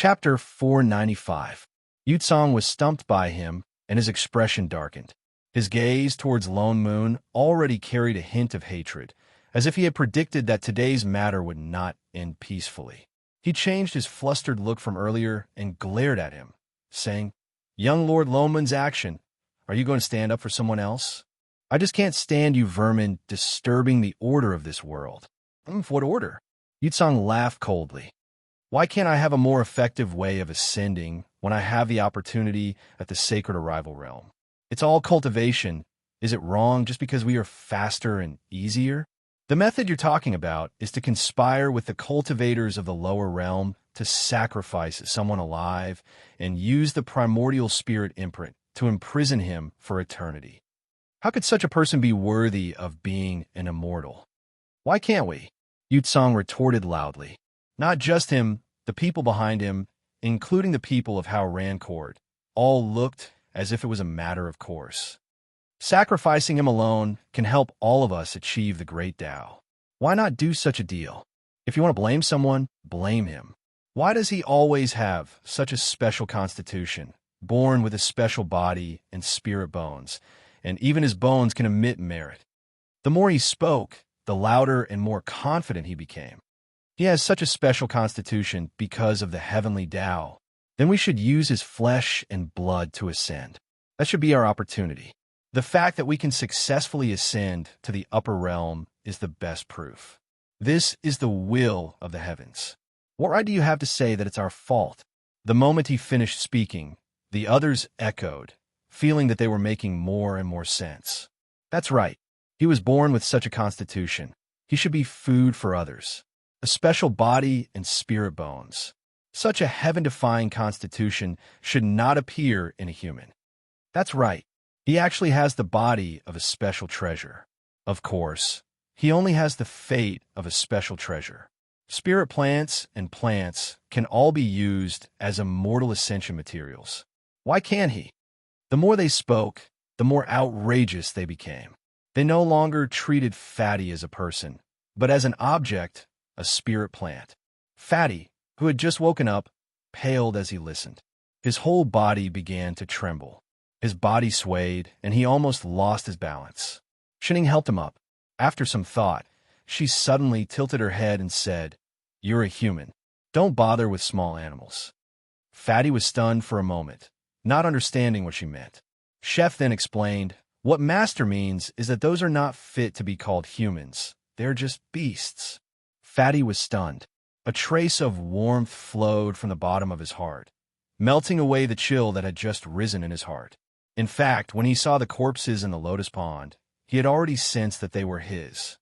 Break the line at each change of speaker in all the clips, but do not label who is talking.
Chapter 495. Yutsong was stumped by him, and his expression darkened. His gaze towards Lone Moon already carried a hint of hatred, as if he had predicted that today's matter would not end peacefully. He changed his flustered look from earlier and glared at him, saying, "Young Lord Lone Moon's action. Are you going to stand up for someone else? I just can't stand you vermin disturbing the order of this world." What order?" Yutsong laughed coldly. "Why can't I have a more effective way of ascending when I have the opportunity at the sacred arrival realm? It's all cultivation. Is it wrong just because we are faster and easier? The method you're talking about is to conspire with the cultivators of the lower realm to sacrifice someone alive and use the primordial spirit imprint to imprison him for eternity. How could such a person be worthy of being an immortal? Why can't we?" Yutsong retorted loudly. Not just him, the people behind him, including the people of Hao Rancourt, all looked as if it was a matter of course. Sacrificing him alone can help all of us achieve the great Tao. Why not do such a deal? If you want to blame someone, blame him. Why does he always have such a special constitution, born with a special body and spirit bones, and even his bones can emit merit? The more he spoke, the louder and more confident he became. He has such a special constitution because of the heavenly Tao. Then we should use his flesh and blood to ascend. That should be our opportunity. The fact that we can successfully ascend to the upper realm is the best proof. This is the will of the heavens. What right do you have to say that it's our fault?" The moment he finished speaking, the others echoed, feeling that they were making more and more sense. That's right. He was born with such a constitution. He should be food for others. A special body and spirit bones. Such a heaven-defying constitution should not appear in a human. That's right. He actually has the body of a special treasure. Of course, he only has the fate of a special treasure. Spirit plants and plants can all be used as immortal ascension materials. Why can't he? The more they spoke, the more outrageous they became. They no longer treated Fatty as a person, but as an object, a spirit plant. Fatty, who had just woken up, paled as he listened. His whole body began to tremble. His body swayed, and he almost lost his balance. Shining helped him up. After some thought, she suddenly tilted her head and said, "You're a human. Don't bother with small animals." Fatty was stunned for a moment, not understanding what she meant. Chef then explained, "What Master means is that those are not fit to be called humans. They're just beasts." Fatty was stunned. A trace of warmth flowed from the bottom of his heart, melting away the chill that had just risen in his heart. In fact, when he saw the corpses in the lotus pond, he had already sensed that they were his.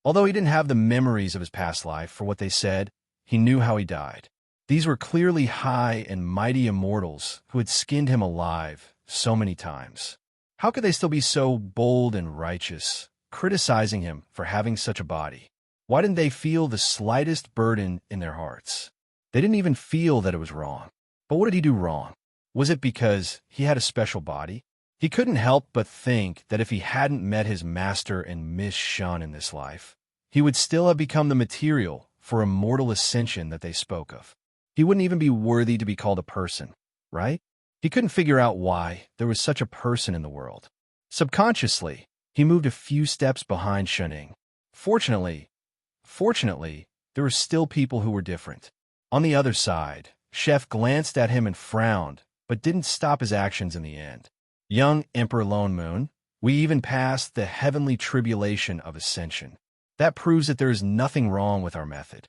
Although he didn't have the memories of his past life for what they said, he knew how he died. These were clearly high and mighty immortals who had skinned him alive so many times. How could they still be so bold and righteous, criticizing him for having such a body? Why didn't they feel the slightest burden in their hearts? They didn't even feel that it was wrong. But what did he do wrong? Was it because he had a special body? He couldn't help but think that if he hadn't met his master and Miss Shun in this life, he would still have become the material for immortal ascension that they spoke of. He wouldn't even be worthy to be called a person, right? He couldn't figure out why there was such a person in the world. Subconsciously, he moved a few steps behind Shuning. Fortunately, there were still people who were different. On the other side, Chef glanced at him and frowned, but didn't stop his actions in the end. "Young Emperor Lone Moon, we even passed the heavenly tribulation of ascension. That proves that there is nothing wrong with our method."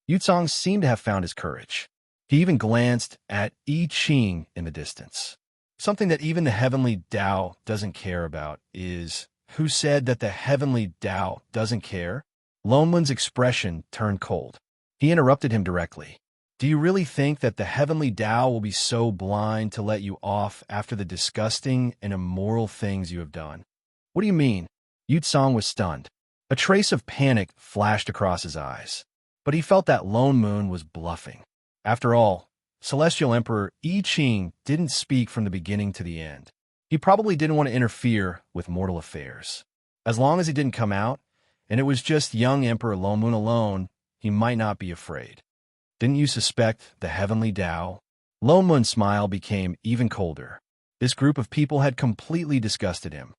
Yutsong seemed to have found his courage. He even glanced at I Ching in the distance. Something that even the heavenly Tao doesn't care about is, who said that the heavenly Tao doesn't care? Lone Moon's expression turned cold. He interrupted him directly. "Do you really think that the heavenly Tao will be so blind to let you off after the disgusting and immoral things you have done?" "What do you mean?" Yutsong was stunned. A trace of panic flashed across his eyes, but he felt that Lone Moon was bluffing. After all, Celestial Emperor I Ching didn't speak from the beginning to the end. He probably didn't want to interfere with mortal affairs. As long as he didn't come out, and it was just young Emperor Lone Moon alone, he might not be afraid. Didn't you suspect the heavenly Tao? Lone Moon's smile became even colder. This group of people had completely disgusted him.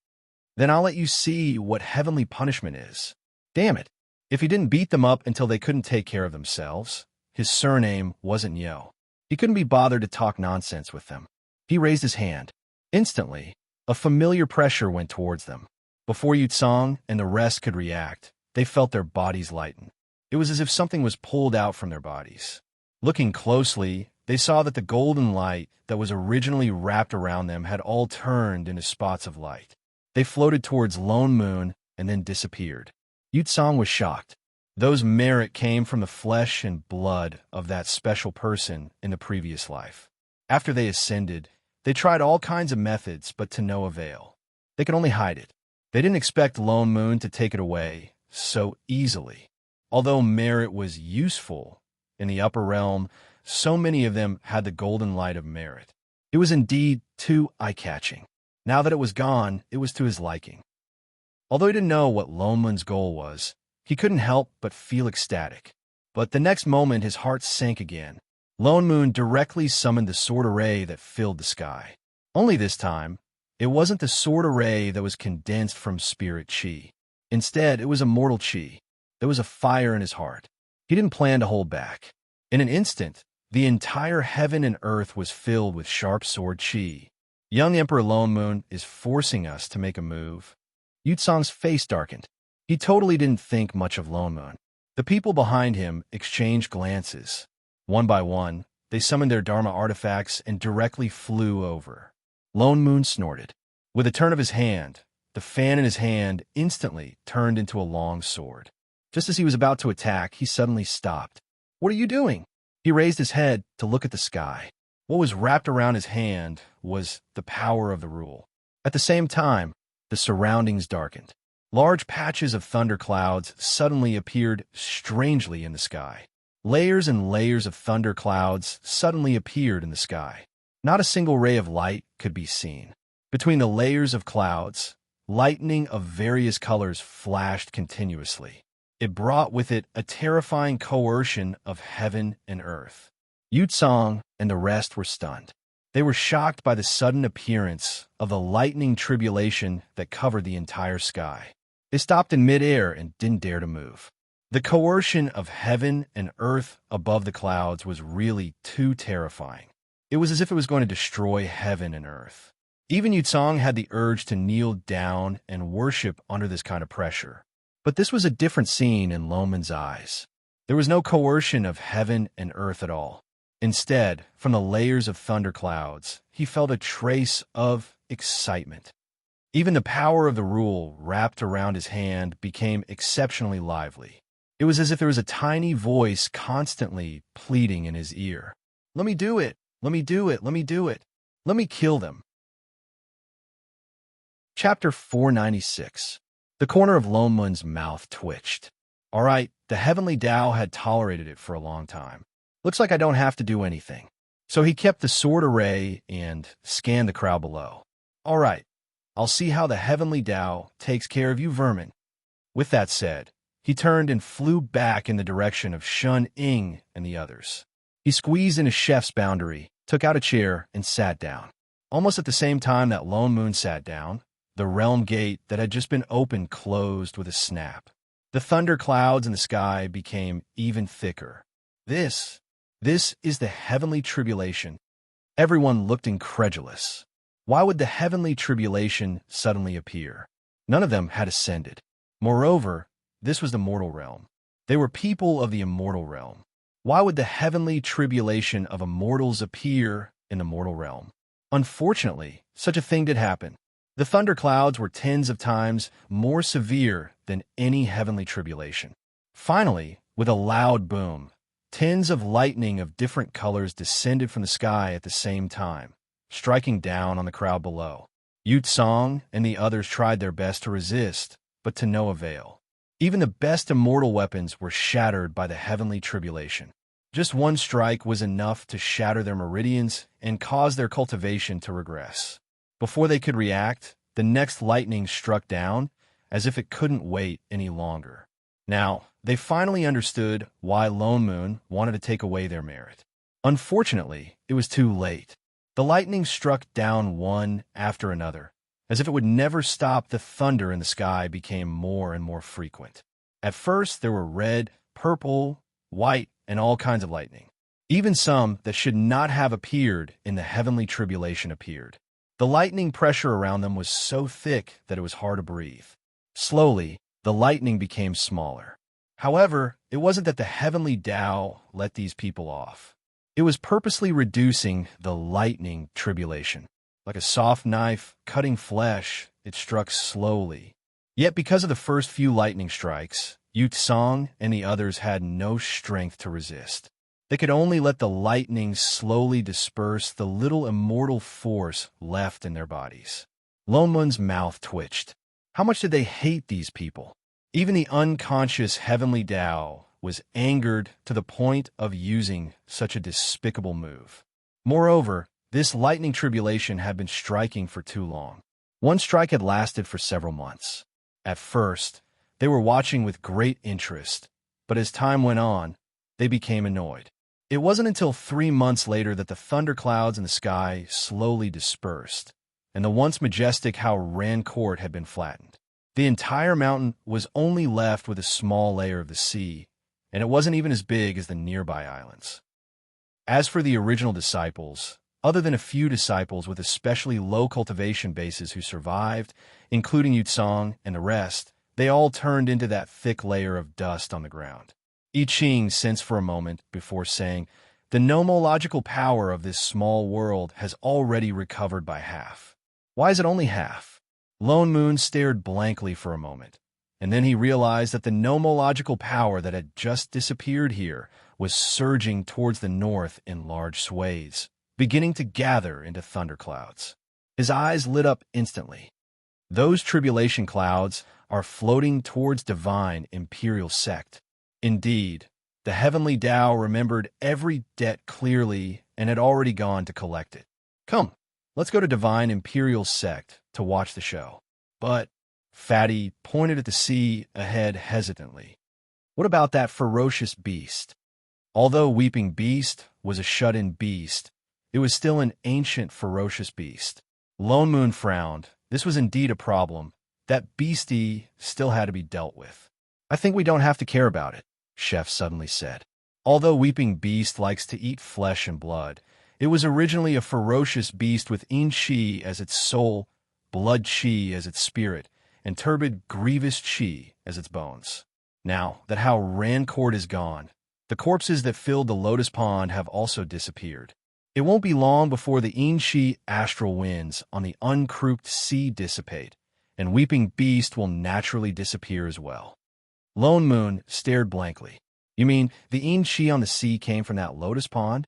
Then I'll let you see what heavenly punishment is. Damn it. If he didn't beat them up until they couldn't take care of themselves, his surname wasn't Yo. He couldn't be bothered to talk nonsense with them. He raised his hand. Instantly, a familiar pressure went towards them. Before Yutsong and the rest could react, they felt their bodies lighten. It was as if something was pulled out from their bodies. Looking closely, they saw that the golden light that was originally wrapped around them had all turned into spots of light. They floated towards Lone Moon and then disappeared. Yutsong was shocked. Those merit came from the flesh and blood of that special person in the previous life. After they ascended, they tried all kinds of methods, but to no avail. They could only hide it. They didn't expect Lone Moon to take it away so easily. Although merit was useful in the upper realm, so many of them had the golden light of merit. It was indeed too eye-catching. Now that it was gone, it was to his liking. Although he didn't know what Lone Moon's goal was, he couldn't help but feel ecstatic. But the next moment his heart sank again. Lone Moon directly summoned the sword array that filled the sky. Only this time, it wasn't the sword array that was condensed from spirit chi. Instead, it was immortal chi. There was a fire in his heart. He didn't plan to hold back. In an instant, the entire heaven and earth was filled with sharp sword chi. Young Emperor Lone Moon is forcing us to make a move. Yutsong's face darkened. He totally didn't think much of Lone Moon. The people behind him exchanged glances. One by one, they summoned their Dharma artifacts and directly flew over. Lone Moon snorted. With a turn of his hand, the fan in his hand instantly turned into a long sword. Just as he was about to attack, he suddenly stopped. "What are you doing?" He raised his head to look at the sky. What was wrapped around his hand was the power of the rule. At the same time, the surroundings darkened. Large patches of thunderclouds suddenly appeared strangely in the sky. Layers and layers of thunderclouds suddenly appeared in the sky. Not a single ray of light could be seen. Between the layers of clouds, lightning of various colors flashed continuously. It brought with it a terrifying coercion of heaven and earth. Yutsong and the rest were stunned. They were shocked by the sudden appearance of the lightning tribulation that covered the entire sky. They stopped in midair and didn't dare to move. The coercion of heaven and earth above the clouds was really too terrifying. It was as if it was going to destroy heaven and earth. Even Yutsong had the urge to kneel down and worship under this kind of pressure. But this was a different scene in Lone Moon's eyes. There was no coercion of heaven and earth at all. Instead, from the layers of thunderclouds, he felt a trace of excitement. Even the power of the rule wrapped around his hand became exceptionally lively. It was as if there was a tiny voice constantly pleading in his ear. "Let me do it! Let me do it! Let me do it! Let me kill them!" Chapter 496. The corner of Lone Moon's mouth twitched. All right, the heavenly Tao had tolerated it for a long time. Looks like I don't have to do anything. So he kept the sword array and scanned the crowd below. All right, I'll see how the heavenly Tao takes care of you vermin. With that said, he turned and flew back in the direction of Shun Ying and the others. He squeezed in his chef's boundary, took out a chair, and sat down. Almost at the same time that Lone Moon sat down, the realm gate that had just been opened closed with a snap. The thunder clouds in the sky became even thicker. This is the heavenly tribulation. Everyone looked incredulous. Why would the heavenly tribulation suddenly appear? None of them had ascended. Moreover, this was the mortal realm. They were people of the immortal realm. Why would the heavenly tribulation of immortals appear in the mortal realm? Unfortunately, such a thing did happen. The thunderclouds were tens of times more severe than any heavenly tribulation. Finally, with a loud boom, tins of lightning of different colors descended from the sky at the same time, striking down on the crowd below. Yutsong and the others tried their best to resist, but to no avail. Even the best immortal weapons were shattered by the heavenly tribulation. Just one strike was enough to shatter their meridians and cause their cultivation to regress. Before they could react, the next lightning struck down as if it couldn't wait any longer. Now, they finally understood why Lone Moon wanted to take away their merit. Unfortunately, it was too late. The lightning struck down one after another. As if it would never stop, the thunder in the sky became more and more frequent. At first, there were red, purple, white, and all kinds of lightning. Even some that should not have appeared in the heavenly tribulation appeared. The lightning pressure around them was so thick that it was hard to breathe. Slowly, the lightning became smaller. However, it wasn't that the heavenly Tao let these people off. It was purposely reducing the lightning tribulation. Like a soft knife cutting flesh, it struck slowly. Yet because of the first few lightning strikes, Yu Tsang and the others had no strength to resist. They could only let the lightning slowly disperse the little immortal force left in their bodies. Lone Moon's mouth twitched. How much did they hate these people? Even the unconscious heavenly Tao was angered to the point of using such a despicable move. Moreover, this lightning tribulation had been striking for too long. One strike had lasted for several months. At first, they were watching with great interest, but as time went on, they became annoyed. It wasn't until 3 months later that the thunderclouds in the sky slowly dispersed, and the once majestic Hao-Ran court had been flattened. The entire mountain was only left with a small layer of the sea, and it wasn't even as big as the nearby islands. As for the original disciples, other than a few disciples with especially low cultivation bases who survived, including Yu Tsang and the rest, they all turned into that thick layer of dust on the ground. I Ching sensed for a moment before saying, "The nomological power of this small world has already recovered by half." Why is it only half? Lone Moon stared blankly for a moment, and then he realized that the nomological power that had just disappeared here was surging towards the north in large swathes, beginning to gather into thunderclouds. His eyes lit up instantly. Those tribulation clouds are floating towards divine imperial sect. Indeed, the heavenly Tao remembered every debt clearly and had already gone to collect it. Come, let's go to divine imperial sect to watch the show. But Fatty pointed at the sea ahead hesitantly. What about that ferocious beast? Although Weeping Beast was a shut-in beast, it was still an ancient ferocious beast. Lone Moon frowned. This was indeed a problem. That beastie still had to be dealt with. I think we don't have to care about it, Chef suddenly said. Although Weeping Beast likes to eat flesh and blood, it was originally a ferocious beast with Yin Qi as its soul, blood Qi as its spirit, and turbid grievous Qi as its bones. Now that Hao-Ran court is gone, the corpses that filled the Lotus Pond have also disappeared. It won't be long before the Yin Qi astral winds on the uncrouped sea dissipate, and Weeping Beast will naturally disappear as well. Lone Moon stared blankly. You mean the Yin Qi on the sea came from that Lotus Pond?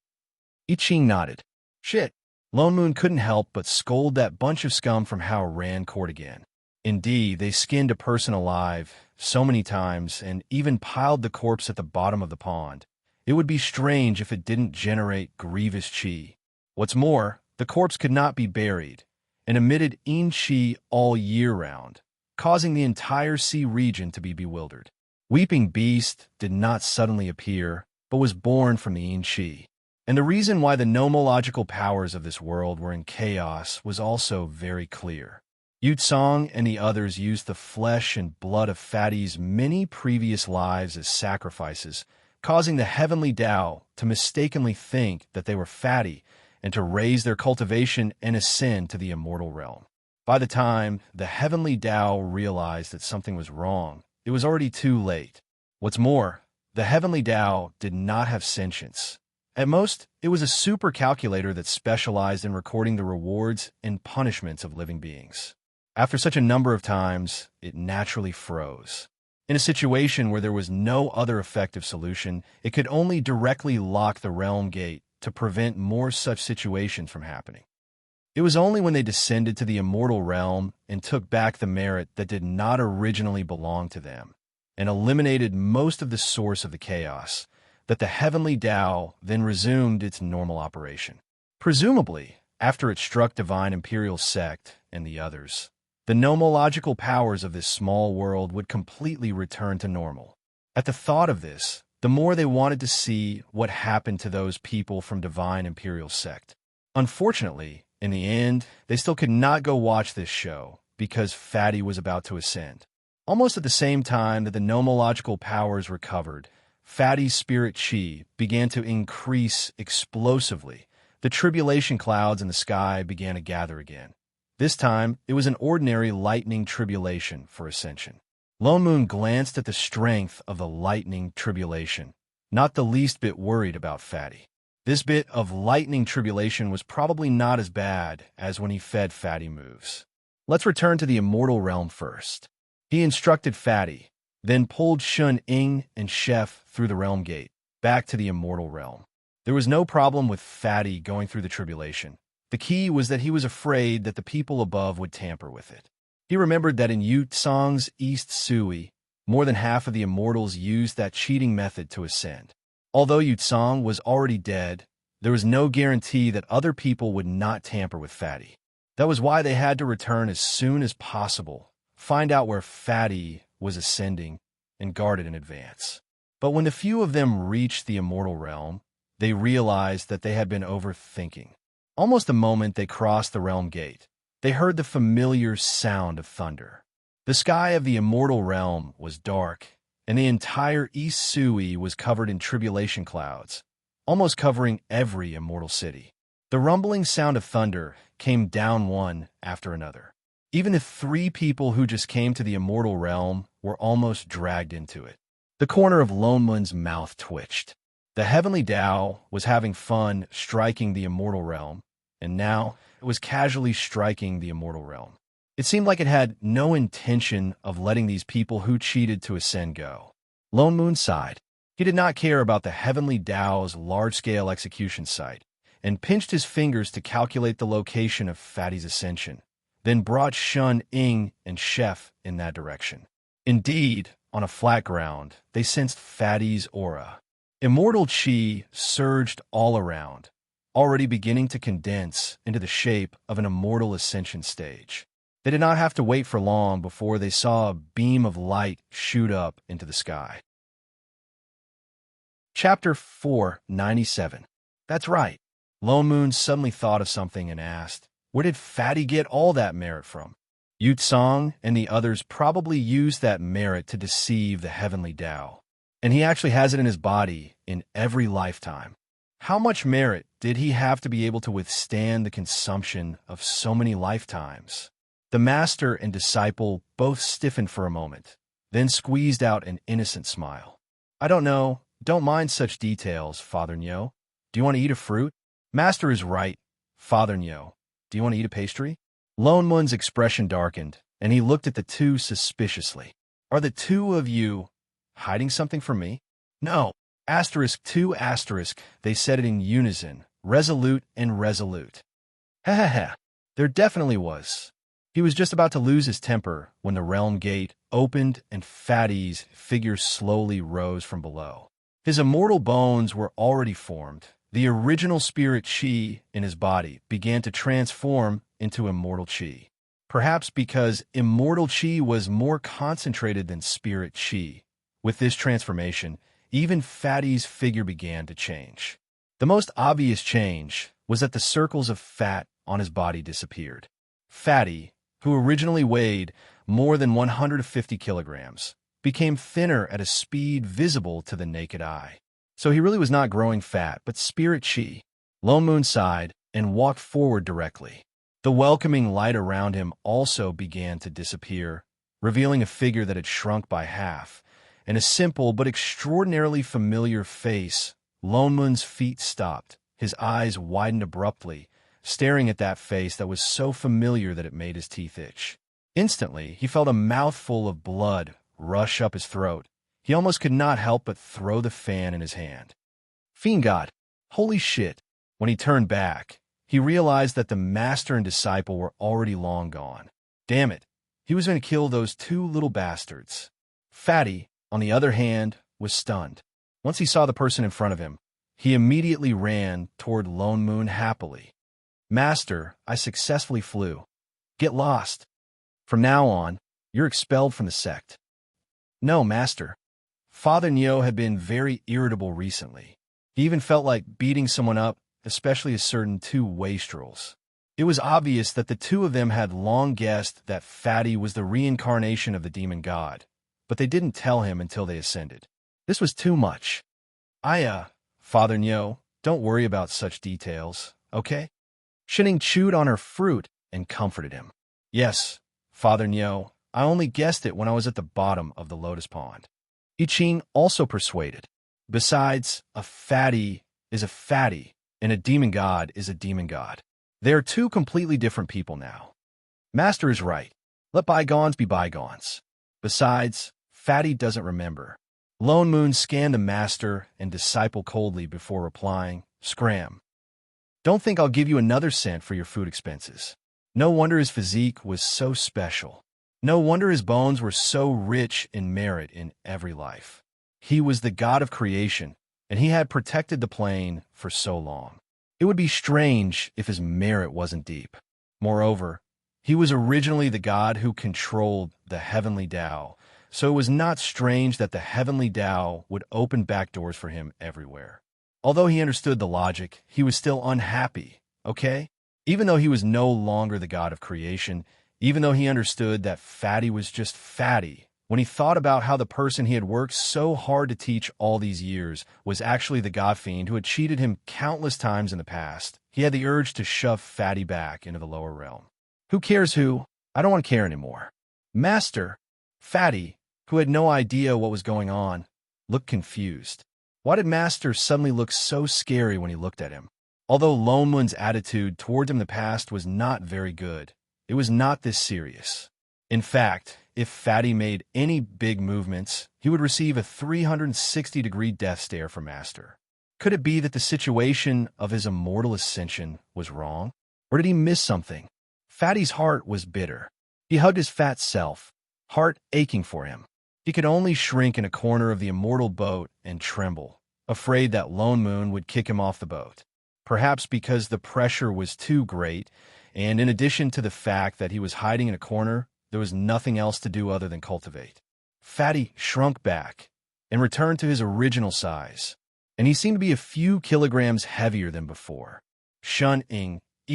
I Ching nodded. Shit. Lone Moon couldn't help but scold that bunch of scum from Hao-Ran court again. Indeed, they skinned a person alive so many times and even piled the corpse at the bottom of the pond. It would be strange if it didn't generate grievous Qi. What's more, the corpse could not be buried and emitted Yin Qi all year round, causing the entire sea region to be bewildered. Weeping Beast did not suddenly appear, but was born from the Yin Qi. And the reason why the nomological powers of this world were in chaos was also very clear. Yu Tsang and the others used the flesh and blood of Fatty's many previous lives as sacrifices, causing the heavenly Tao to mistakenly think that they were Fatty and to raise their cultivation and ascend to the immortal realm. By the time the heavenly Tao realized that something was wrong, it was already too late. What's more, the heavenly Tao did not have sentience. At most, it was a super calculator that specialized in recording the rewards and punishments of living beings. After such a number of times, it naturally froze. In a situation where there was no other effective solution, it could only directly lock the realm gate to prevent more such situations from happening. It was only when they descended to the immortal realm and took back the merit that did not originally belong to them, and eliminated most of the source of the chaos, that the heavenly Tao then resumed its normal operation. Presumably, after it struck Divine Imperial Sect and the others, the nomological powers of this small world would completely return to normal. At the thought of this, the more they wanted to see what happened to those people from Divine Imperial Sect. Unfortunately, in the end, they still could not go watch this show because Fatty was about to ascend. Almost at the same time that the nomological powers recovered, Fatty's spirit chi began to increase explosively. The tribulation clouds in the sky began to gather again. This time, it was an ordinary lightning tribulation for ascension. Lone Moon glanced at the strength of the lightning tribulation, not the least bit worried about Fatty. This bit of lightning tribulation was probably not as bad as when he fed Fatty moves. Let's return to the immortal realm first. He instructed Fatty, then pulled Shun Ing and Chef through the realm gate, back to the immortal realm. There was no problem with Fatty going through the tribulation. The key was that he was afraid that the people above would tamper with it. He remembered that in Yu Tsong's East Sui, more than half of the immortals used that cheating method to ascend. Although Yu Tsong was already dead, there was no guarantee that other people would not tamper with Fatty. That was why they had to return as soon as possible, find out where Fatty was ascending, and guard it in advance. But when the few of them reached the immortal realm, they realized that they had been overthinking. Almost the moment they crossed the realm gate, they heard the familiar sound of thunder. The sky of the immortal realm was dark, and the entire East Sui was covered in tribulation clouds, almost covering every immortal city. The rumbling sound of thunder came down one after another. Even the 3 people who just came to the immortal realm were almost dragged into it. The corner of Lone Moon's mouth twitched. The heavenly Tao was having fun striking the immortal realm, and now it was casually striking the immortal realm. It seemed like it had no intention of letting these people who cheated to ascend go. Lone Moon sighed. He did not care about the heavenly Tao's large-scale execution site, and pinched his fingers to calculate the location of Fatty's ascension, then brought Shun Ing and Chef in that direction. Indeed, on a flat ground, they sensed Fatty's aura. Immortal chi surged all around, already beginning to condense into the shape of an immortal ascension stage. They did not have to wait for long before they saw a beam of light shoot up into the sky. Chapter 497. That's right. Lone Moon suddenly thought of something and asked, where did Fatty get all that merit from? Yu Tsong and the others probably used that merit to deceive the heavenly Tao. And he actually has it in his body in every lifetime. How much merit did he have to be able to withstand the consumption of so many lifetimes? The master and disciple both stiffened for a moment, then squeezed out an innocent smile. I don't know. Don't mind such details, Father Nyo. Do you want to eat a fruit? Master is right, Father Nyo. Do you want to eat a pastry? Lone Moon's expression darkened, and he looked at the 2 suspiciously. Are the 2 of you hiding something from me? No. *2*, they said it in unison, resolute and resolute. Ha ha ha. There definitely was. He was just about to lose his temper when the realm gate opened and Fatty's figure slowly rose from below. His immortal bones were already formed. The original spirit chi in his body began to transform into immortal chi. Perhaps because immortal chi was more concentrated than spirit chi. With this transformation, even Fatty's figure began to change. The most obvious change was that the circles of fat on his body disappeared. Fatty, who originally weighed more than 150 kilograms, became thinner at a speed visible to the naked eye. So he really was not growing fat, but spirit chi. Lone Moon sighed and walked forward directly. The welcoming light around him also began to disappear, revealing a figure that had shrunk by half, and a simple but extraordinarily familiar face. Lone Moon's feet stopped. His eyes widened abruptly, staring at that face that was so familiar that it made his teeth itch. Instantly, he felt a mouthful of blood rush up his throat. He almost could not help but throw the fan in his hand. Fiend God! Holy shit! When he turned back, he realized that the master and disciple were already long gone. Damn it! He was going to kill those 2 little bastards. Fatty, on the other hand, was stunned. Once he saw the person in front of him, he immediately ran toward Lone Moon happily. Master, I successfully flew. Get lost. From now on, you're expelled from the sect. No, Master. Father Neo had been very irritable recently. He even felt like beating someone up, especially a certain two wastrels. It was obvious that the two of them had long guessed that Fatty was the reincarnation of the demon god, but they didn't tell him until they ascended. This was too much. Father Neo, don't worry about such details, okay? Shining chewed on her fruit and comforted him. Yes, Father Neo, I only guessed it when I was at the bottom of the lotus pond. I also persuaded. Besides, a fatty is a fatty, and a demon god is a demon god. They are two completely different people now. Master is right. Let bygones be bygones. Besides, Fatty doesn't remember. Lone Moon scanned the master and disciple coldly before replying, Scram. Don't think I'll give you another cent for your food expenses. No wonder his physique was so special. No wonder his bones were so rich in merit in every life. He was the god of creation, and he had protected the plane for so long. It would be strange if his merit wasn't deep. Moreover, he was originally the god who controlled the heavenly Tao, so it was not strange that the heavenly Tao would open back doors for him everywhere. Although he understood the logic, he was still unhappy, okay? Even though he was no longer the god of creation, even though he understood that Fatty was just Fatty, when he thought about how the person he had worked so hard to teach all these years was actually the god fiend who had cheated him countless times in the past, he had the urge to shove Fatty back into the lower realm. Who cares who? I don't want to care anymore. Master, Fatty, who had no idea what was going on, looked confused. Why did Master suddenly look so scary when he looked at him? Although Lone Moon's attitude towards him in the past was not very good, it was not this serious. In fact, if Fatty made any big movements, he would receive a 360-degree death stare from Master. Could it be that the situation of his immortal ascension was wrong? Or did he miss something? Fatty's heart was bitter. He hugged his fat self, heart aching for him. He could only shrink in a corner of the immortal boat and tremble, afraid that Lone Moon would kick him off the boat. Perhaps because the pressure was too great, and in addition to the fact that he was hiding in a corner, there was nothing else to do other than cultivate. Fatty shrunk back and returned to his original size, and he seemed to be a few kilograms heavier than before. I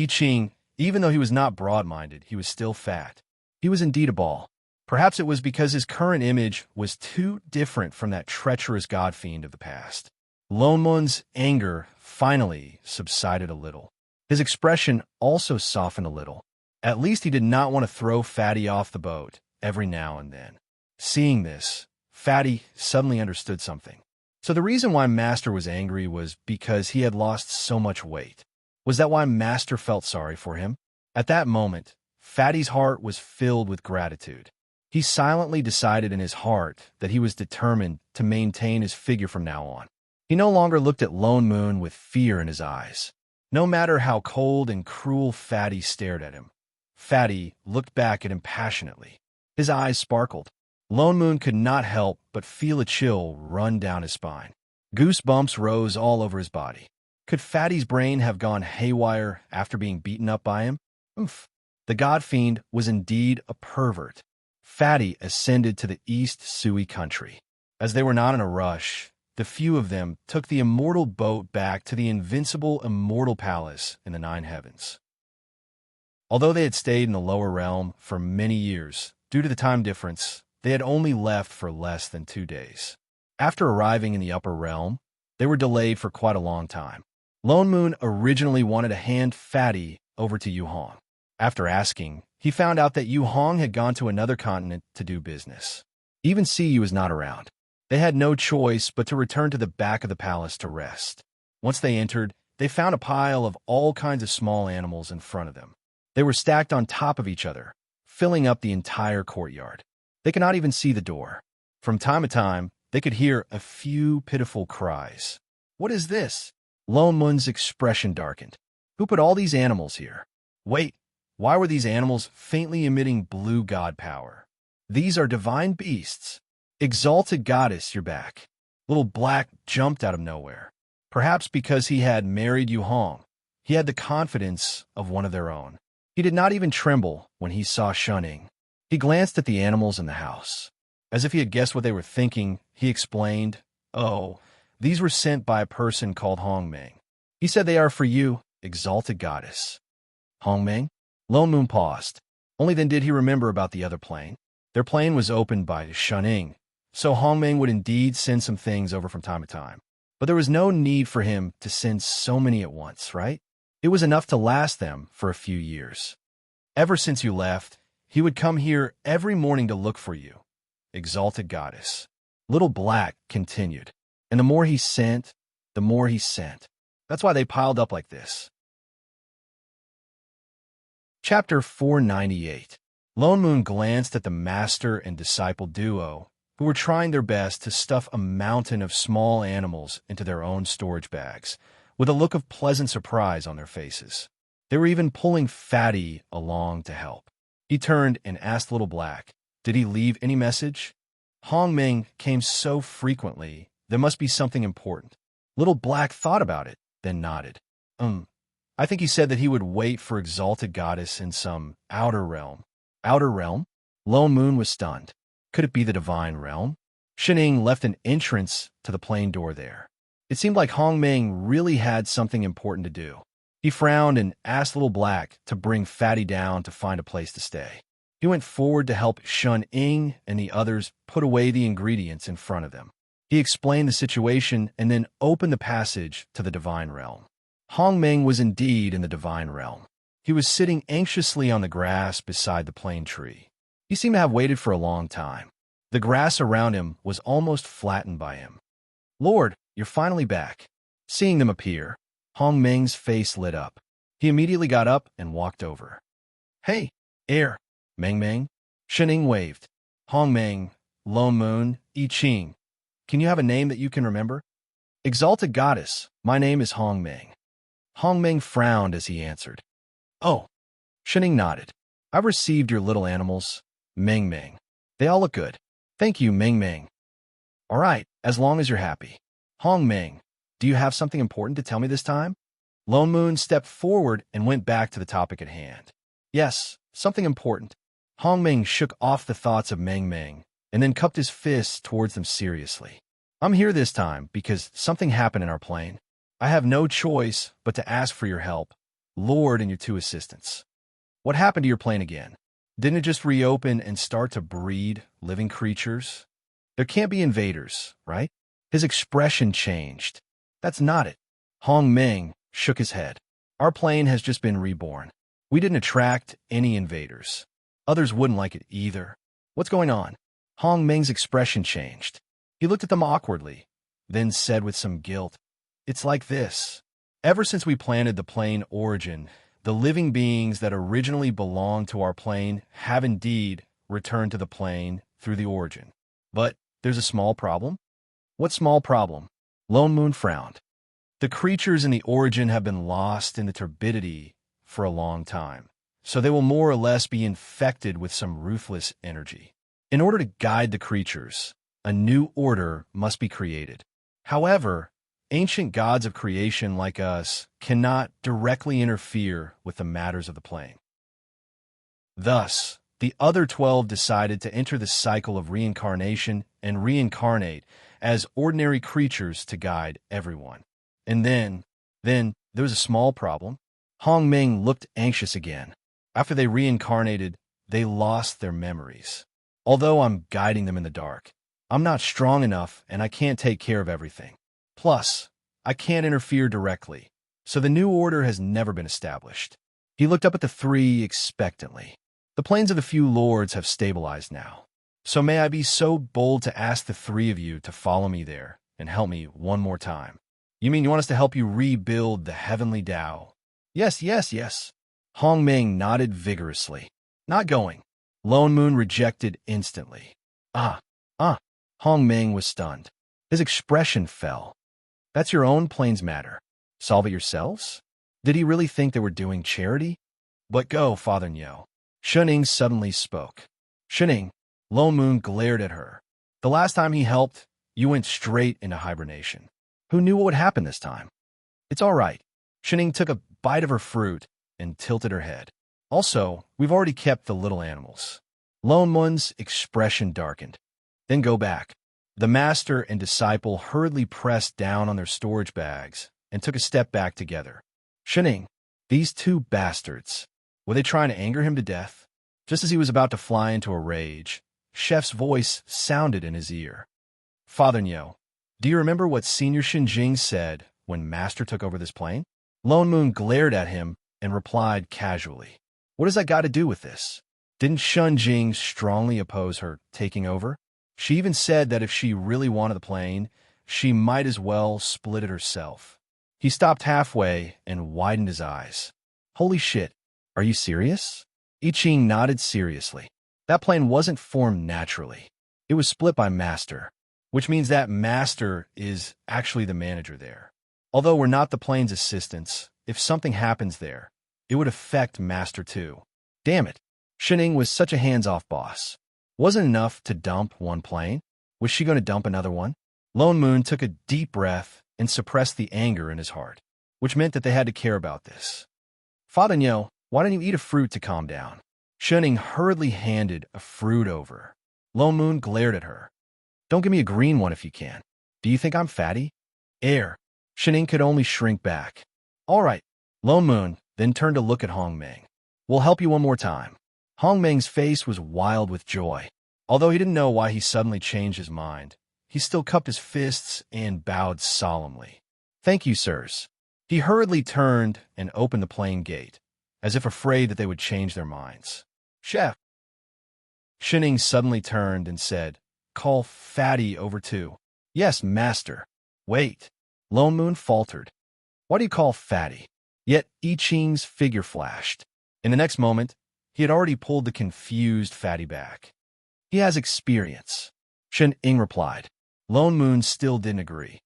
Ching, even though he was not broad-minded, he was still fat. He was indeed a ball. Perhaps it was because his current image was too different from that treacherous god fiend of the past. Lone Moon's anger finally subsided a little. His expression also softened a little. At least he did not want to throw Fatty off the boat every now and then. Seeing this, Fatty suddenly understood something. So the reason why Master was angry was because he had lost so much weight. Was that why Master felt sorry for him? At that moment, Fatty's heart was filled with gratitude. He silently decided in his heart that he was determined to maintain his figure from now on. He no longer looked at Lone Moon with fear in his eyes. No matter how cold and cruel Fatty stared at him, Fatty looked back at him passionately. His eyes sparkled. Lone Moon could not help but feel a chill run down his spine. Goosebumps rose all over his body. Could Fatty's brain have gone haywire after being beaten up by him? Oof. The god fiend was indeed a pervert. Fatty ascended to the East Sui country. As they were not in a rush, the few of them took the immortal boat back to the invincible immortal palace in the nine heavens. Although they had stayed in the lower realm for many years, due to the time difference, they had only left for less than 2 days. After arriving in the upper realm, they were delayed for quite a long time. Lone Moon originally wanted to hand Fatty over to Yu Hong. After asking, he found out that Yu Hong had gone to another continent to do business. Even Siyu was not around. They had no choice but to return to the back of the palace to rest. Once they entered, they found a pile of all kinds of small animals in front of them. They were stacked on top of each other, filling up the entire courtyard. They could not even see the door. From time to time, they could hear a few pitiful cries. What is this? Lone Moon's expression darkened. Who put all these animals here? Wait, why were these animals faintly emitting blue god power? These are divine beasts. Exalted goddess, you're back. Little Black jumped out of nowhere. Perhaps because he had married Yu Hong, he had the confidence of one of their own. He did not even tremble when he saw Shunning. He glanced at the animals in the house. As if he had guessed what they were thinking, he explained, "Oh, these were sent by a person called Hongmeng. He said they are for you, exalted goddess." Hongmeng? Lone Moon paused. Only then did he remember about the other plane. Their plane was opened by Shuning, so Hongmeng would indeed send some things over from time to time. But there was no need for him to send so many at once, right? It was enough to last them for a few years. Ever since you left, he would come here every morning to look for you, exalted goddess. Little Black continued, and the more he sent, the more he sent. That's why they piled up like this. Chapter 498. Lone Moon glanced at the master and disciple duo, who were trying their best to stuff a mountain of small animals into their own storage bags, with a look of pleasant surprise on their faces. They were even pulling Fatty along to help. He turned and asked Little Black, did he leave any message? Hongmeng came so frequently, there must be something important. Little Black thought about it, then nodded. I think he said that he would wait for exalted goddess in some outer realm. Outer realm? Lone Moon was stunned. Could it be the divine realm? Shining left an entrance to the plain door there. It seemed like Hongmeng really had something important to do. He frowned and asked Little Black to bring Fatty down to find a place to stay. He went forward to help Shun Ying and the others put away the ingredients in front of them. He explained the situation and then opened the passage to the divine realm. Hongmeng was indeed in the divine realm. He was sitting anxiously on the grass beside the plane tree. He seemed to have waited for a long time. The grass around him was almost flattened by him. Lord, you're finally back. Seeing them appear, Hongmeng's face lit up. He immediately got up and walked over. Hey, Air, Meng Meng. Shining waved. Hongmeng, Lone Moon, I Ching. Can you have a name that you can remember? Exalted Goddess, my name is Hongmeng. Hongmeng frowned as he answered. Oh. Shining nodded. I've received your little animals, Meng Meng. They all look good. Thank you, Meng Meng. All right, as long as you're happy. Hongmeng, do you have something important to tell me this time? Lone Moon stepped forward and went back to the topic at hand. Yes, something important. Hongmeng shook off the thoughts of Meng Meng and then cupped his fists towards them seriously. I'm here this time because something happened in our plane. I have no choice but to ask for your help, Lord and your two assistants. What happened to your plane again? Didn't it just reopen and start to breed living creatures? There can't be invaders, right? His expression changed. That's not it. Hongmeng shook his head. Our plane has just been reborn. We didn't attract any invaders. Others wouldn't like it either. What's going on? Hongmeng's expression changed. He looked at them awkwardly, then said with some guilt, It's like this. Ever since we planted the plane origin, the living beings that originally belonged to our plane have indeed returned to the plane through the origin. But there's a small problem. What small problem? Lone Moon frowned. The creatures in the origin have been lost in the turbidity for a long time, so they will more or less be infected with some ruthless energy. In order to guide the creatures, a new order must be created. However, ancient gods of creation like us cannot directly interfere with the matters of the plane. Thus, the other 12 decided to enter the cycle of reincarnation and reincarnate as ordinary creatures to guide everyone. And then there was a small problem. Hongmeng looked anxious again. After they reincarnated, they lost their memories. Although I'm guiding them in the dark, I'm not strong enough and I can't take care of everything. Plus, I can't interfere directly, so the new order has never been established. He looked up at the three expectantly. The planes of the few lords have stabilized now. So may I be so bold to ask the three of you to follow me there and help me one more time. You mean you want us to help you rebuild the heavenly Tao? Yes. Hongmeng nodded vigorously. Not going. Lone Moon rejected instantly. Hongmeng was stunned. His expression fell. That's your own plane's matter. Solve it yourselves? Did he really think they were doing charity? But go, Father Nyo. Shuning suddenly spoke. Shuning, Lone Moon glared at her. The last time he helped, you went straight into hibernation. Who knew what would happen this time? It's all right. Shuning took a bite of her fruit and tilted her head. Also, we've already kept the little animals. Lone Moon's expression darkened. then go back. The master and disciple hurriedly pressed down on their storage bags and took a step back together. Shining, these two bastards. Were they trying to anger him to death? Just as he was about to fly into a rage, Chef's voice sounded in his ear. Father Nyo, do you remember what Senior Shinjing said when Master took over this plane? Lone Moon glared at him and replied casually. What does that got to do with this? Didn't Shun Jing strongly oppose her taking over? She even said that if she really wanted the plane, she might as well split it herself. He stopped halfway and widened his eyes. Holy shit, are you serious? I Ching nodded seriously. That plane wasn't formed naturally. It was split by Master, which means that Master is actually the manager there. Although we're not the plane's assistants, if something happens there, it would affect Master too. Damn it. Shining was such a hands-off boss. Wasn't enough to dump one plane? Was she going to dump another one? Lone Moon took a deep breath and suppressed the anger in his heart, which meant that they had to care about this. Father Nyo, why don't you eat a fruit to calm down? Shining hurriedly handed a fruit over. Lone Moon glared at her. Don't give me a green one if you can. Do you think I'm fatty? Air. Shining could only shrink back. All right. Lone Moon then turned to look at Hong Meng. We'll help you one more time. Hong Meng's face was wild with joy. Although he didn't know why he suddenly changed his mind, he still cupped his fists and bowed solemnly. Thank you, sirs. He hurriedly turned and opened the plane gate, as if afraid that they would change their minds. Chef. Shining suddenly turned and said, Call Fatty over too. Yes, master. Wait. Lone Moon faltered. Why do you call Fatty? Yet I Ching's figure flashed. In the next moment, he had already pulled the confused Fatty back. He has experience. Shen Ying replied. Lone Moon still didn't agree.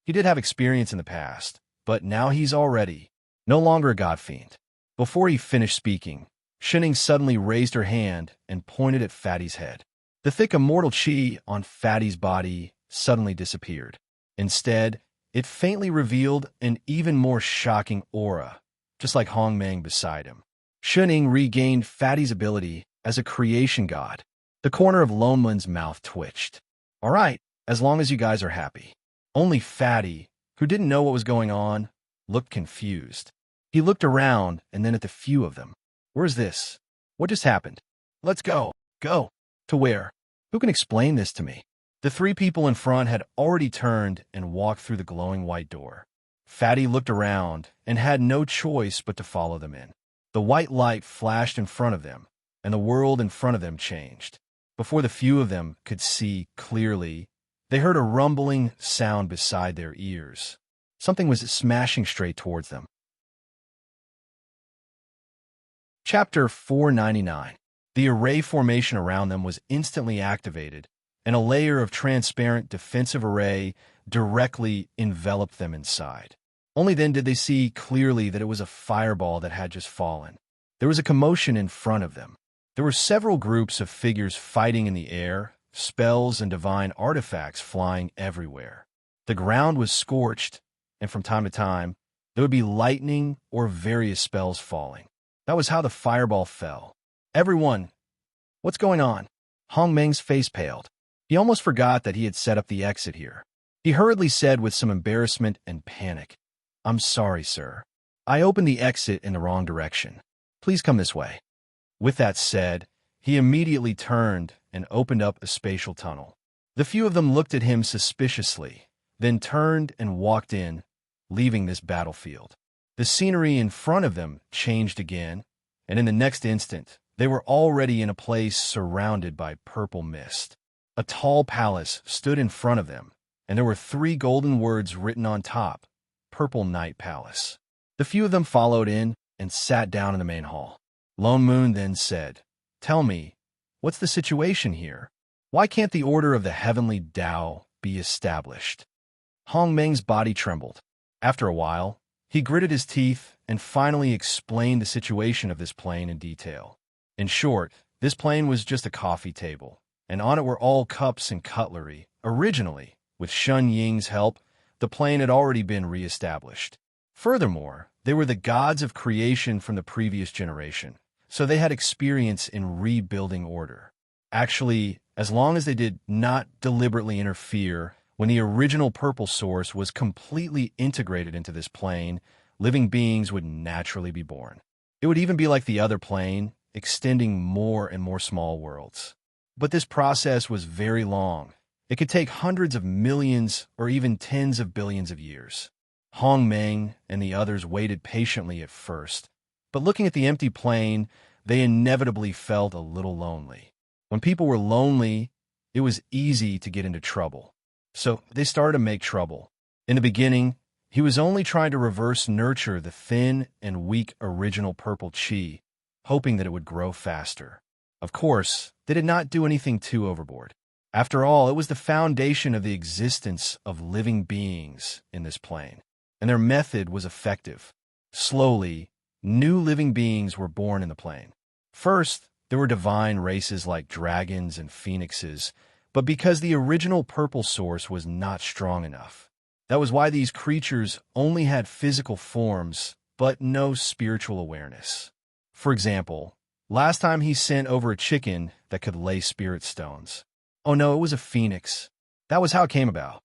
He did have experience in the past, but now he's already no longer a god fiend. Before he finished speaking, Shining suddenly raised her hand and pointed at Fatty's head. The thick immortal chi on Fatty's body suddenly disappeared. Instead, it faintly revealed an even more shocking aura, just like Hong Meng beside him. Shining regained Fatty's ability as a creation god. The corner of Lone Moon's mouth twitched. All right, as long as you guys are happy. Only Fatty, who didn't know what was going on, looked confused. He looked around and then at the few of them. Where's this? What just happened? Let's go. Go. To where? Who can explain this to me? The three people in front had already turned and walked through the glowing white door. Fatty looked around and had no choice but to follow them in. The white light flashed in front of them, and the world in front of them changed. Before the few of them could see clearly, they heard a rumbling sound beside their ears. Something was smashing straight towards them. Chapter 499. The array formation around them was instantly activated, and a layer of transparent defensive array directly enveloped them inside. Only then did they see clearly that it was a fireball that had just fallen. There was a commotion in front of them. There were several groups of figures fighting in the air, spells and divine artifacts flying everywhere. The ground was scorched, and from time to time, there would be lightning or various spells falling. That was how the fireball fell. Everyone, what's going on? Hong Meng's face paled. He almost forgot that he had set up the exit here. He hurriedly said with some embarrassment and panic, I'm sorry, sir. I opened the exit in the wrong direction. Please come this way. With that said, he immediately turned and opened up a spatial tunnel. The few of them looked at him suspiciously, then turned and walked in, leaving this battlefield. The scenery in front of them changed again, and in the next instant, they were already in a place surrounded by purple mist. A tall palace stood in front of them, and there were 3 golden words written on top, Purple Night Palace. The few of them followed in and sat down in the main hall. Lone Moon then said, Tell me, what's the situation here? Why can't the order of the heavenly Tao be established? Hong Meng's body trembled. After a while, he gritted his teeth and finally explained the situation of this plane in detail. In short, this plane was just a coffee table, and on it were all cups and cutlery. Originally, with Shun Ying's help, the plane had already been re-established. Furthermore, they were the gods of creation from the previous generation, so they had experience in rebuilding order. Actually, As long as they did not deliberately interfere, when the original purple source was completely integrated into this plane, living beings would naturally be born. It would even be like the other plane, extending more and more small worlds. But this process was very long. It could take hundreds of millions or even tens of billions of years. Hong Meng and the others waited patiently at first, but looking at the empty plane, they inevitably felt a little lonely. When people were lonely, it was easy to get into trouble. So they started to make trouble. In the beginning, he was only trying to reverse nurture the thin and weak original purple chi, hoping that it would grow faster. Of course, they did not do anything too overboard. After all, it was the foundation of the existence of living beings in this plane, and their method was effective. Slowly, new living beings were born in the plane. First, there were divine races like dragons and phoenixes, but because the original purple source was not strong enough. That was why these creatures only had physical forms, but no spiritual awareness. For example, last time he sent over a chicken that could lay spirit stones. Oh no, it was a phoenix. That was how it came about.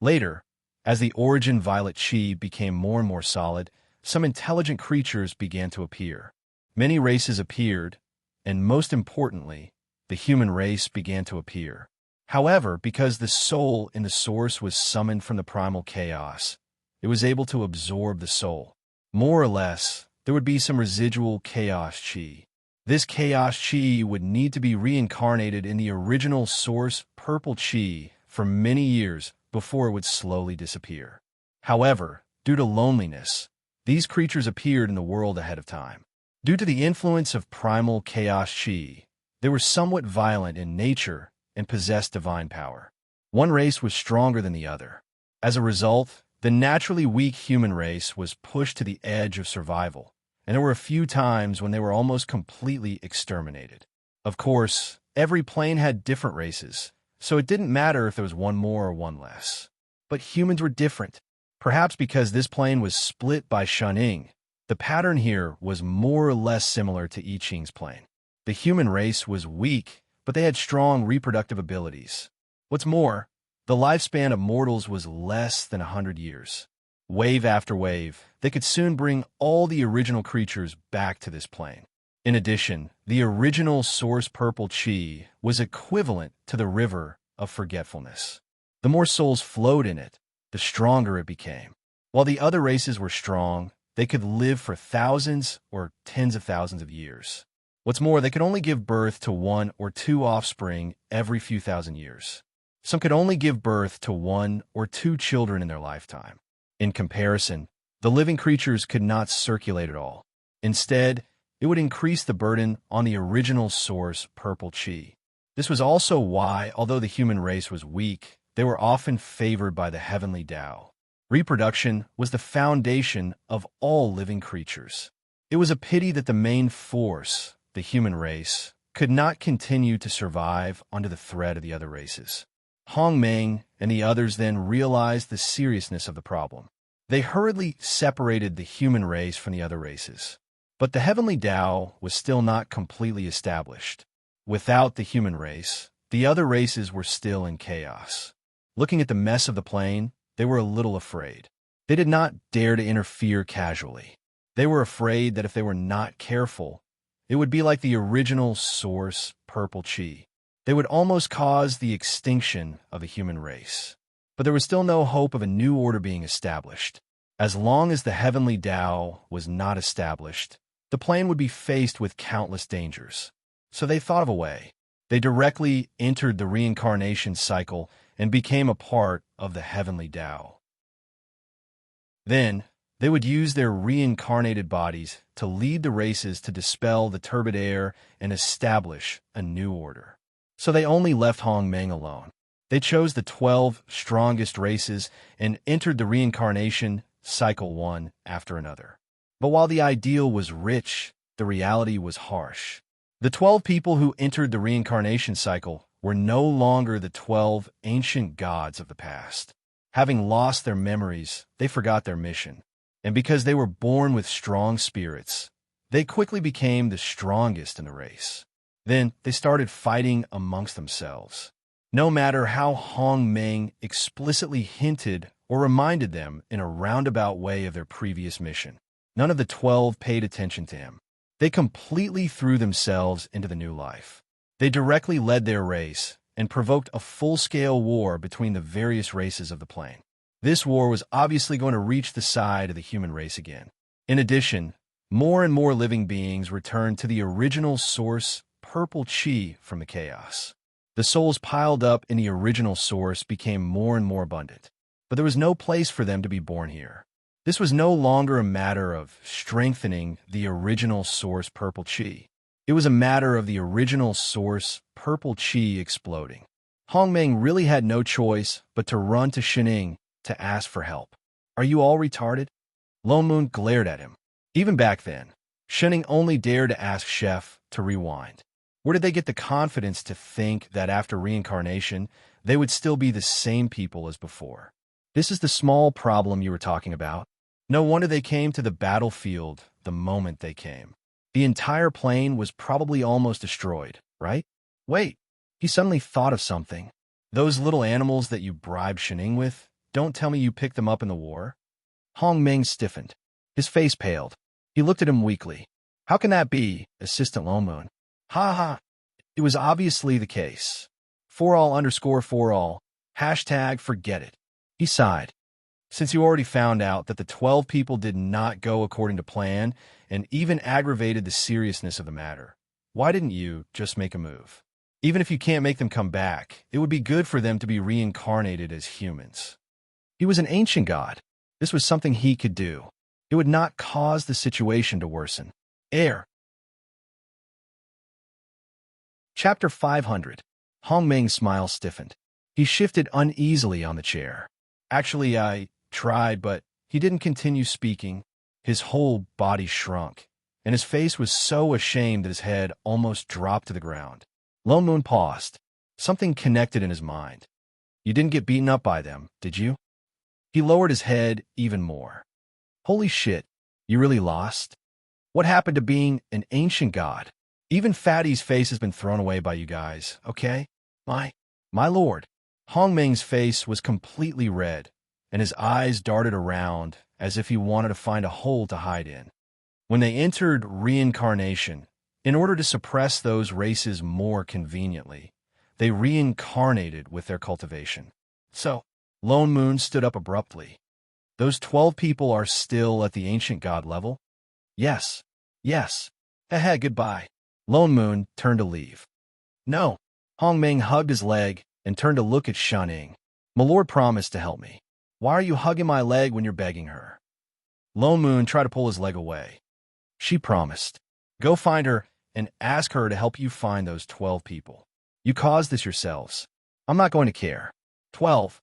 Later, as the origin violet chi became more and more solid, some intelligent creatures began to appear. Many races appeared, and most importantly, the human race began to appear. However, because the soul in the source was summoned from the primal chaos, it was able to absorb the soul. More or less, there would be some residual chaos chi. This chaos chi would need to be reincarnated in the original source purple chi for many years before it would slowly disappear. However, due to loneliness, these creatures appeared in the world ahead of time. Due to the influence of primal chaos chi, they were somewhat violent in nature and possessed divine power. One race was stronger than the other. As a result, the naturally weak human race was pushed to the edge of survival, and there were a few times when they were almost completely exterminated. Of course, every plane had different races, so it didn't matter if there was one more or one less. But humans were different. Perhaps because this plane was split by Shuning, the pattern here was more or less similar to I Ching's plane. The human race was weak, but they had strong reproductive abilities. What's more, the lifespan of mortals was less than 100 years. Wave after wave, they could soon bring all the original creatures back to this plane. In addition, the original source purple chi was equivalent to the river of forgetfulness. The more souls flowed in it, the stronger it became. While the other races were strong, they could live for thousands or tens of thousands of years. What's more, they could only give birth to one or two offspring every few thousand years. Some could only give birth to one or two children in their lifetime. In comparison, the living creatures could not circulate at all. Instead, it would increase the burden on the original source purple chi. This was also why, although the human race was weak, they were often favored by the heavenly Tao. Reproduction was the foundation of all living creatures. It was a pity that the main force, the human race, could not continue to survive under the threat of the other races. Hong Meng and the others then realized the seriousness of the problem. They hurriedly separated the human race from the other races. But the heavenly Tao was still not completely established. Without the human race, the other races were still in chaos. Looking at the mess of the plane, they were a little afraid. They did not dare to interfere casually. They were afraid that if they were not careful, it would be like the original source purple chi. They would almost cause the extinction of the human race. But there was still no hope of a new order being established. As long as the heavenly Tao was not established, the plane would be faced with countless dangers. So they thought of a way. They directly entered the reincarnation cycle and became a part of the heavenly Tao. Then, they would use their reincarnated bodies to lead the races to dispel the turbid air and establish a new order. So they only left Hong Meng alone. They chose the 12 strongest races and entered the reincarnation cycle one after another. But while the ideal was rich, the reality was harsh. The 12 people who entered the reincarnation cycle were no longer the 12 ancient gods of the past. Having lost their memories, they forgot their mission. And because they were born with strong spirits, they quickly became the strongest in the race. Then they started fighting amongst themselves. No matter how Hong Meng explicitly hinted or reminded them in a roundabout way of their previous mission, none of the 12 paid attention to him. They completely threw themselves into the new life. They directly led their race and provoked a full-scale war between the various races of the plane. This war was obviously going to reach the side of the human race again. In addition, more and more living beings returned to the original source, purple chi, from the chaos. The souls piled up in the original source became more and more abundant, but there was no place for them to be born here. This was no longer a matter of strengthening the original source, purple chi. It was a matter of the original source, purple chi, exploding. Hong Meng really had no choice but to run to Shining to ask for help. Are you all retarded? Lone Moon glared at him. Even back then, Shining only dared to ask Chef to rewind. Where did they get the confidence to think that after reincarnation, they would still be the same people as before? This is the small problem you were talking about. No wonder they came to the battlefield the moment they came. The entire plane was probably almost destroyed, right? Wait, he suddenly thought of something. Those little animals that you bribed Shining with, don't tell me you picked them up in the war? Hong Meng stiffened. His face paled. He looked at him weakly. How can that be, Assistant Lone Moon? Ha ha. It was obviously the case. For all, hashtag forget it. He sighed. Since you already found out that the 12 people did not go according to plan and even aggravated the seriousness of the matter, why didn't you just make a move? Even if you can't make them come back, it would be good for them to be reincarnated as humans. He was an ancient god. This was something he could do. It would not cause the situation to worsen. Air. Chapter 500. Hong Meng's smile stiffened. He shifted uneasily on the chair. Actually, I tried, but he didn't continue speaking. His whole body shrunk, and his face was so ashamed that his head almost dropped to the ground. Lone Moon paused. Something connected in his mind. You didn't get beaten up by them, did you? He lowered his head even more. Holy shit, you really lost? What happened to being an ancient god? Even Fatty's face has been thrown away by you guys, okay? My lord. Hong Meng's face was completely red, and his eyes darted around as if he wanted to find a hole to hide in. When they entered reincarnation, in order to suppress those races more conveniently, they reincarnated with their cultivation. So, Lone Moon stood up abruptly. Those 12 people are still at the ancient god level? Yes. Heh, goodbye. Lone Moon turned to leave. No. Hong Meng hugged his leg and turned to look at Shining. My lord promised to help me. Why are you hugging my leg when you're begging her? Lone Moon tried to pull his leg away. She promised. Go find her and ask her to help you find those 12 people. You caused this yourselves. I'm not going to care. 12.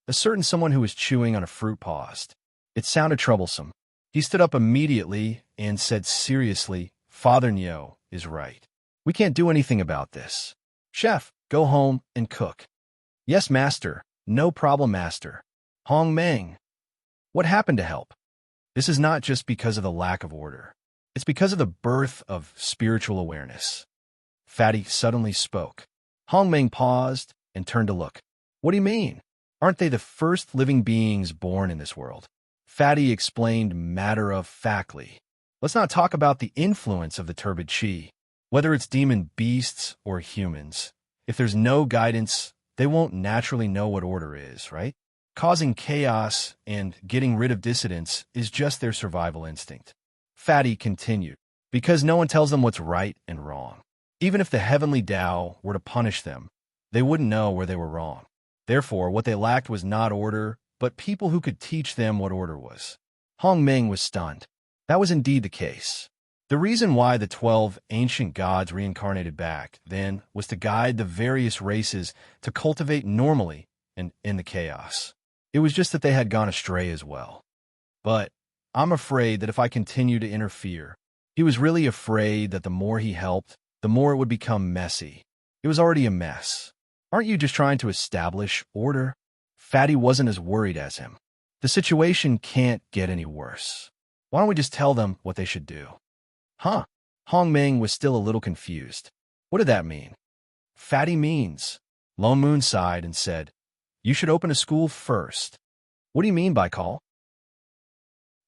A certain someone who was chewing on a fruit paused. It sounded troublesome. He stood up immediately and said seriously, Father Nyo is right. We can't do anything about this. Chef, go home and cook. Yes, master. No problem, master. Hong Meng. What happened to help? This is not just because of the lack of order. It's because of the birth of spiritual awareness. Fatty suddenly spoke. Hong Meng paused and turned to look. What do you mean? Aren't they the first living beings born in this world? Fatty explained matter-of-factly. Let's not talk about the influence of the turbid chi. Whether it's demon beasts or humans, if there's no guidance, they won't naturally know what order is, right? Causing chaos and getting rid of dissidents is just their survival instinct. Fatty continued, because no one tells them what's right and wrong. Even if the heavenly Tao were to punish them, they wouldn't know where they were wrong. Therefore, what they lacked was not order, but people who could teach them what order was. Hong Meng was stunned. That was indeed the case. The reason why the 12 ancient gods reincarnated back, then, was to guide the various races to cultivate normally and in the chaos. It was just that they had gone astray as well. But I'm afraid that if I continue to interfere, he was really afraid that the more he helped, the more it would become messy. It was already a mess. Aren't you just trying to establish order? Fatty wasn't as worried as him. The situation can't get any worse. Why don't we just tell them what they should do? Huh? Hong Meng was still a little confused. What did that mean? Fatty means. Lone Moon sighed and said, you should open a school first. What do you mean by call?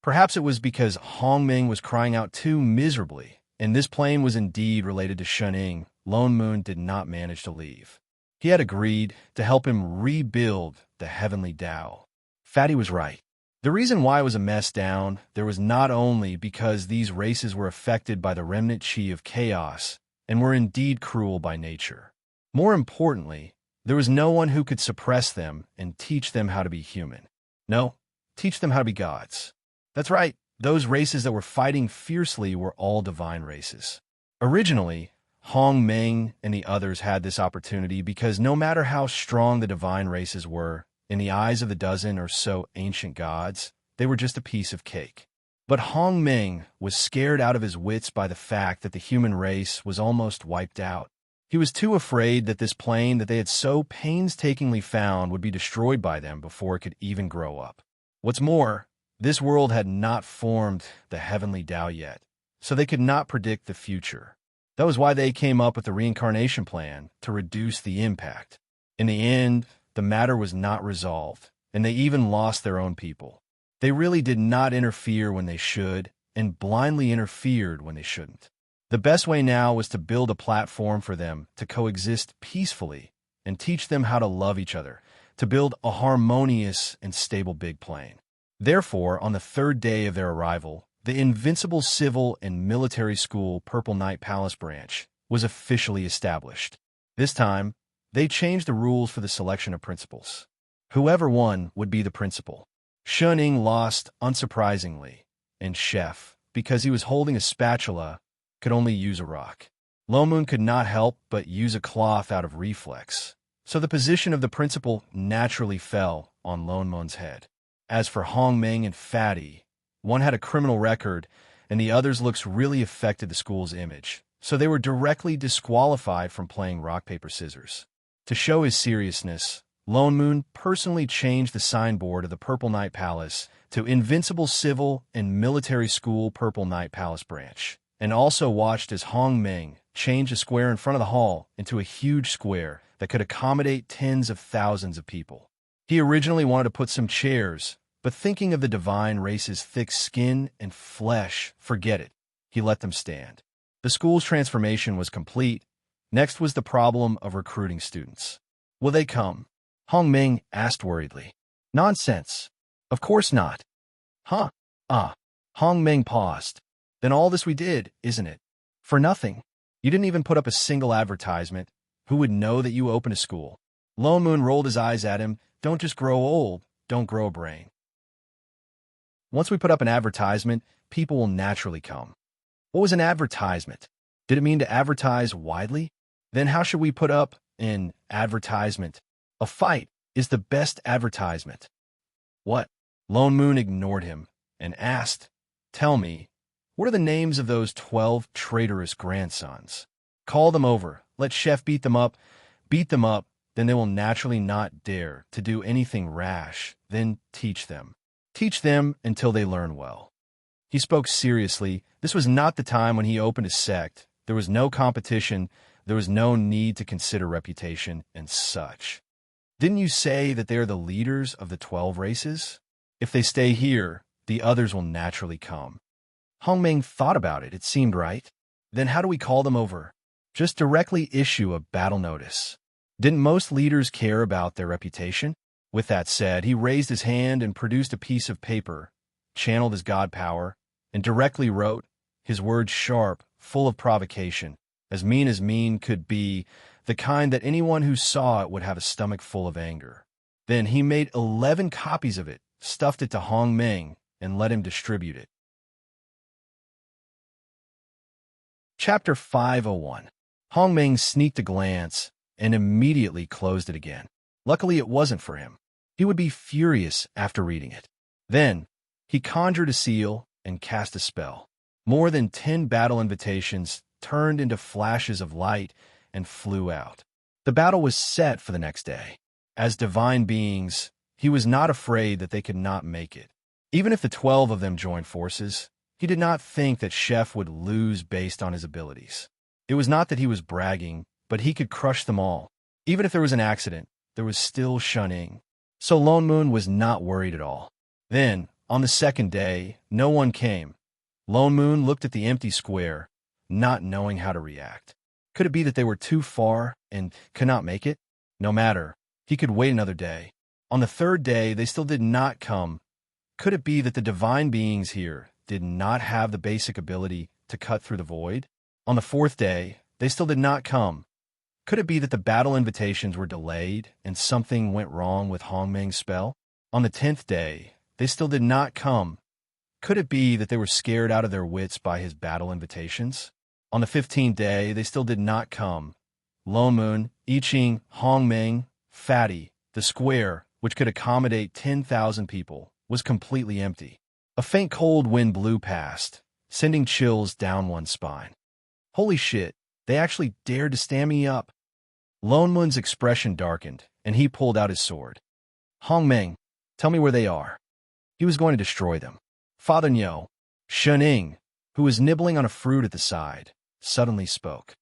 Perhaps it was because Hong Ming was crying out too miserably, and this plane was indeed related to Shuning. Lone Moon did not manage to leave. He had agreed to help him rebuild the heavenly Tao. Fatty was right. The reason why it was a mess down there was not only because these races were affected by the remnant chi of chaos and were indeed cruel by nature. More importantly, there was no one who could suppress them and teach them how to be human. No, teach them how to be gods. That's right, those races that were fighting fiercely were all divine races. Originally, Hong Meng and the others had this opportunity because no matter how strong the divine races were, in the eyes of the dozen or so ancient gods, they were just a piece of cake. But Hong Meng was scared out of his wits by the fact that the human race was almost wiped out. He was too afraid that this plane that they had so painstakingly found would be destroyed by them before it could even grow up. What's more, this world had not formed the heavenly Tao yet, so they could not predict the future. That was why they came up with the reincarnation plan to reduce the impact. In the end, the matter was not resolved, and they even lost their own people. They really did not interfere when they should, and blindly interfered when they shouldn't. The best way now was to build a platform for them to coexist peacefully and teach them how to love each other, to build a harmonious and stable big plane. Therefore, on the third day of their arrival, the invincible civil and military school Purple Knight Palace branch was officially established. This time, they changed the rules for the selection of principals. Whoever won would be the principal. Shuning lost, unsurprisingly, and Chef, because he was holding a spatula, could only use a rock. Lone Moon could not help but use a cloth out of reflex, so the position of the principal naturally fell on Lone Moon's head. As for Hong Meng and Fatty, one had a criminal record, and the others' looks really affected the school's image, so they were directly disqualified from playing rock, paper, scissors. To show his seriousness, Lone Moon personally changed the signboard of the Purple Knight Palace to Invincible Civil and Military School Purple Knight Palace branch, and also watched as Hong Meng changed a square in front of the hall into a huge square that could accommodate tens of thousands of people. He originally wanted to put some chairs, but thinking of the divine race's thick skin and flesh, forget it. He let them stand. The school's transformation was complete. Next was the problem of recruiting students. Will they come? Hong Meng asked worriedly. Nonsense. Of course not. Huh? Hong Meng paused. Then all this we did, isn't it? For nothing. You didn't even put up a single advertisement. Who would know that you opened a school? Lone Moon rolled his eyes at him. Don't just grow old, don't grow a brain. Once we put up an advertisement, people will naturally come. What was an advertisement? Did it mean to advertise widely? Then how should we put up an advertisement? A fight is the best advertisement. What? Lone Moon ignored him and asked, tell me, what are the names of those 12 traitorous grandsons? Call them over, let Chef beat them up, then they will naturally not dare to do anything rash, then teach them. Teach them until they learn well. He spoke seriously. This was not the time when he opened a sect. There was no competition. There was no need to consider reputation and such. Didn't you say that they are the leaders of the 12 races? If they stay here, the others will naturally come. Hong Meng thought about it. It seemed right. Then how do we call them over? Just directly issue a battle notice. Didn't most leaders care about their reputation? With that said, he raised his hand and produced a piece of paper, channeled his god power, and directly wrote, his words sharp, full of provocation, as mean could be, the kind that anyone who saw it would have a stomach full of anger. Then he made 11 copies of it, stuffed it to Hong Meng, and let him distribute it. Chapter 501. Hong Meng sneaked a glance and immediately closed it again. Luckily, it wasn't for him. He would be furious after reading it. Then, he conjured a seal and cast a spell. More than 10 battle invitations turned into flashes of light and flew out. The battle was set for the next day. As divine beings, he was not afraid that they could not make it. Even if the 12 of them joined forces, he did not think that Chef would lose based on his abilities. It was not that he was bragging, but he could crush them all. Even if there was an accident, there was still shunning. So Lone Moon was not worried at all. Then, on the second day, no one came. Lone Moon looked at the empty square, not knowing how to react. Could it be that they were too far and could not make it? No matter. He could wait another day. On the third day, they still did not come. Could it be that the divine beings here did not have the basic ability to cut through the void? On the fourth day, they still did not come. Could it be that the battle invitations were delayed and something went wrong with Hongmeng's spell? On the 10th day, they still did not come. Could it be that they were scared out of their wits by his battle invitations? On the 15th day, they still did not come. Lone Moon, I Ching, Hongmeng, Fatty, the square, which could accommodate 10,000 people, was completely empty. A faint cold wind blew past, sending chills down one's spine. Holy shit, they actually dared to stand me up. Lone Moon's expression darkened, and he pulled out his sword. Hongmeng, tell me where they are. He was going to destroy them. Father Nyo, Shening, who was nibbling on a fruit at the side, suddenly spoke.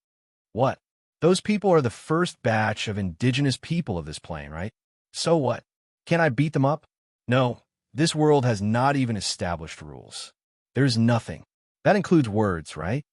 What? Those people are the first batch of indigenous people of this plane, right? So what? Can I beat them up? No, this world has not even established rules. There's nothing. That includes words, right?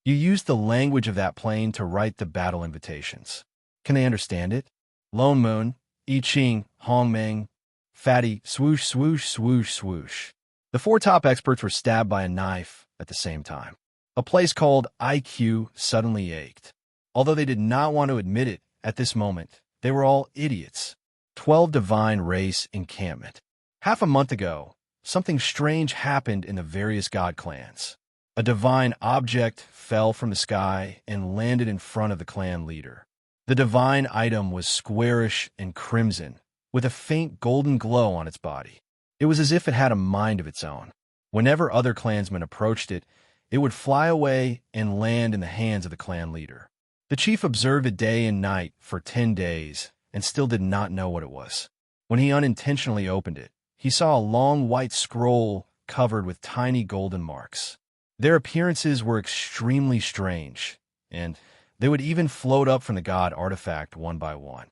You used the language of that plane to write the battle invitations. Can they understand it? Lone Moon, I Ching, Hongmeng, Fatty, swoosh, swoosh, swoosh, swoosh. The four top experts were stabbed by a knife at the same time. A place called IQ suddenly ached. Although they did not want to admit it at this moment, they were all idiots. 12 Divine Race Encampment. Half a month ago, something strange happened in the various god clans. A divine object fell from the sky and landed in front of the clan leader. The divine item was squarish and crimson, with a faint golden glow on its body. It was as if it had a mind of its own. Whenever other clansmen approached it, it would fly away and land in the hands of the clan leader. The chief observed it day and night for 10 days and still did not know what it was. When he unintentionally opened it, he saw a long white scroll covered with tiny golden marks. Their appearances were extremely strange, and they would even float up from the god artifact one by one.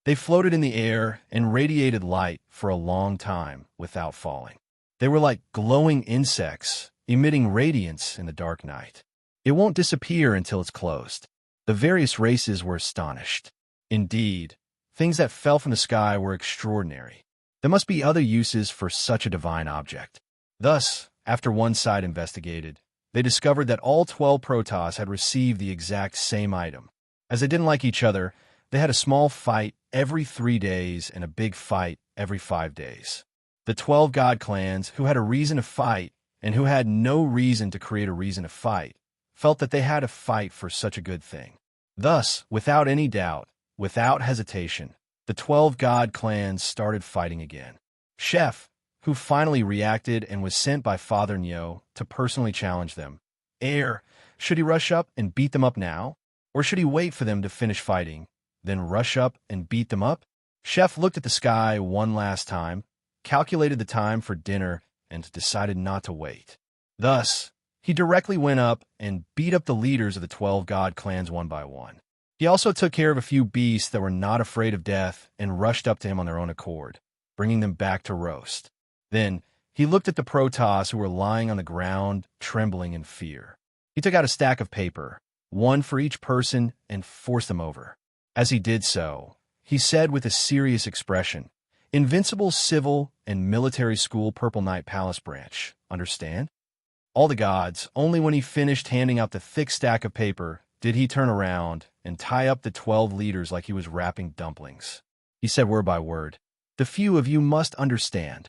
They floated in the air and radiated light for a long time without falling. They were like glowing insects, emitting radiance in the dark night. It won't disappear until it's closed. The various races were astonished. Indeed, things that fell from the sky were extraordinary. There must be other uses for such a divine object. Thus, after one side investigated, they discovered that all 12 Protoss had received the exact same item. As they didn't like each other, they had a small fight every 3 days and a big fight every 5 days. The 12 god clans, who had a reason to fight and who had no reason to create a reason to fight, felt that they had to fight for such a good thing. Thus, without any doubt, without hesitation, the 12 god clans started fighting again. Chef, who finally reacted and was sent by Father Nyo to personally challenge them. Should he rush up and beat them up now? Or should he wait for them to finish fighting, then rush up and beat them up? Chef looked at the sky one last time, calculated the time for dinner, and decided not to wait. Thus, he directly went up and beat up the leaders of the 12 god clans one by one. He also took care of a few beasts that were not afraid of death and rushed up to him on their own accord, bringing them back to roast. Then, he looked at the Protoss who were lying on the ground, trembling in fear. He took out a stack of paper, one for each person, and forced them over. As he did so, he said with a serious expression, "Invincible Civil and Military School Purple Knight Palace Branch, understand?" All the gods, only when he finished handing out the thick stack of paper did he turn around and tie up the 12 leaders like he was wrapping dumplings. He said word by word, "The few of you must understand."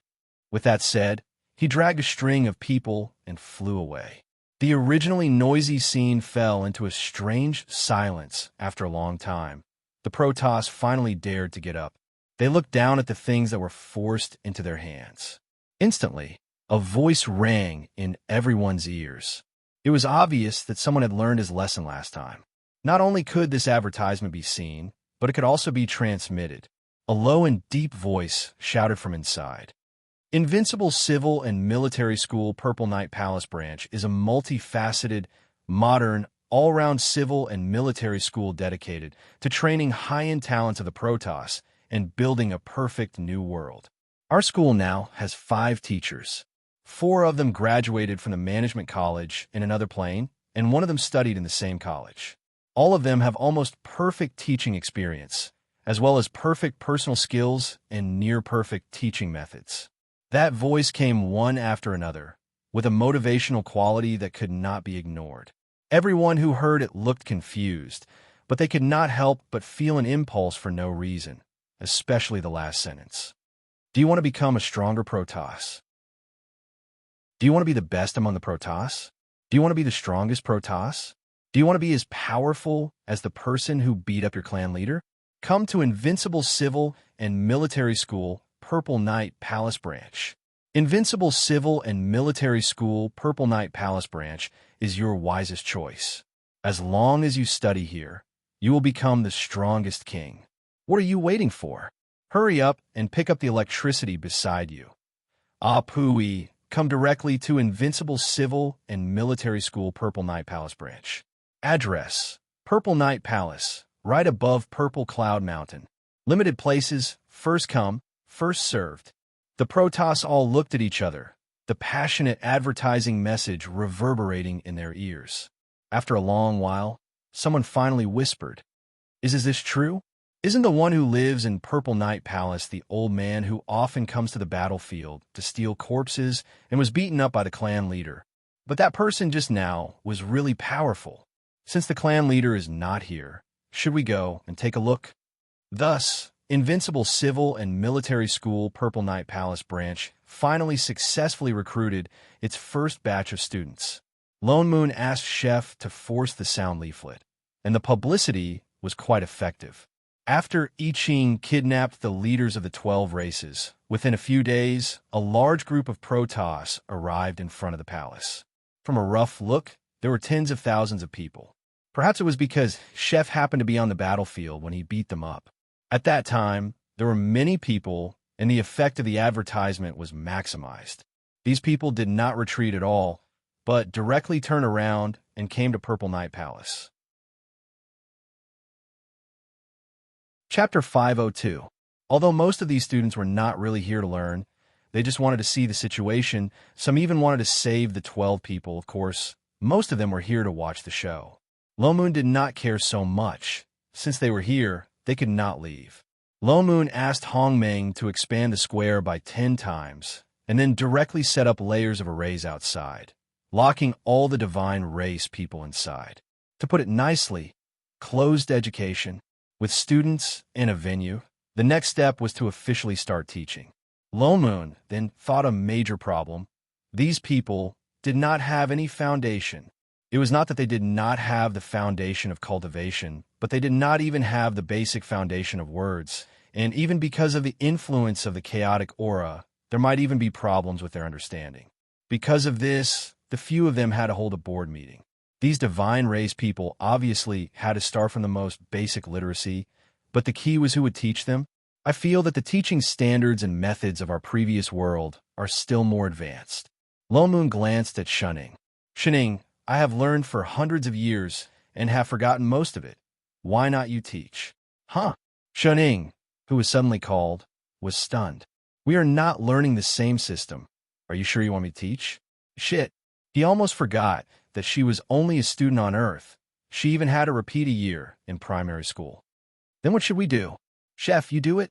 With that said, he dragged a string of people and flew away. The originally noisy scene fell into a strange silence after a long time. The Protoss finally dared to get up. They looked down at the things that were forced into their hands. Instantly, a voice rang in everyone's ears. It was obvious that someone had learned his lesson last time. Not only could this advertisement be seen, but it could also be transmitted. A low and deep voice shouted from inside. Invincible Civil and Military School Purple Knight Palace Branch is a multifaceted, modern, all-round civil and military school dedicated to training high-end talents of the Protoss and building a perfect new world. Our school now has 5 teachers. 4 of them graduated from the management college in another plane, and 1 of them studied in the same college. All of them have almost perfect teaching experience, as well as perfect personal skills and near-perfect teaching methods. That voice came one after another, with a motivational quality that could not be ignored. Everyone who heard it looked confused, but they could not help but feel an impulse for no reason, especially the last sentence. Do you want to become a stronger Protoss? Do you want to be the best among the Protoss? Do you want to be the strongest Protoss? Do you want to be as powerful as the person who beat up your clan leader? Come to Invincible Civil and Military School, Purple Knight Palace Branch. Invincible Civil and Military School, Purple Knight Palace Branch is your wisest choice. As long as you study here, you will become the strongest king. What are you waiting for? Hurry up and pick up the electricity beside you. Pooey, come directly to Invincible Civil and Military School, Purple Knight Palace Branch. Address: Purple Knight Palace, right above Purple Cloud Mountain. Limited places, first come, first served. The Protoss all looked at each other, the passionate advertising message reverberating in their ears. After a long while, someone finally whispered, Is this true? Isn't the one who lives in Purple Knight Palace the old man who often comes to the battlefield to steal corpses and was beaten up by the clan leader? But that person just now was really powerful. Since the clan leader is not here, should we go and take a look? Thus, Invincible Civil and Military School Purple Knight Palace Branch finally successfully recruited its first batch of students. Lone Moon asked Chef to force the sound leaflet, and the publicity was quite effective. After I Ching kidnapped the leaders of the 12 races, within a few days, a large group of Protoss arrived in front of the palace. From a rough look, there were tens of thousands of people. Perhaps it was because Chef happened to be on the battlefield when he beat them up. At that time, there were many people, and the effect of the advertisement was maximized. These people did not retreat at all, but directly turned around and came to Purple Knight Palace. Chapter 502. Although most of these students were not really here to learn, they just wanted to see the situation. Some even wanted to save the 12 people, of course. Most of them were here to watch the show. Lone Moon did not care so much. Since they were here, they could not leave. Lone Moon asked Hong Meng to expand the square by 10 times, and then directly set up layers of arrays outside, locking all the divine race people inside. To put it nicely, closed education. With students and a venue, the next step was to officially start teaching. Lone Moon then thought a major problem. These people did not have any foundation. It was not that they did not have the foundation of cultivation, but they did not even have the basic foundation of words. And even because of the influence of the chaotic aura, there might even be problems with their understanding. Because of this, the few of them had to hold a board meeting. These divine race people obviously had to start from the most basic literacy, but the key was who would teach them. I feel that the teaching standards and methods of our previous world are still more advanced. Lone Moon glanced at Shunning. Shunning, I have learned for hundreds of years and have forgotten most of it. Why not you teach? Huh? Shunning, who was suddenly called, was stunned. We are not learning the same system. Are you sure you want me to teach? Shit. He almost forgot that she was only a student on Earth. She even had to repeat a year in primary school. Then what should we do? Chef, you do it?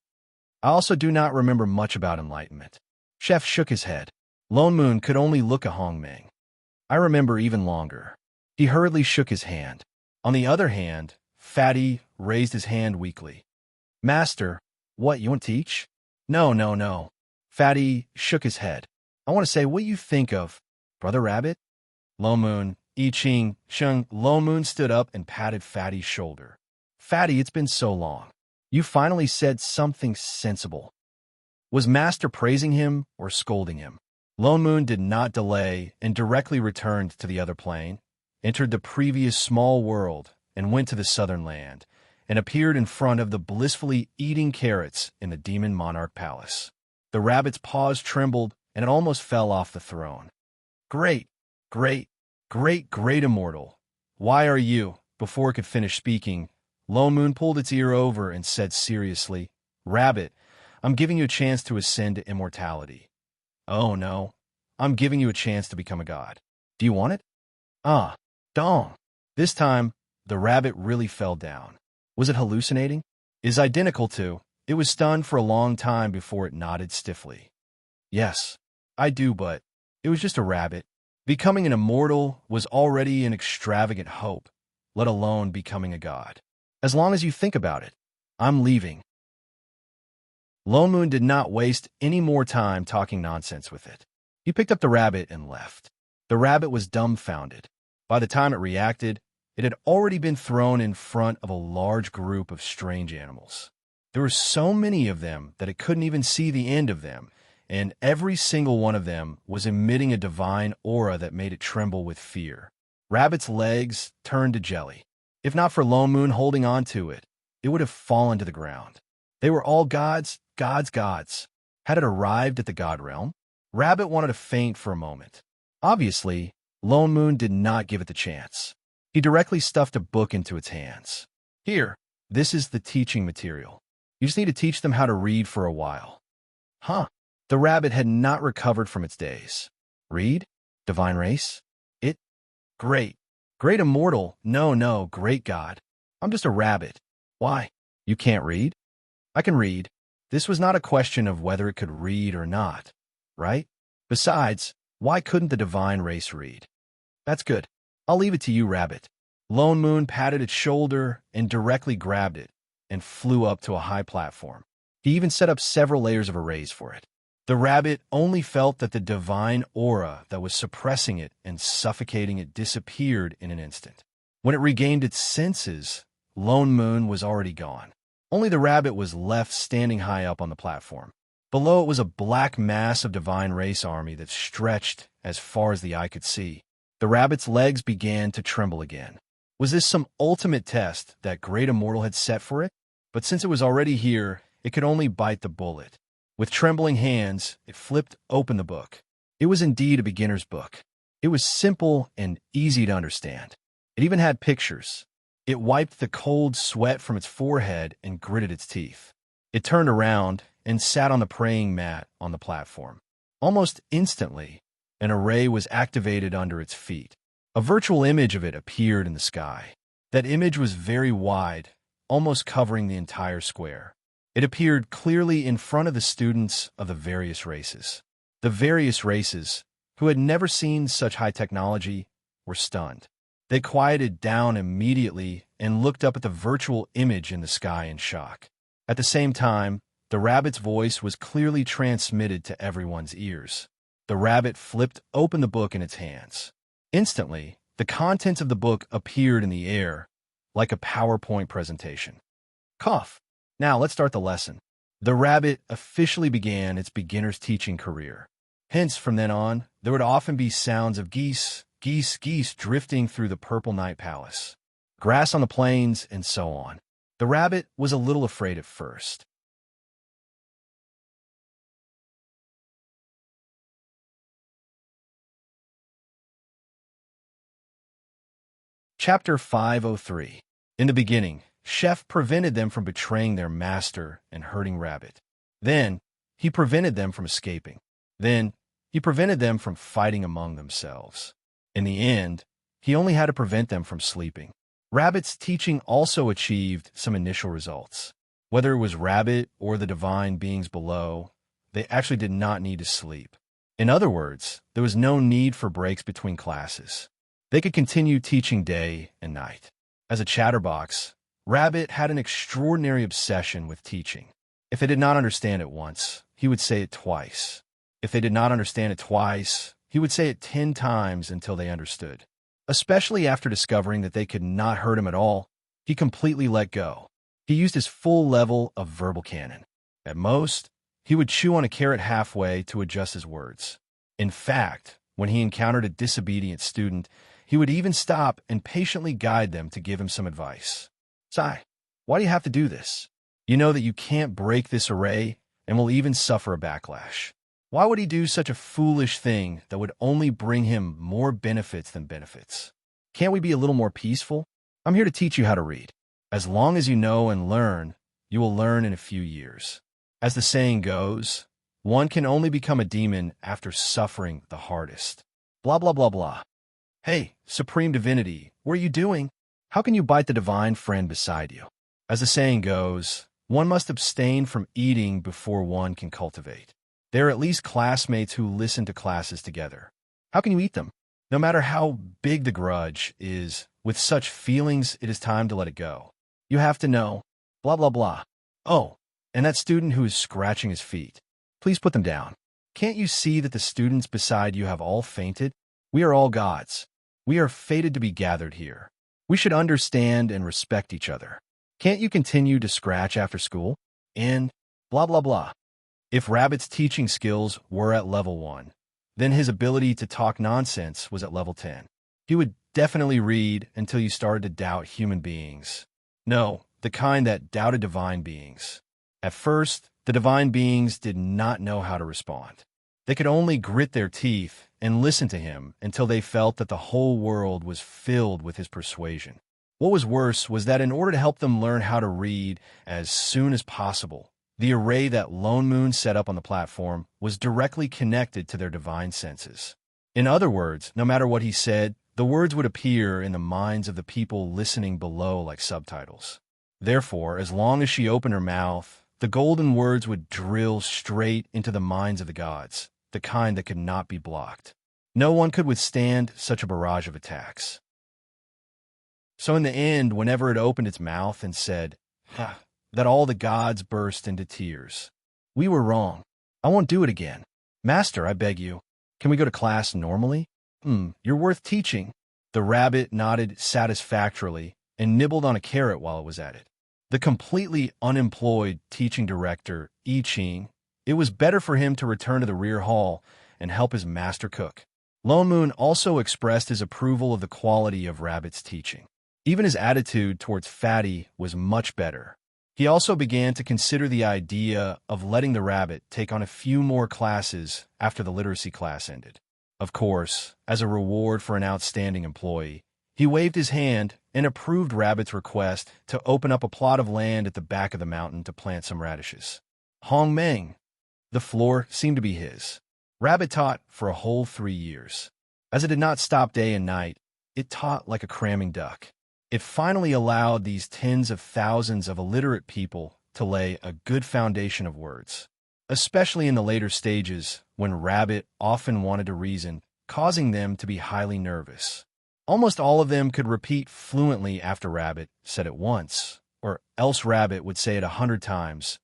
I also do not remember much about enlightenment. Chef shook his head. Lone Moon could only look at Hong Meng. I remember even longer. He hurriedly shook his hand. On the other hand, Fatty raised his hand weakly. Master, what, you want to teach? No. Fatty shook his head. I want to say what you think of Brother Rabbit. Lone Moon, I Ching, Sheng. Lone Moon stood up and patted Fatty's shoulder. Fatty, it's been so long. You finally said something sensible. Was Master praising him or scolding him? Lone Moon did not delay and directly returned to the other plane, entered the previous small world, and went to the southern land, and appeared in front of the blissfully eating carrots in the Demon Monarch Palace. The rabbit's paws trembled, and it almost fell off the throne. Great immortal, Why are you? Before it could finish speaking, Lone Moon pulled its ear over and said seriously, Rabbit, I'm giving you a chance to ascend to immortality. Oh no, I'm giving you a chance to become a god. Do you want it? Ah, dong. This time, the rabbit really fell down. Was it hallucinating? Is identical to. It was stunned for a long time before it nodded stiffly. Yes, I do, but it was just a rabbit. Becoming an immortal was already an extravagant hope, let alone becoming a god. As long as you think about it, I'm leaving. Lone Moon did not waste any more time talking nonsense with it. He picked up the rabbit and left. The rabbit was dumbfounded. By the time it reacted, it had already been thrown in front of a large group of strange animals. There were so many of them that it couldn't even see the end of them, and every single one of them was emitting a divine aura that made it tremble with fear. Rabbit's legs turned to jelly. If not for Lone Moon holding on to it, it would have fallen to the ground. They were all gods, gods, gods. Had it arrived at the god realm? Rabbit wanted to faint for a moment. Obviously, Lone Moon did not give it the chance. He directly stuffed a book into its hands. Here, this is the teaching material. You just need to teach them how to read for a while. Huh. The rabbit had not recovered from its daze. Read? Divine race? It? Great. Great immortal. No, great god. I'm just a rabbit. Why? You can't read? I can read. This was not a question of whether it could read or not, right? Besides, why couldn't the divine race read? That's good. I'll leave it to you, rabbit. Lone Moon patted its shoulder and directly grabbed it and flew up to a high platform. He even set up several layers of arrays for it. The rabbit only felt that the divine aura that was suppressing it and suffocating it disappeared in an instant. When it regained its senses, Lone Moon was already gone. Only the rabbit was left standing high up on the platform. Below it was a black mass of divine race army that stretched as far as the eye could see. The rabbit's legs began to tremble again. Was this some ultimate test that Great Immortal had set for it? But since it was already here, it could only bite the bullet. With trembling hands, it flipped open the book. It was indeed a beginner's book. It was simple and easy to understand. It even had pictures. It wiped the cold sweat from its forehead and gritted its teeth. It turned around and sat on the praying mat on the platform. Almost instantly, an array was activated under its feet. A virtual image of it appeared in the sky. That image was very wide, almost covering the entire square. It appeared clearly in front of the students of the various races. The various races, who had never seen such high technology, were stunned. They quieted down immediately and looked up at the virtual image in the sky in shock. At the same time, the rabbit's voice was clearly transmitted to everyone's ears. The rabbit flipped open the book in its hands. Instantly, the contents of the book appeared in the air, like a PowerPoint presentation. Cough. Now let's start the lesson. The rabbit officially began its beginner's teaching career. Hence, from then on, there would often be sounds of geese drifting through the purple night palace, grass on the plains, and so on. The rabbit was a little afraid at first. Chapter 503. In the beginning, Chef prevented them from betraying their master and hurting Rabbit. Then, he prevented them from escaping. Then, he prevented them from fighting among themselves. In the end, he only had to prevent them from sleeping. Rabbit's teaching also achieved some initial results. Whether it was Rabbit or the divine beings below, they actually did not need to sleep. In other words, there was no need for breaks between classes. They could continue teaching day and night. As a chatterbox, Rabbit had an extraordinary obsession with teaching. If they did not understand it once, he would say it twice. If they did not understand it twice, he would say it 10 times until they understood. Especially after discovering that they could not hurt him at all, he completely let go. He used his full level of verbal cannon. At most, he would chew on a carrot halfway to adjust his words. In fact, when he encountered a disobedient student, he would even stop and patiently guide them to give him some advice. Sai, why do you have to do this? You know that you can't break this array and will even suffer a backlash. Why would he do such a foolish thing that would only bring him more benefits than benefits? Can't we be a little more peaceful? I'm here to teach you how to read. As long as you know and learn, you will learn in a few years. As the saying goes, one can only become a demon after suffering the hardest. Blah, blah, blah, blah. Hey, Supreme Divinity, what are you doing? How can you bite the divine friend beside you? As the saying goes, one must abstain from eating before one can cultivate. They are at least classmates who listen to classes together. How can you eat them? No matter how big the grudge is, with such feelings, it is time to let it go. You have to know, blah, blah, blah. Oh, and that student who is scratching his feet. Please put them down. Can't you see that the students beside you have all fainted? We are all gods. We are fated to be gathered here. We should understand and respect each other. Can't you continue to scratch after school? And blah, blah, blah. If Rabbit's teaching skills were at level 1, then his ability to talk nonsense was at level 10. He would definitely read until you started to doubt human beings. No, the kind that doubted divine beings. At first, the divine beings did not know how to respond. They could only grit their teeth and listen to him until they felt that the whole world was filled with his persuasion. What was worse was that in order to help them learn how to read as soon as possible, the array that Lone Moon set up on the platform was directly connected to their divine senses. In other words, no matter what he said, the words would appear in the minds of the people listening below like subtitles. Therefore, as long as she opened her mouth, the golden words would drill straight into the minds of the gods, the kind that could not be blocked. No one could withstand such a barrage of attacks. So in the end, whenever it opened its mouth and said, "Ha," that all the gods burst into tears. We were wrong. I won't do it again. Master, I beg you, can we go to class normally? You're worth teaching. The rabbit nodded satisfactorily and nibbled on a carrot while it was at it. The completely unemployed teaching director, I Ching, it was better for him to return to the rear hall and help his master cook. Lone Moon also expressed his approval of the quality of Rabbit's teaching. Even his attitude towards Fatty was much better. He also began to consider the idea of letting the rabbit take on a few more classes after the literacy class ended. Of course, as a reward for an outstanding employee, he waved his hand and approved Rabbit's request to open up a plot of land at the back of the mountain to plant some radishes. Hong Meng. The floor seemed to be his. Rabbit taught for a whole 3 years. As it did not stop day and night, it taught like a cramming duck. It finally allowed these tens of thousands of illiterate people to lay a good foundation of words, especially in the later stages when Rabbit often wanted to reason, causing them to be highly nervous. Almost all of them could repeat fluently after Rabbit said it once, or else Rabbit would say it 100 times.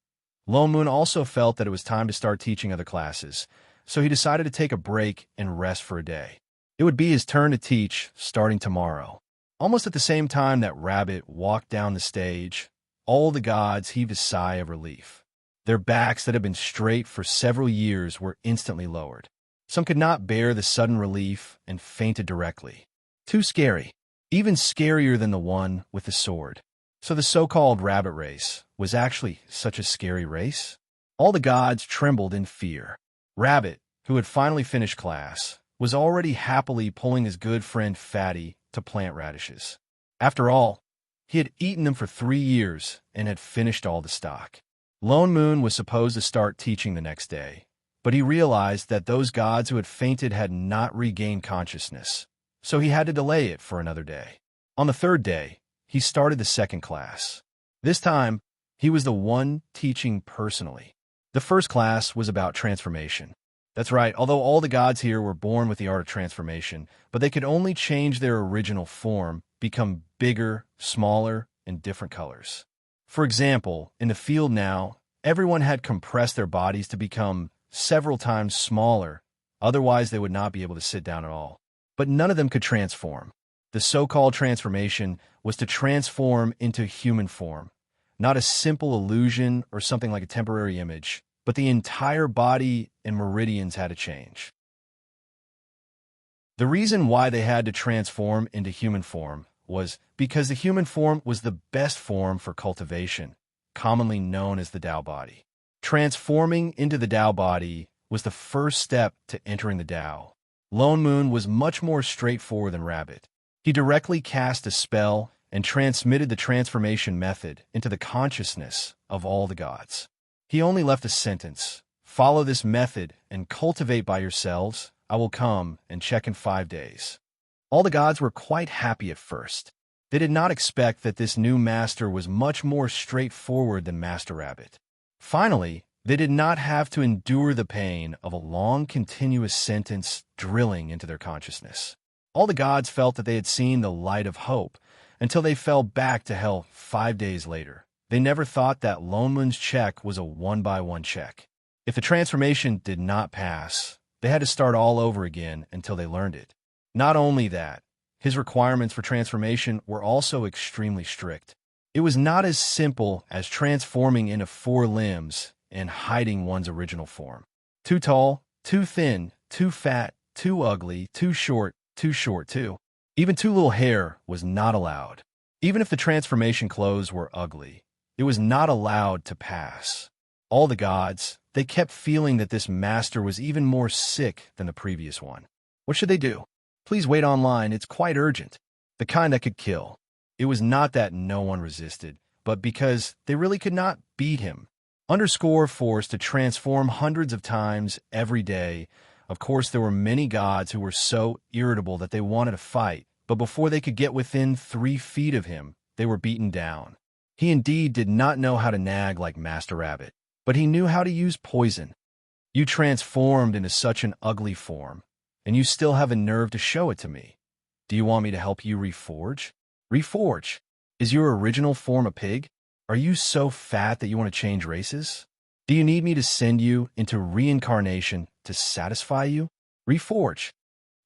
Lone Moon also felt that it was time to start teaching other classes, so he decided to take a break and rest for a day. It would be his turn to teach starting tomorrow. Almost at the same time that Rabbit walked down the stage, all the gods heaved a sigh of relief. Their backs that had been straight for several years were instantly lowered. Some could not bear the sudden relief and fainted directly. Too scary, even scarier than the one with the sword. So the so-called rabbit race was actually such a scary race? All the gods trembled in fear. Rabbit, who had finally finished class, was already happily pulling his good friend Fatty to plant radishes. After all, he had eaten them for 3 years and had finished all the stock. Lone Moon was supposed to start teaching the next day, but he realized that those gods who had fainted had not regained consciousness, so he had to delay it for another day. On the 3rd day, he started the 2nd class. This time, he was the one teaching personally. The first class was about transformation. That's right, although all the gods here were born with the art of transformation, but they could only change their original form, become bigger, smaller, and different colors. For example, in the field now, everyone had compressed their bodies to become several times smaller, otherwise they would not be able to sit down at all. But none of them could transform. The so-called transformation was to transform into human form, not a simple illusion or something like a temporary image, but the entire body and meridians had to change. The reason why they had to transform into human form was because the human form was the best form for cultivation, commonly known as the Tao body. Transforming into the Tao body was the first step to entering the Tao. Lone Moon was much more straightforward than Rabbit. He directly cast a spell and transmitted the transformation method into the consciousness of all the gods. He only left a sentence: "Follow this method and cultivate by yourselves. I will come and check in 5 days." All the gods were quite happy at first. They did not expect that this new master was much more straightforward than Master Rabbit. Finally, they did not have to endure the pain of a long, continuous sentence drilling into their consciousness. All the gods felt that they had seen the light of hope until they fell back to hell 5 days later. They never thought that Lone Moon's check was a one-by-one check. If the transformation did not pass, they had to start all over again until they learned it. Not only that, his requirements for transformation were also extremely strict. It was not as simple as transforming into 4 limbs and hiding one's original form. Too tall, too thin, too fat, too ugly, too short too. Even too little hair was not allowed. Even if the transformation clothes were ugly, it was not allowed to pass. All the gods, they kept feeling that this master was even more sick than the previous one. What should they do? Please wait online, it's quite urgent. The kind that could kill. It was not that no one resisted, but because they really could not beat him. Forced to transform hundreds of times every day. Of course, there were many gods who were so irritable that they wanted to fight, but before they could get within 3 feet of him, they were beaten down. He indeed did not know how to nag like Master Rabbit, but he knew how to use poison. You transformed into such an ugly form, and you still have a nerve to show it to me. Do you want me to help you reforge? Reforge? Is your original form a pig? Are you so fat that you want to change races? Do you need me to send you into reincarnation to satisfy you? Reforge.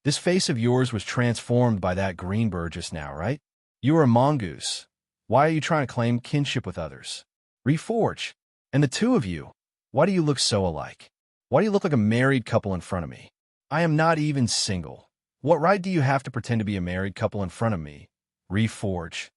This face of yours was transformed by that green bird just now, right? You are a mongoose. Why are you trying to claim kinship with others? Reforge. And the two of you, why do you look so alike? Why do you look like a married couple in front of me? I am not even single. What right do you have to pretend to be a married couple in front of me? Reforge.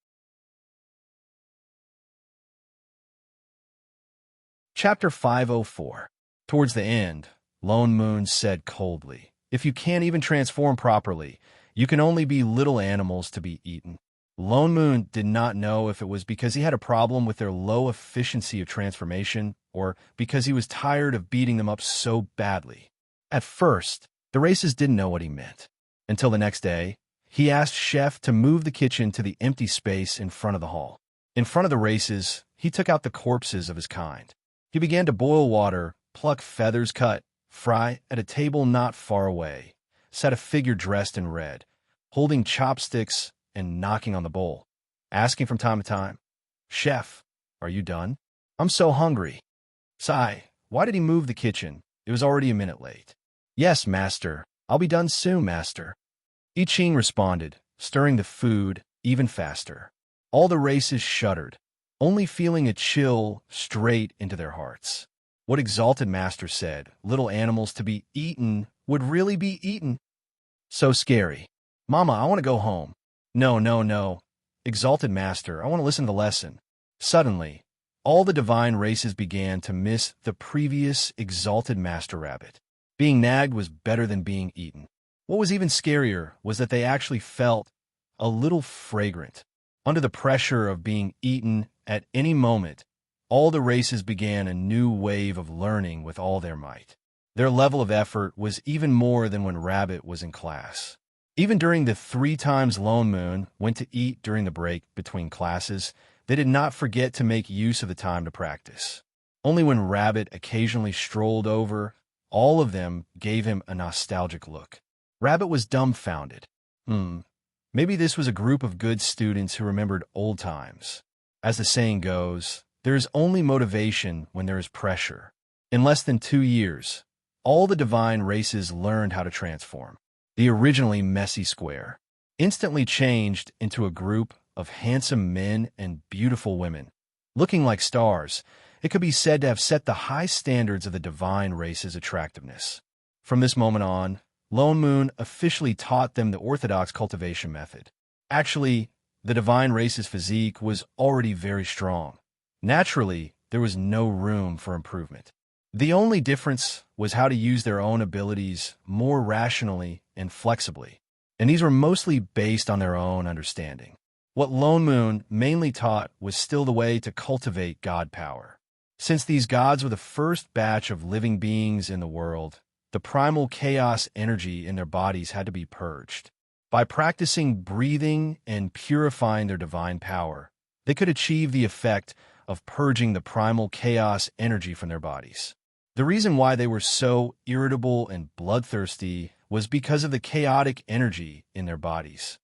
Chapter 504. Towards the end, Lone Moon said coldly, "If you can't even transform properly, you can only be little animals to be eaten." Lone Moon did not know if it was because he had a problem with their low efficiency of transformation or because he was tired of beating them up so badly. At first, the races didn't know what he meant. Until the next day, he asked Chef to move the kitchen to the empty space in front of the hall. In front of the races, he took out the corpses of his kind. He began to boil water, pluck feathers cut, fry. At a table not far away sat a figure dressed in red, holding chopsticks and knocking on the bowl, asking from time to time, "Chef, are you done? I'm so hungry." Sigh, why did he move the kitchen? It was already a minute late. "Yes, master. I'll be done soon, master." I Ching responded, stirring the food even faster. All the races shuddered, only feeling a chill straight into their hearts. What Exalted Master said, little animals to be eaten, would really be eaten. So scary. "Mama, I want to go home." No. Exalted Master, I want to listen to the lesson." Suddenly, all the divine races began to miss the previous Exalted Master Rabbit. Being nagged was better than being eaten. What was even scarier was that they actually felt a little fragrant. Under the pressure of being eaten at any moment, all the races began a new wave of learning with all their might. Their level of effort was even more than when Rabbit was in class. Even during the 3 times Lone Moon went to eat during the break between classes, they did not forget to make use of the time to practice. Only when Rabbit occasionally strolled over, all of them gave him a nostalgic look. Rabbit was dumbfounded. Maybe this was a group of good students who remembered old times. As the saying goes, there is only motivation when there is pressure. In less than 2 years, all the divine races learned how to transform. The originally messy square instantly changed into a group of handsome men and beautiful women. Looking like stars, it could be said to have set the high standards of the divine race's attractiveness. From this moment on, Lone Moon officially taught them the orthodox cultivation method. Actually, the divine race's physique was already very strong. Naturally, there was no room for improvement. The only difference was how to use their own abilities more rationally and flexibly. and these were mostly based on their own understanding. What Lone Moon mainly taught was still the way to cultivate God power. Since these gods were the first batch of living beings in the world, the primal chaos energy in their bodies had to be purged. By practicing breathing and purifying their divine power, they could achieve the effect of purging the primal chaos energy from their bodies. The reason why they were so irritable and bloodthirsty was because of the chaotic energy in their bodies.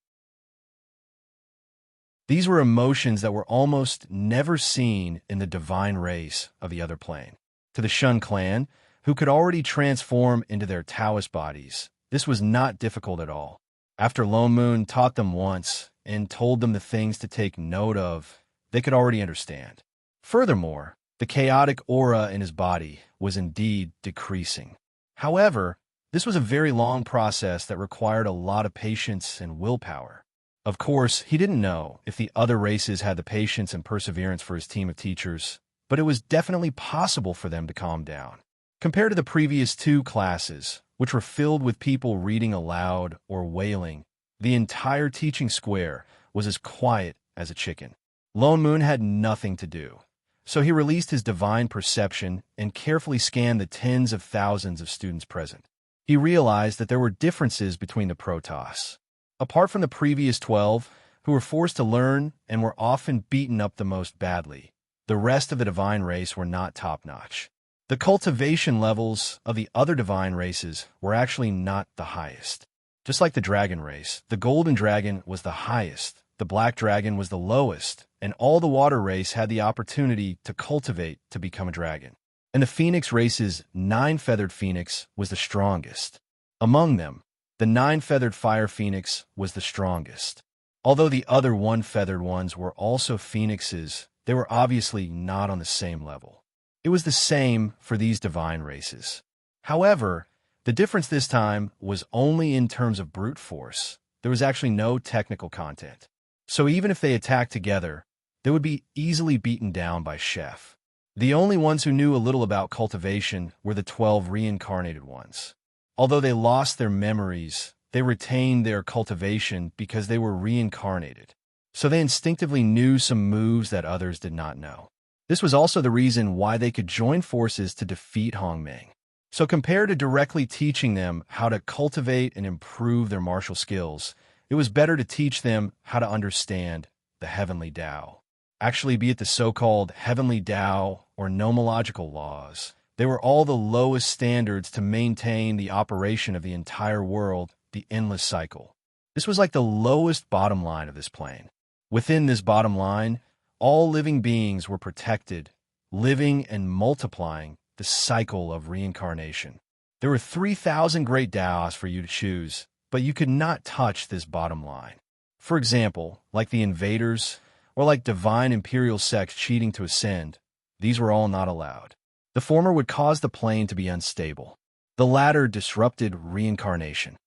These were emotions that were almost never seen in the divine race of the other plane. To the Shun clan, who could already transform into their Taoist bodies, this was not difficult at all. After Lone Moon taught them once and told them the things to take note of, they could already understand. Furthermore, the chaotic aura in his body was indeed decreasing. However, this was a very long process that required a lot of patience and willpower. Of course, he didn't know if the other races had the patience and perseverance for his team of teachers, but it was definitely possible for them to calm down. Compared to the previous two classes, which were filled with people reading aloud or wailing, the entire teaching square was as quiet as a chicken. Lone Moon had nothing to do, so he released his divine perception and carefully scanned the tens of thousands of students present. He realized that there were differences between the Protoss. Apart from the previous 12, who were forced to learn and were often beaten up the most badly, the rest of the divine race were not top-notch. The cultivation levels of the other divine races were actually not the highest. Just like the dragon race, the golden dragon was the highest, the black dragon was the lowest, and all the water race had the opportunity to cultivate to become a dragon. And the phoenix race's 9-feathered phoenix was the strongest. Among them, the 9-feathered fire phoenix was the strongest. Although the other 1-feathered ones were also phoenixes, they were obviously not on the same level. It was the same for these divine races. However, the difference this time was only in terms of brute force. There was actually no technical content. So even if they attacked together, they would be easily beaten down by Chef. The only ones who knew a little about cultivation were the 12 reincarnated ones. Although they lost their memories, they retained their cultivation because they were reincarnated. So they instinctively knew some moves that others did not know. This was also the reason why they could join forces to defeat Hongming. So compared to directly teaching them how to cultivate and improve their martial skills, it was better to teach them how to understand the heavenly Tao. Actually, be it the so-called heavenly Tao or nomological laws, they were all the lowest standards to maintain the operation of the entire world, the endless cycle. This was like the lowest bottom line of this plane. Within this bottom line, all living beings were protected, living and multiplying the cycle of reincarnation. There were 3,000 great Taos for you to choose, but you could not touch this bottom line. For example, like the invaders, or like divine imperial sects cheating to ascend, these were all not allowed. The former would cause the plane to be unstable. The latter disrupted reincarnation.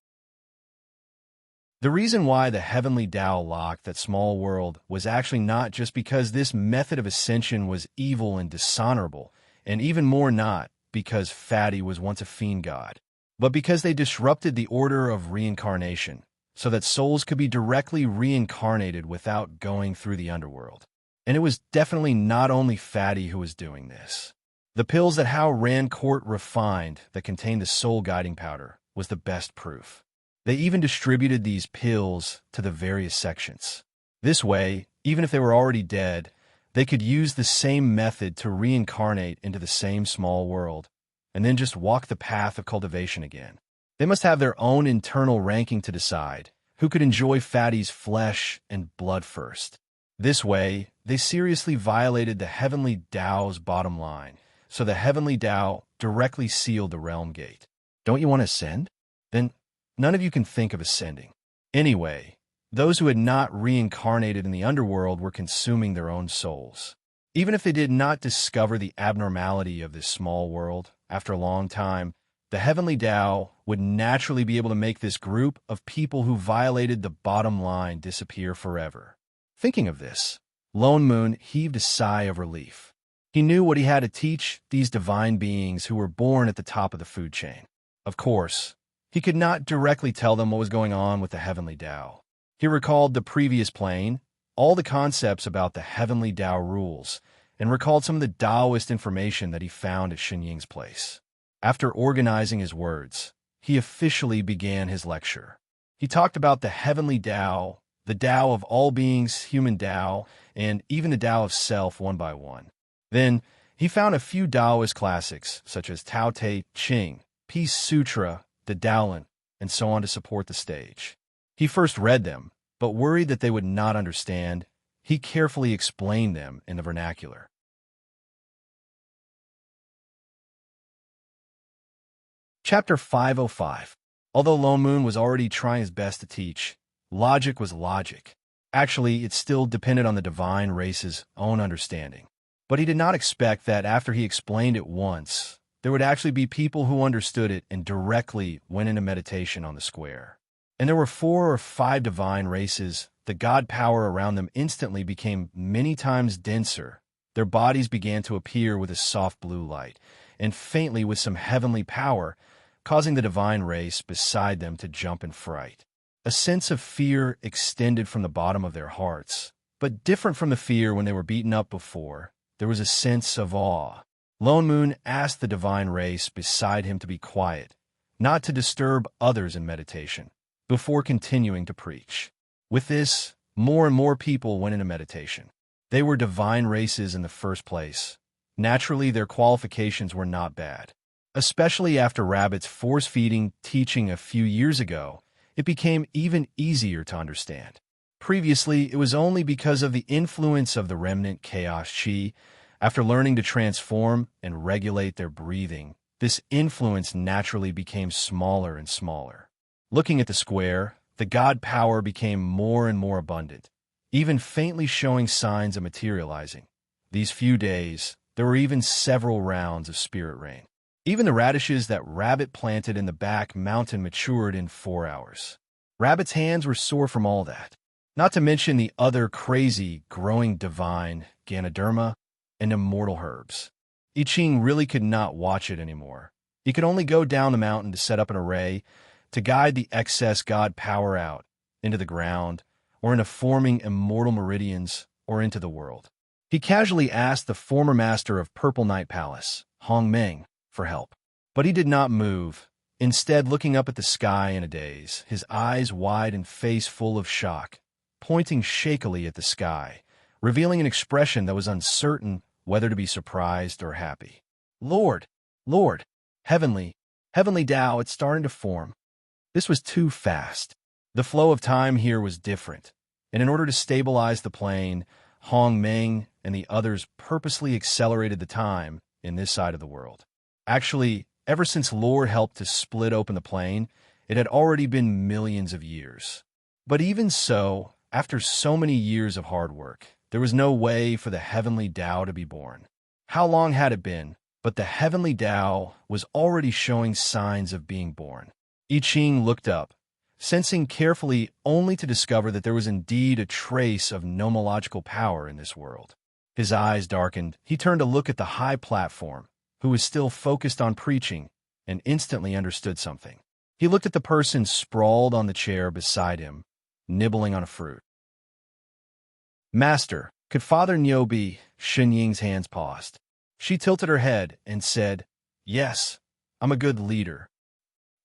The reason why the heavenly Tao locked that small world was actually not just because this method of ascension was evil and dishonorable, and even more not because Fatty was once a fiend god, but because they disrupted the order of reincarnation, so that souls could be directly reincarnated without going through the underworld. And it was definitely not only Fatty who was doing this. The pills that Hao Rancourt refined that contained the soul guiding powder was the best proof. They even distributed these pills to the various sections. This way, even if they were already dead, they could use the same method to reincarnate into the same small world, and then just walk the path of cultivation again. They must have their own internal ranking to decide who could enjoy Fatty's flesh and blood first. This way, they seriously violated the heavenly Tao's bottom line, so the heavenly Tao directly sealed the realm gate. Don't you want to ascend? Then none of you can think of ascending. Anyway, those who had not reincarnated in the underworld were consuming their own souls. Even if they did not discover the abnormality of this small world, after a long time, the heavenly Tao would naturally be able to make this group of people who violated the bottom line disappear forever. Thinking of this, Lone Moon heaved a sigh of relief. He knew what he had to teach these divine beings who were born at the top of the food chain. Of course, He could not directly tell them what was going on with the heavenly Tao. He recalled the previous plane, all the concepts about the heavenly Tao rules, and recalled some of the Taoist information that he found at Shenying's place. After organizing his words, he officially began his lecture. He talked about the heavenly Tao, the Tao of all beings, human Tao, and even the Tao of self one by one. Then, he found a few Taoist classics, such as Tao Te Ching, Peace Sutra, the Daolin, and so on to support the stage. He first read them, but worried that they would not understand, he carefully explained them in the vernacular. Chapter 505. Although Lone Moon was already trying his best to teach, logic was logic. Actually, it still depended on the divine race's own understanding. But he did not expect that after he explained it once, there would actually be people who understood it and directly went into meditation on the square. And there were 4 or 5 divine races. The god power around them instantly became many times denser. Their bodies began to appear with a soft blue light, and faintly with some heavenly power, causing the divine race beside them to jump in fright. A sense of fear extended from the bottom of their hearts, but different from the fear when they were beaten up before, there was a sense of awe. Lone Moon asked the divine race beside him to be quiet, not to disturb others in meditation, before continuing to preach. With this, more and more people went into meditation. They were divine races in the first place. Naturally, their qualifications were not bad. Especially after Rabbit's force-feeding teaching a few years ago, it became even easier to understand. Previously, it was only because of the influence of the remnant chaos chi. After learning to transform and regulate their breathing, this influence naturally became smaller and smaller. Looking at the square, the god power became more and more abundant, even faintly showing signs of materializing. These few days, there were even several rounds of spirit rain. Even the radishes that Rabbit planted in the back mountain matured in 4 hours. Rabbit's hands were sore from all that, not to mention the other crazy, growing divine, Ganoderma, and immortal herbs. I Ching really could not watch it anymore. He could only go down the mountain to set up an array to guide the excess god power out, into the ground, or into forming immortal meridians, or into the world. He casually asked the former master of Purple Night Palace, Hong Meng, for help. But he did not move, instead looking up at the sky in a daze, his eyes wide and face full of shock, pointing shakily at the sky, revealing an expression that was uncertain whether to be surprised or happy. Lord, heavenly Tao, it's starting to form. This was too fast. The flow of time here was different, and in order to stabilize the plane, Hong Meng and the others purposely accelerated the time in this side of the world. Actually, ever since Lord helped to split open the plane, it had already been millions of years. But even so, after so many years of hard work, there was no way for the heavenly Tao to be born. How long had it been? But the heavenly Tao was already showing signs of being born. I Ching looked up, sensing carefully only to discover that there was indeed a trace of nomological power in this world. His eyes darkened. He turned to look at the high platform, who was still focused on preaching, and instantly understood something. He looked at the person sprawled on the chair beside him, nibbling on a fruit. Master, could Father Nyo be? Shenying's hands paused. She tilted her head and said, Yes, I'm a good leader.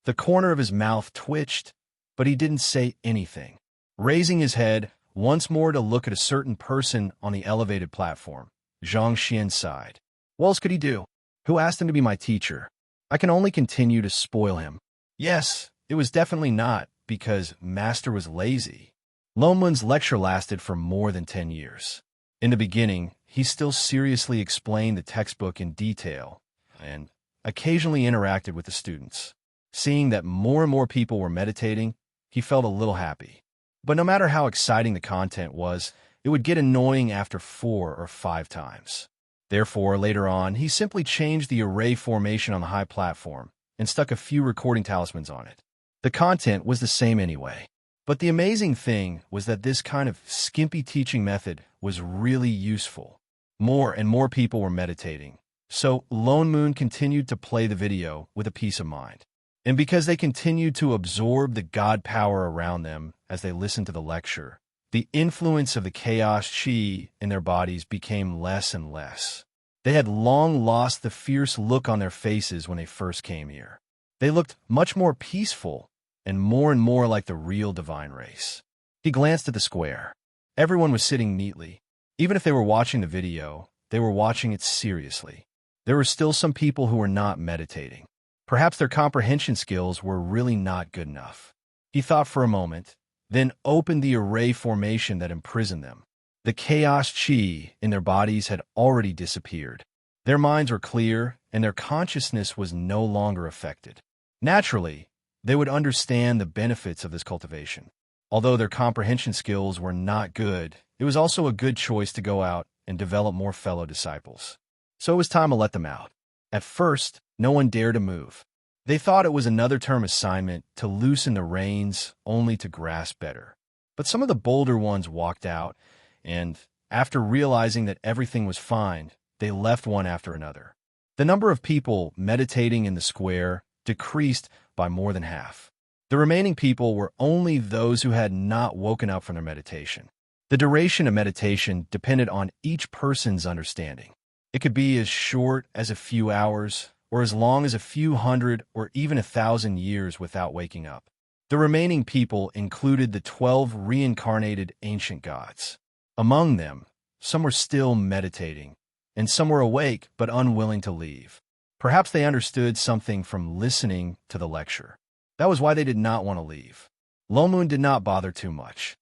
The corner of his mouth twitched, but he didn't say anything. Raising his head once more to look at a certain person on the elevated platform, Zhang Xian sighed. What else could he do? Who asked him to be my teacher? I can only continue to spoil him. Yes, it was definitely not because Master was lazy. Lone Moon's lecture lasted for more than 10 years. In the beginning, he still seriously explained the textbook in detail and occasionally interacted with the students. Seeing that more and more people were meditating, he felt a little happy. But no matter how exciting the content was, it would get annoying after 4 or 5 times. Therefore, later on, he simply changed the array formation on the high platform and stuck a few recording talismans on it. The content was the same anyway. But the amazing thing was that this kind of skimpy teaching method was really useful. More and more people were meditating, so Lone Moon continued to play the video with a peace of mind. And because they continued to absorb the god power around them as they listened to the lecture, the influence of the chaos chi in their bodies became less and less. They had long lost the fierce look on their faces when they first came here. They looked much more peaceful and more like the real divine race. He glanced at the square. Everyone was sitting neatly. Even if they were watching the video, they were watching it seriously. There were still some people who were not meditating. Perhaps their comprehension skills were really not good enough. He thought for a moment, then opened the array formation that imprisoned them. The chaos chi in their bodies had already disappeared. Their minds were clear, and their consciousness was no longer affected. Naturally, they would understand the benefits of this cultivation. Although their comprehension skills were not good, it was also a good choice to go out and develop more fellow disciples. So it was time to let them out. At first, no one dared to move. They thought it was another term assignment to loosen the reins only to grasp better. But some of the bolder ones walked out, and after realizing that everything was fine, they left one after another. The number of people meditating in the square decreased by more than half. The remaining people were only those who had not woken up from their meditation. The duration of meditation depended on each person's understanding. It could be as short as a few hours, or as long as a few hundred or even 1,000 years without waking up. The remaining people included the 12 reincarnated ancient gods. Among them, some were still meditating, and some were awake but unwilling to leave. Perhaps they understood something from listening to the lecture. That was why they did not want to leave. Lone Moon did not bother too much.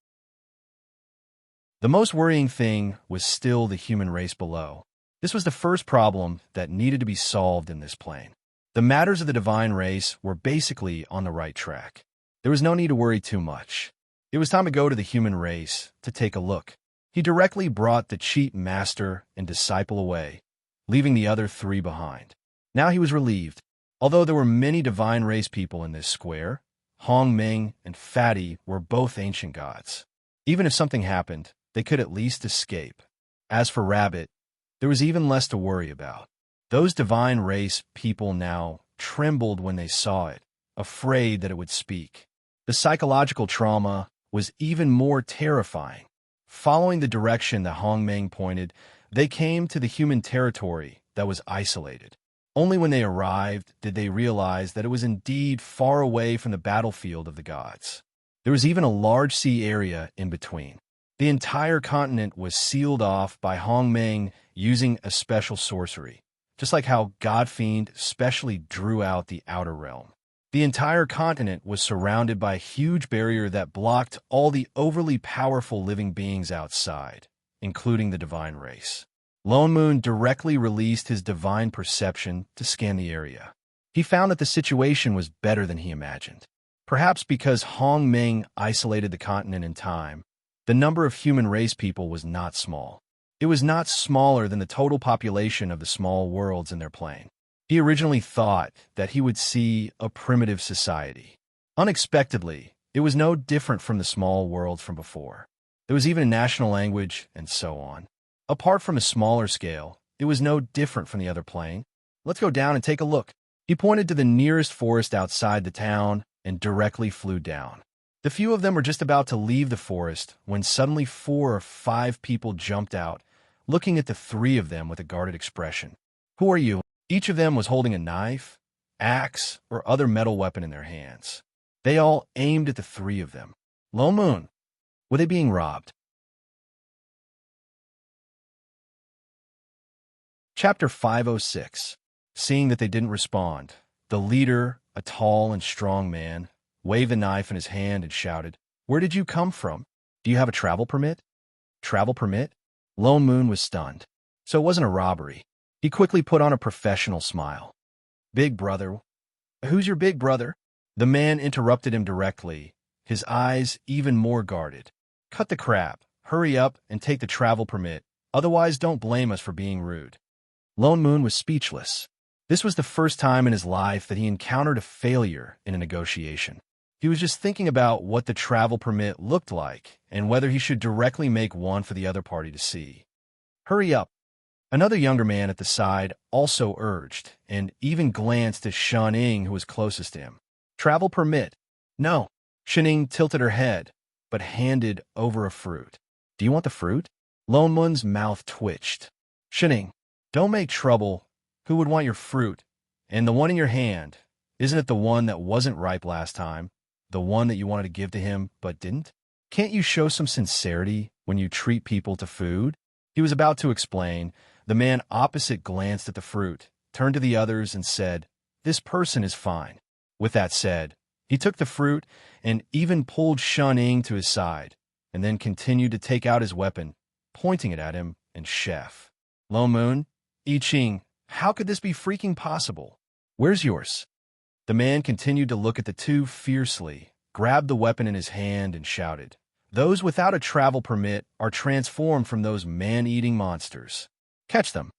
The most worrying thing was still the human race below. This was the first problem that needed to be solved in this plane. The matters of the divine race were basically on the right track. There was no need to worry too much. It was time to go to the human race to take a look. He directly brought the cheat master and disciple away, leaving the other 3 behind. Now he was relieved. Although there were many divine race people in this square, Hong Ming and Fatty were both ancient gods. Even if something happened, they could at least escape. As for Rabbit, there was even less to worry about. Those divine race people now trembled when they saw it, afraid that it would speak. The psychological trauma was even more terrifying. Following the direction that Hong Ming pointed, they came to the human territory that was isolated. Only when they arrived did they realize that it was indeed far away from the battlefield of the gods. There was even a large sea area in between. The entire continent was sealed off by Hong Ming using a special sorcery, just like how Godfiend specially drew out the outer realm. The entire continent was surrounded by a huge barrier that blocked all the overly powerful living beings outside, including the divine race. Lone Moon directly released his divine perception to scan the area. He found that the situation was better than he imagined. Perhaps because Hong Ming isolated the continent in time, the number of human race people was not small. It was not smaller than the total population of the small worlds in their plane. He originally thought that he would see a primitive society. Unexpectedly, it was no different from the small worlds from before. There was even a national language, and so on. Apart from a smaller scale, it was no different from the other plane. Let's go down and take a look. He pointed to the nearest forest outside the town and directly flew down. The few of them were just about to leave the forest when suddenly 4 or 5 people jumped out, looking at the 3 of them with a guarded expression. Who are you? Each of them was holding a knife, axe, or other metal weapon in their hands. They all aimed at the 3 of them. Lone Moon, were they being robbed? Chapter 506. Seeing that they didn't respond, the leader, a tall and strong man, waved a knife in his hand and shouted, "Where did you come from? Do you have a travel permit?" Travel permit? Lone Moon was stunned. So it wasn't a robbery. He quickly put on a professional smile. "Big brother." "Who's your big brother?" The man interrupted him directly, his eyes even more guarded. "Cut the crap. Hurry up and take the travel permit. Otherwise, don't blame us for being rude." Lone Moon was speechless. This was the first time in his life that he encountered a failure in a negotiation. He was just thinking about what the travel permit looked like and whether he should directly make one for the other party to see. "Hurry up." Another younger man at the side also urged, and even glanced at Shan Ing, who was closest to him. Travel permit. No. Shining tilted her head, but handed over a fruit. Do you want the fruit? Lone Moon's mouth twitched. Shining, don't make trouble. Who would want your fruit? And the one in your hand, isn't it the one that wasn't ripe last time? The one that you wanted to give to him but didn't? Can't you show some sincerity when you treat people to food? He was about to explain. The man opposite glanced at the fruit, turned to the others, and said, "This person is fine." With that said, he took the fruit and even pulled Shun-Ing to his side, and then continued to take out his weapon, pointing it at him and Chef. Lone Moon, I Ching, how could this be freaking possible? Where's yours? The man continued to look at the two fiercely, grabbed the weapon in his hand, and shouted, "Those without a travel permit are transformed from those man-eating monsters. Catch them."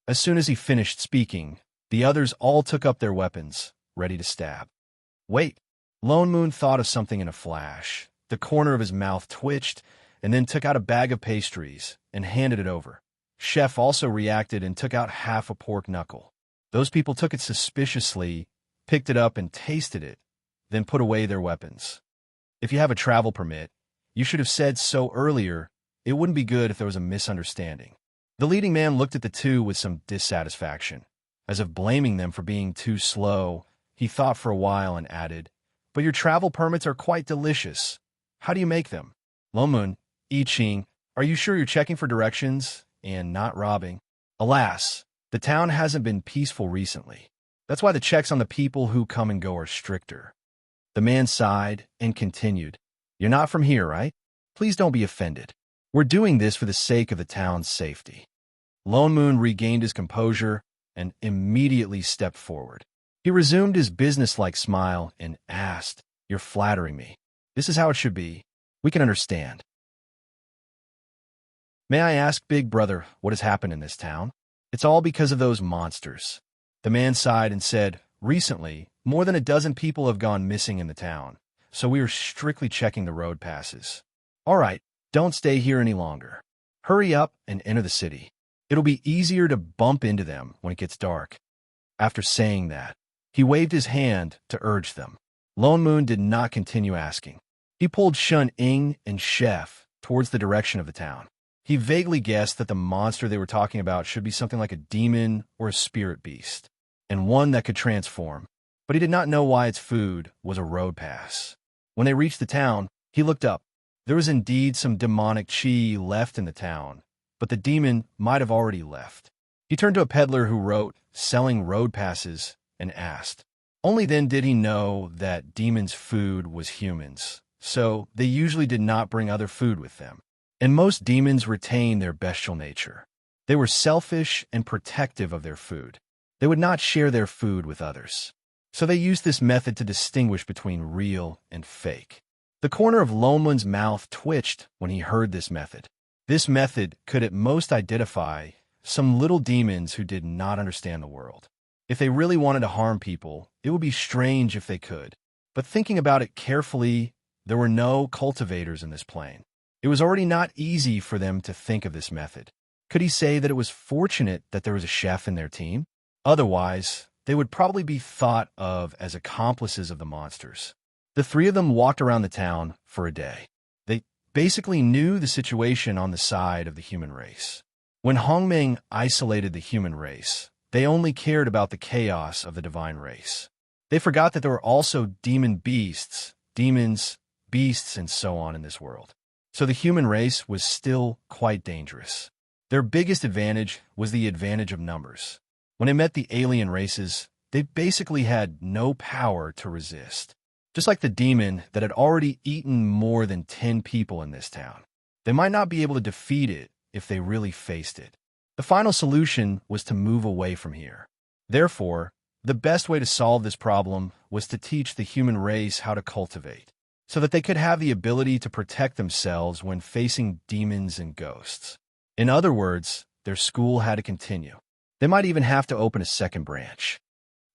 As soon as he finished speaking, the others all took up their weapons, ready to stab. Wait. Lone Moon thought of something in a flash. The corner of his mouth twitched, and then took out a bag of pastries and handed it over. Chef also reacted and took out half a pork knuckle. Those people took it suspiciously, picked it up and tasted it, then put away their weapons. If you have a travel permit, you should have said so earlier. It wouldn't be good if there was a misunderstanding. The leading man looked at the two with some dissatisfaction, as if blaming them for being too slow. He thought for a while and added, "But your travel permits are quite delicious. How do you make them?" Lone Moon, I Ching, are you sure you're checking for directions and not robbing? Alas, the town hasn't been peaceful recently. That's why the checks on the people who come and go are stricter. The man sighed and continued, "You're not from here, right? Please don't be offended. We're doing this for the sake of the town's safety." Lone Moon regained his composure and immediately stepped forward. He resumed his businesslike smile and asked, "You're flattering me. This is how it should be. We can understand. May I ask, big brother, what has happened in this town?" "It's all because of those monsters." The man sighed and said, "Recently, more than a dozen people have gone missing in the town, so we are strictly checking the road passes." "All right, don't stay here any longer. Hurry up and enter the city. It'll be easier to bump into them when it gets dark." After saying that, he waved his hand to urge them. Lone Moon did not continue asking. He pulled Shun-Ing and Chef towards the direction of the town. He vaguely guessed that the monster they were talking about should be something like a demon or a spirit beast, and one that could transform, but he did not know why its food was a road pass. When they reached the town, he looked up. There was indeed some demonic chi left in the town, but the demon might have already left. He turned to a peddler who wrote, selling road passes, and asked. Only then did he know that demons' food was humans, so they usually did not bring other food with them. And most demons retain their bestial nature. They were selfish and protective of their food. They would not share their food with others. So they used this method to distinguish between real and fake. The corner of Lone Moon's mouth twitched when he heard this method. This method could at most identify some little demons who did not understand the world. If they really wanted to harm people, it would be strange if they could. But thinking about it carefully, there were no cultivators in this plane. It was already not easy for them to think of this method. Could he say that it was fortunate that there was a chef in their team? Otherwise, they would probably be thought of as accomplices of the monsters. The three of them walked around the town for a day. They basically knew the situation on the side of the human race. When Hongmeng isolated the human race, they only cared about the chaos of the divine race. They forgot that there were also demon beasts, demons, beasts, and so on in this world. So the human race was still quite dangerous. Their biggest advantage was the advantage of numbers. When they met the alien races, they basically had no power to resist. Just like the demon that had already eaten more than 10 people in this town. They might not be able to defeat it if they really faced it. The final solution was to move away from here. Therefore, the best way to solve this problem was to teach the human race how to cultivate, so that they could have the ability to protect themselves when facing demons and ghosts. In other words, their school had to continue. They might even have to open a second branch.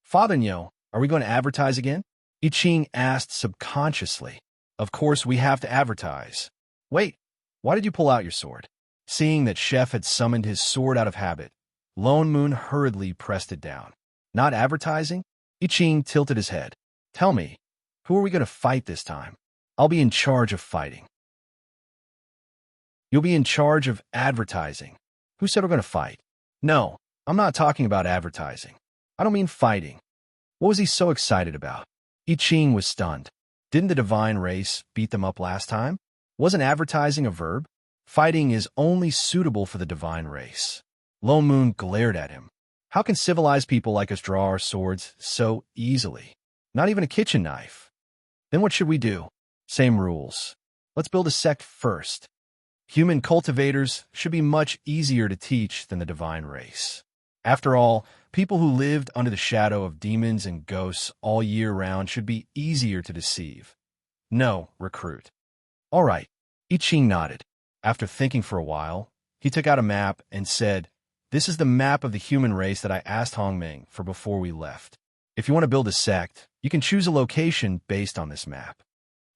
"Father Nyo, are we going to advertise again?" I Ching asked subconsciously. "Of course we have to advertise." "Wait, why did you pull out your sword?" Seeing that Chef had summoned his sword out of habit, Lone Moon hurriedly pressed it down. "Not advertising?" I Ching tilted his head. "Tell me, Who are we going to fight this time? I'll be in charge of fighting. You'll be in charge of advertising. Who said we're going to fight? No, I'm not talking about advertising. I don't mean fighting. What was he so excited about? I Ching was stunned. Didn't the divine race beat them up last time? Wasn't advertising a verb? Fighting is only suitable for the divine race. Lone Moon glared at him. How can civilized people like us draw our swords so easily? Not even a kitchen knife. Then what should we do? Same rules. Let's build a sect first. Human cultivators should be much easier to teach than the divine race. After all, people who lived under the shadow of demons and ghosts all year round should be easier to deceive. No, recruit. All right. I Ching nodded. After thinking for a while, he took out a map and said, "This is the map of the human race that I asked Hongming for before we left. If you want to build a sect, you can choose a location based on this map."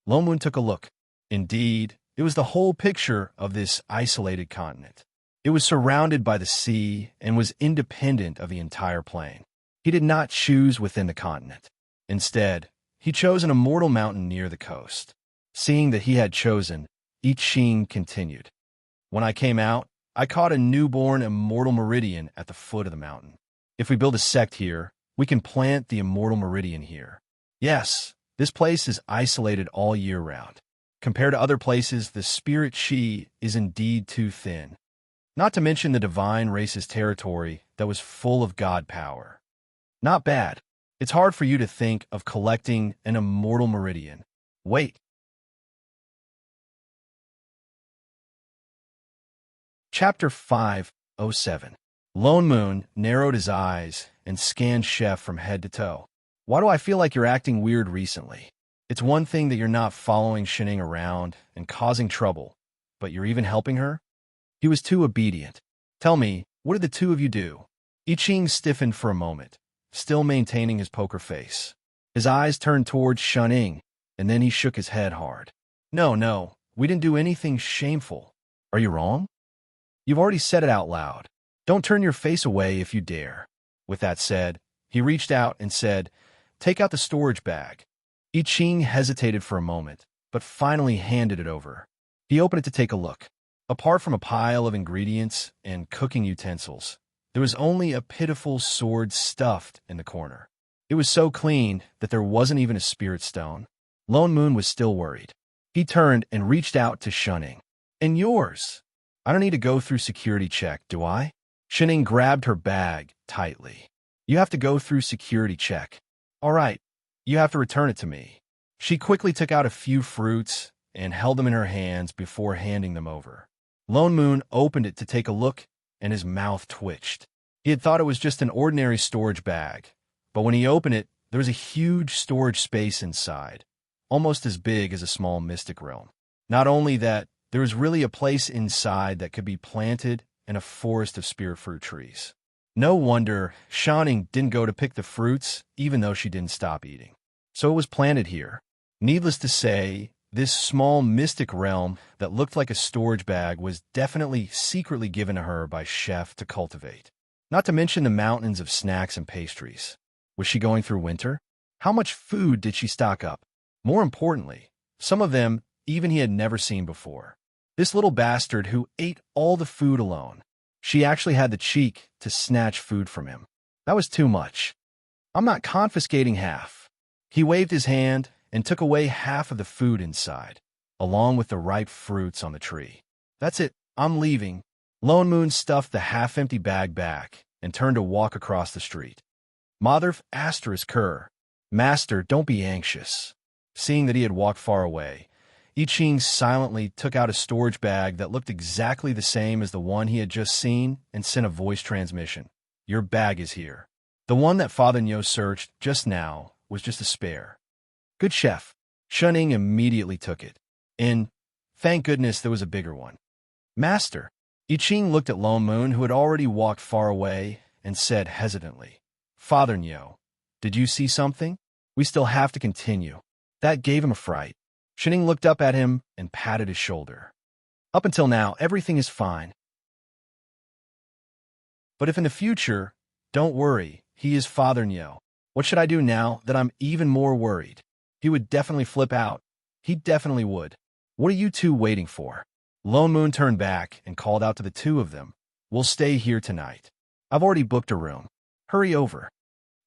Lone Moon took a look. Indeed, it was the whole picture of this isolated continent. It was surrounded by the sea and was independent of the entire plain. He did not choose within the continent. Instead, he chose an immortal mountain near the coast. Seeing that he had chosen, I Ching continued. "When I came out, I caught a newborn immortal meridian at the foot of the mountain. If we build a sect here, we can plant the immortal meridian here. Yes, this place is isolated all year round. Compared to other places, the spirit chi is indeed too thin. Not to mention the divine race's territory that was full of god power. Not bad. It's hard for you to think of collecting an immortal meridian. Wait." Chapter 507. Lone Moon narrowed his eyes and scanned Chef from head to toe. "Why do I feel like you're acting weird recently? It's one thing that you're not following Shining around and causing trouble, but you're even helping her?" He was too obedient. "Tell me, what did the two of you do?" I Ching stiffened for a moment, still maintaining his poker face. His eyes turned towards Shining, and then he shook his head hard. No, we didn't do anything shameful. Are you wrong? You've already said it out loud. Don't turn your face away if you dare." With that said, he reached out and said, "Take out the storage bag." I Ching hesitated for a moment, but finally handed it over. He opened it to take a look. Apart from a pile of ingredients and cooking utensils, there was only a pitiful sword stuffed in the corner. It was so clean that there wasn't even a spirit stone. Lone Moon was still worried. He turned and reached out to Shunning. "And yours? I don't need to go through security check, do I?" Shunning grabbed her bag tightly. "You have to go through security check. All right, you have to return it to me." She quickly took out a few fruits and held them in her hands before handing them over. Lone Moon opened it to take a look, and his mouth twitched. He had thought it was just an ordinary storage bag, but when he opened it, there was a huge storage space inside, almost as big as a small mystic realm. Not only that, there was really a place inside that could be planted in a forest of spirit fruit trees. No wonder Shining didn't go to pick the fruits, even though she didn't stop eating. So it was planted here. Needless to say, this small mystic realm that looked like a storage bag was definitely secretly given to her by Chef to cultivate. Not to mention the mountains of snacks and pastries. Was she going through winter? How much food did she stock up? More importantly, some of them even he had never seen before. This little bastard who ate all the food alone. She actually had the cheek to snatch food from him. That was too much. "I'm not confiscating half." He waved his hand and took away half of the food inside, along with the ripe fruits on the tree. "That's it. I'm leaving." Lone Moon stuffed the half-empty bag back and turned to walk across the street. Motherf asterisk her. "Master, don't be anxious." Seeing that he had walked far away, I Ching silently took out a storage bag that looked exactly the same as the one he had just seen and sent a voice transmission. "Your bag is here." The one that Father Nyo searched just now was just a spare. "Good Chef." Shunning immediately took it. And, thank goodness there was a bigger one. "Master." I Ching looked at Lone Moon, who had already walked far away, and said hesitantly, "Father Nyo, did you see something? We still have to continue." That gave him a fright. Shunning looked up at him and patted his shoulder. "Up until now, everything is fine. But if in the future, don't worry, he is Father Nyo. What should I do now that I'm even more worried?" He would definitely flip out. He definitely would. What are you two waiting for? Lone Moon turned back and called out to the two of them. We'll stay here tonight. I've already booked a room. Hurry over.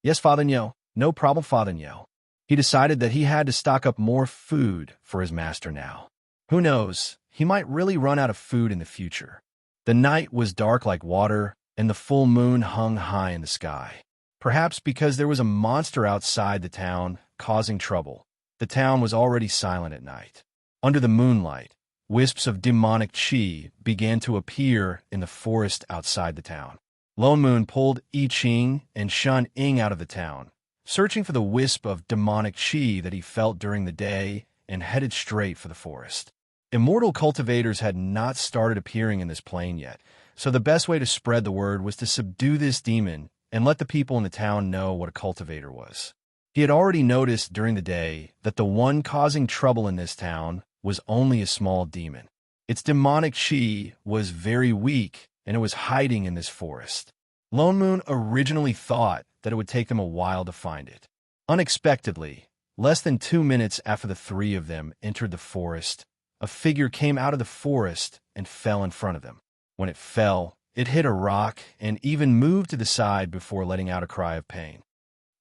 Yes, Father Nyo. No problem, Father Nyo. He decided that he had to stock up more food for his master now. Who knows, he might really run out of food in the future. The night was dark like water, and the full moon hung high in the sky. Perhaps because there was a monster outside the town, causing trouble. The town was already silent at night. Under the moonlight, wisps of demonic chi began to appear in the forest outside the town. Lone Moon pulled I Ching and Shun Ing out of the town, searching for the wisp of demonic chi that he felt during the day, and headed straight for the forest. Immortal cultivators had not started appearing in this plane yet, so the best way to spread the word was to subdue this demon and let the people in the town know what a cultivator was. He had already noticed during the day that the one causing trouble in this town was only a small demon. Its demonic chi was very weak, and it was hiding in this forest. Lone Moon originally thought that it would take them a while to find it. Unexpectedly, less than 2 minutes after the three of them entered the forest, a figure came out of the forest and fell in front of them. When it fell, it hit a rock and even moved to the side before letting out a cry of pain.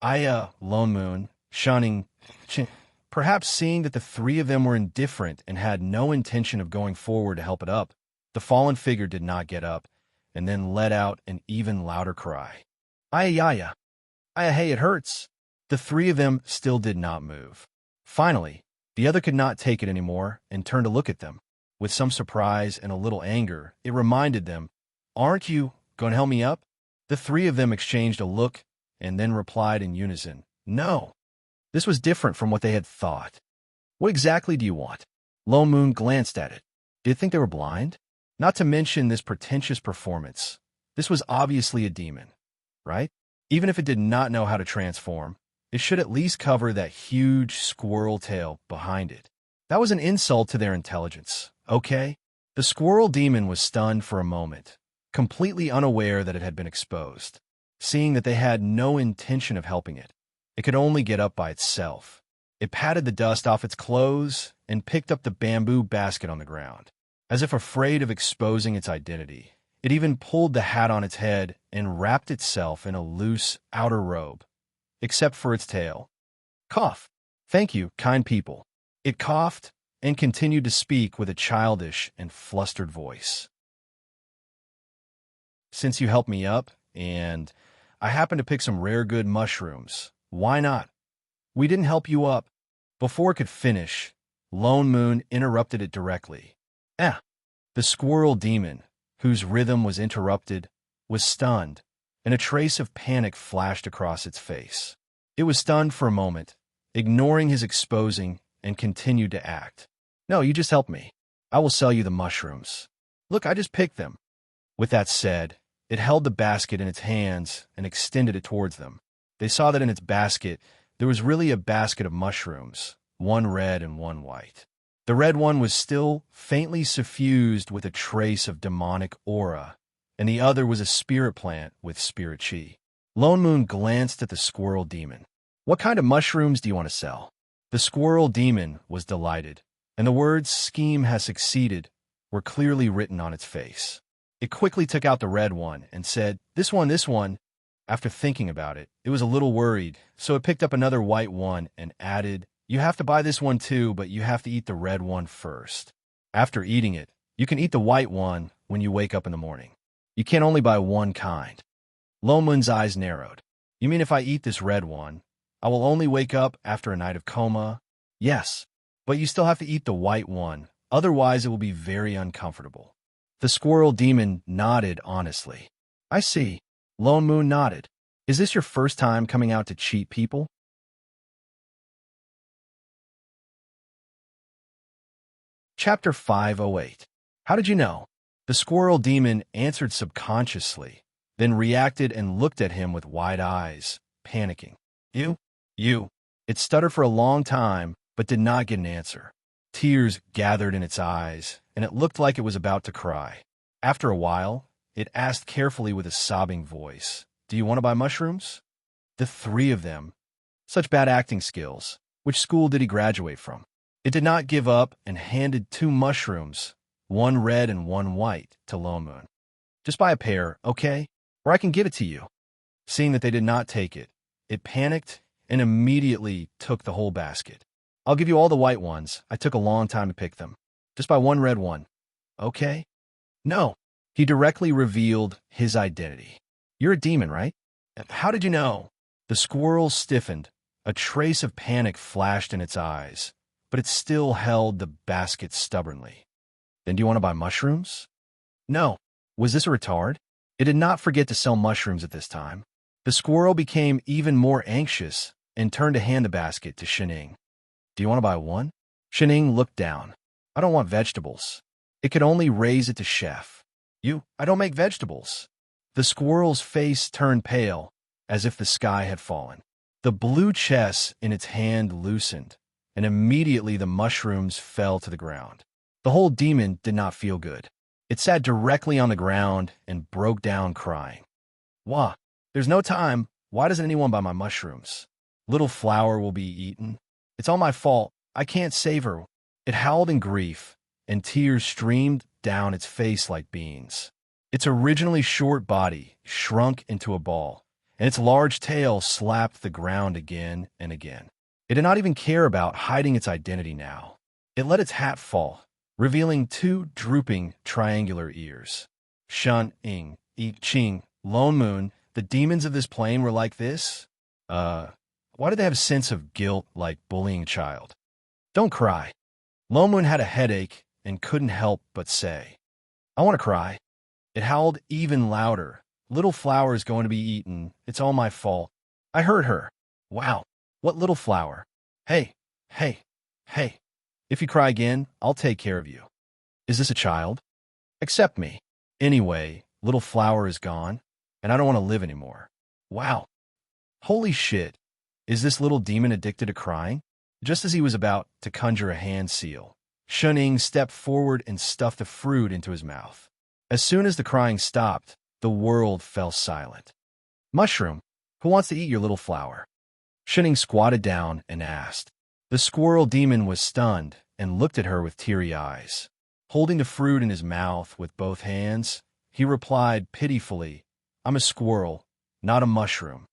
Lone Moon, shunning, perhaps seeing that the three of them were indifferent and had no intention of going forward to help it up, the fallen figure did not get up and then let out an even louder cry. Hey, it hurts. The three of them still did not move. Finally, the other could not take it anymore and turned to look at them. With some surprise and a little anger, it reminded them, "Aren't you going to help me up?" The three of them exchanged a look and then replied in unison, "No." This was different from what they had thought. "What exactly do you want?" Lone Moon glanced at it. Did it think they were blind? Not to mention this pretentious performance. This was obviously a demon, right? Even if it did not know how to transform, it should at least cover that huge squirrel tail behind it. That was an insult to their intelligence, okay? The squirrel demon was stunned for a moment, completely unaware that it had been exposed. Seeing that they had no intention of helping it, it could only get up by itself. It patted the dust off its clothes and picked up the bamboo basket on the ground. As if afraid of exposing its identity, it even pulled the hat on its head and wrapped itself in a loose outer robe, except for its tail. Cough. "Thank you, kind people." It coughed and continued to speak with a childish and flustered voice. "Since you helped me up, and I happened to pick some rare good mushrooms, why not? We didn't help you up." Before it could finish, Lone Moon interrupted it directly. The squirrel demon, whose rhythm was interrupted, was stunned, and a trace of panic flashed across its face. It was stunned for a moment, ignoring his exposing, and continued to act. "No, you just help me. I will sell you the mushrooms. Look, I just picked them." With that said, it held the basket in its hands and extended it towards them. They saw that in its basket, there was really a basket of mushrooms, one red and one white. The red one was still faintly suffused with a trace of demonic aura, and the other was a spirit plant with spirit chi. Lone Moon glanced at the squirrel demon. "What kind of mushrooms do you want to sell?" The squirrel demon was delighted, and the words "scheme has succeeded" were clearly written on its face. It quickly took out the red one and said, this one." After thinking about it, it was a little worried, so it picked up another white one and added, "You have to buy this one too, but you have to eat the red one first. After eating it, you can eat the white one when you wake up in the morning. You can't only buy one kind." Lone Moon's eyes narrowed. "You mean if I eat this red one, I will only wake up after a night of coma?" "Yes, but you still have to eat the white one, otherwise it will be very uncomfortable." The squirrel demon nodded honestly. "I see." Lone Moon nodded. "Is this your first time coming out to cheat people?" Chapter 508. How did you know? The squirrel demon answered subconsciously, then reacted and looked at him with wide eyes, panicking. You. It stuttered for a long time, but did not get an answer. Tears gathered in its eyes, and it looked like it was about to cry. After a while, it asked carefully with a sobbing voice, "Do you want to buy mushrooms?" The three of them. Such bad acting skills. Which school did he graduate from? It did not give up and handed 2 mushrooms, one red and one white, to Lone Moon. Just buy a pair, okay? Or I can give it to you. Seeing that they did not take it, it panicked and immediately took the whole basket. I'll give you all the white ones. I took a long time to pick them. Just buy one red one. Okay? No. He directly revealed his identity. You're a demon, right? How did you know? The squirrel stiffened. A trace of panic flashed in its eyes, but it still held the basket stubbornly. Then do you want to buy mushrooms? No. Was this a retard? It did not forget to sell mushrooms at this time. The squirrel became even more anxious and turned to hand the basket to Shining. Do you want to buy one? Shining looked down. I don't want vegetables. It could only raise it to chef. I don't make vegetables. The squirrel's face turned pale, as if the sky had fallen. The blue chest in its hand loosened, and immediately the mushrooms fell to the ground. The whole demon did not feel good. It sat directly on the ground and broke down crying. Wah, there's no time. Why doesn't anyone buy my mushrooms? Little Flower will be eaten. It's all my fault. I can't save her. It howled in grief, and tears streamed down its face like beans. Its originally short body shrunk into a ball, and its large tail slapped the ground again and again. It did not even care about hiding its identity now. It let its hat fall, revealing 2 drooping triangular ears. Shun, Ing, I Ching, Lone Moon, the demons of this plane were like this? Why did they have a sense of guilt like bullying a child? Don't cry. Lone Moon had a headache and couldn't help but say, I want to cry. It howled even louder. Little Flower is going to be eaten. It's all my fault. I hurt her. Wow. What Little Flower? Hey. If you cry again, I'll take care of you. Is this a child? Accept me. Anyway, Little Flower is gone, and I don't want to live anymore. Wow. Holy shit. Is this little demon addicted to crying? Just as he was about to conjure a hand seal, Shuning stepped forward and stuffed the fruit into his mouth. As soon as the crying stopped, the world fell silent. Mushroom, who wants to eat your Little Flower? Shuning squatted down and asked. The squirrel demon was stunned and looked at her with teary eyes. Holding the fruit in his mouth with both hands, he replied pitifully, I'm a squirrel, not a mushroom.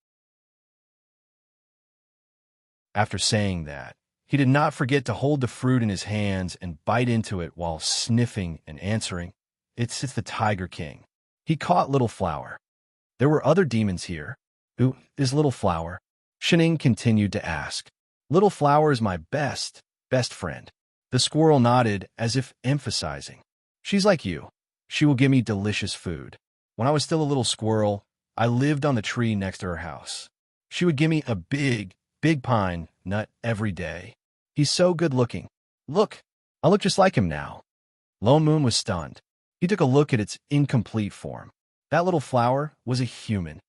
After saying that, he did not forget to hold the fruit in his hands and bite into it while sniffing and answering, It's the Tiger King. He caught Little Flower. There were other demons here. Who is Little Flower? Shining continued to ask. Little Flower is my best friend. The squirrel nodded as if emphasizing. She's like you. She will give me delicious food. When I was still a little squirrel, I lived on the tree next to her house. She would give me a big pine nut every day. He's so good looking. Look, I look just like him now. Lone Moon was stunned. He took a look at its incomplete form. That Little Flower was a human.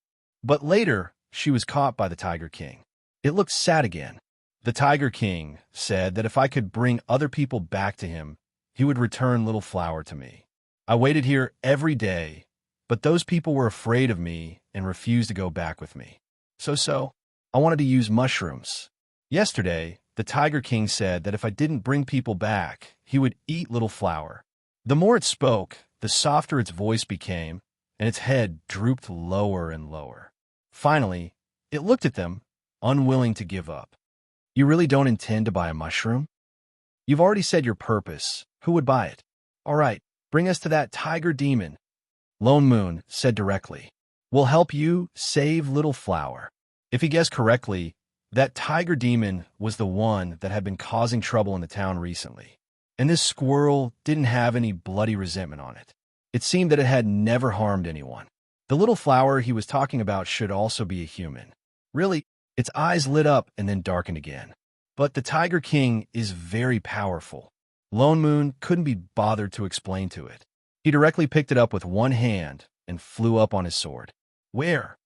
But later, she was caught by the Tiger King. It looked sad again. The Tiger King said that if I could bring other people back to him, he would return Little Flower to me. I waited here every day, but those people were afraid of me and refused to go back with me. So, I wanted to use mushrooms. Yesterday, the Tiger King said that if I didn't bring people back, he would eat Little Flower. The more it spoke, the softer its voice became, and its head drooped lower and lower. Finally, it looked at them, unwilling to give up. You really don't intend to buy a mushroom? You've already said your purpose. Who would buy it? All right, bring us to that tiger demon. Lone Moon said directly. We'll help you save Little Flower. If he guessed correctly, that tiger demon was the one that had been causing trouble in the town recently. And this squirrel didn't have any bloody resentment on it. It seemed that it had never harmed anyone. The Little Flower he was talking about should also be a human. Really, its eyes lit up and then darkened again. But the Tiger King is very powerful. Lone Moon couldn't be bothered to explain to it. He directly picked it up with one hand and flew up on his sword. Where?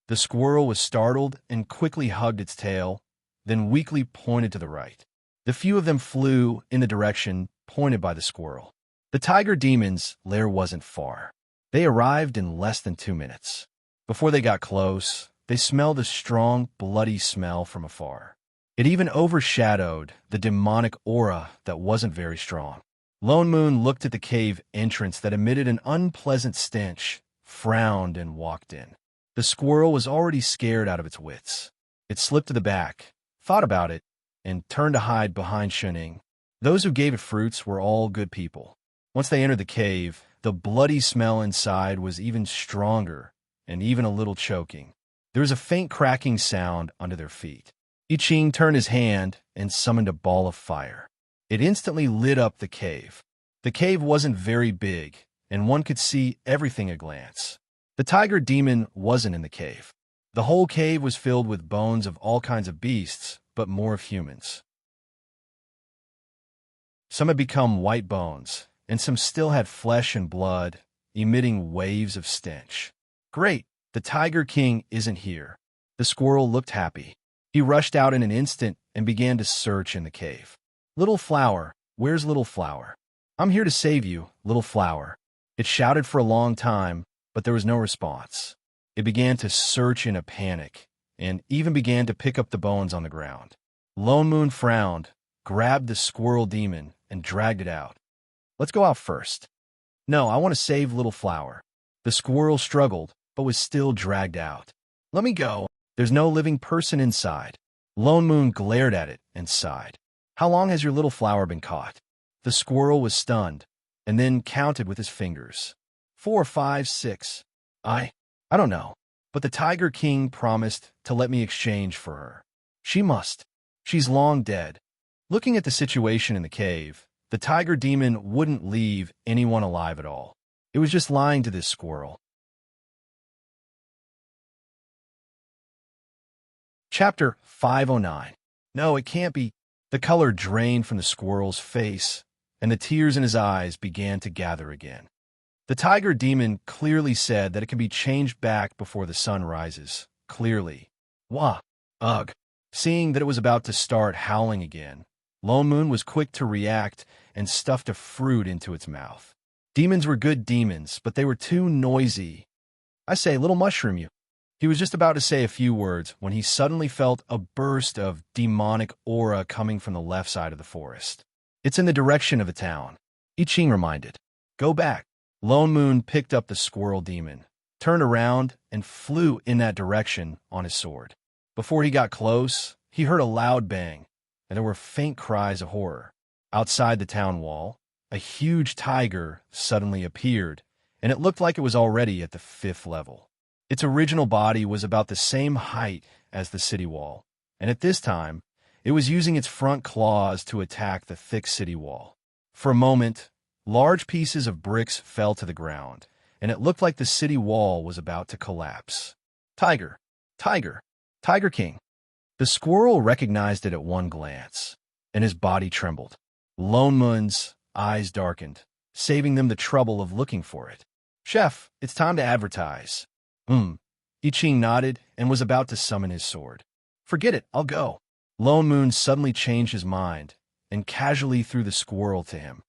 The squirrel was startled and quickly hugged its tail, then weakly pointed to the right. The few of them flew in the direction pointed by the squirrel. The tiger demon's lair wasn't far. They arrived in less than 2 minutes. Before they got close, they smelled a strong, bloody smell from afar. It even overshadowed the demonic aura that wasn't very strong. Lone Moon looked at the cave entrance that emitted an unpleasant stench, frowned, and walked in. The squirrel was already scared out of its wits. It slipped to the back, thought about it, and turned to hide behind Shuning. Those who gave it fruits were all good people. Once they entered the cave, the bloody smell inside was even stronger and even a little choking. There was a faint cracking sound under their feet. I Ching turned his hand and summoned a ball of fire. It instantly lit up the cave. The cave wasn't very big, and one could see everything at a glance. The tiger demon wasn't in the cave. The whole cave was filled with bones of all kinds of beasts, but more of humans. Some had become white bones, and some still had flesh and blood, emitting waves of stench. Great, the Tiger King isn't here. The squirrel looked happy. He rushed out in an instant and began to search in the cave. Little Flower, where's Little Flower? I'm here to save you, Little Flower. It shouted for a long time, but there was no response. It began to search in a panic, and even began to pick up the bones on the ground. Lone Moon frowned, grabbed the squirrel demon, and dragged it out. Let's go out first. No, I want to save Little Flower. The squirrel struggled, but was still dragged out. Let me go. There's no living person inside. Lone Moon glared at it and sighed. How long has your Little Flower been caught? The squirrel was stunned, and then counted with his fingers. 4, 5, 6. I don't know, but the Tiger King promised to let me exchange for her. She must. She's long dead. Looking at the situation in the cave, the tiger demon wouldn't leave anyone alive at all. It was just lying to this squirrel. Chapter 509. No, it can't be. The color drained from the squirrel's face, and the tears in his eyes began to gather again. The tiger demon clearly said that it can be changed back before the sun rises. Clearly. Wah! Ugh! Seeing that it was about to start howling again, Lone Moon was quick to react and stuffed a fruit into its mouth. Demons were good demons, but they were too noisy. I say, little mushroom, you. He was just about to say a few words when he suddenly felt a burst of demonic aura coming from the left side of the forest. It's in the direction of the town. I Ching reminded. Go back. Lone Moon picked up the squirrel demon, turned around, and flew in that direction on his sword. Before he got close, he heard a loud bang, and there were faint cries of horror. Outside the town wall, a huge tiger suddenly appeared, and it looked like it was already at the 5th level. Its original body was about the same height as the city wall, and at this time, it was using its front claws to attack the thick city wall. For a moment, large pieces of bricks fell to the ground, and it looked like the city wall was about to collapse. Tiger! Tiger! Tiger King! The squirrel recognized it at one glance, and his body trembled. Lone Moon's eyes darkened, saving them the trouble of looking for it. Chef, it's time to advertise. I Ching nodded and was about to summon his sword. Forget it, I'll go. Lone Moon suddenly changed his mind and casually threw the squirrel to him.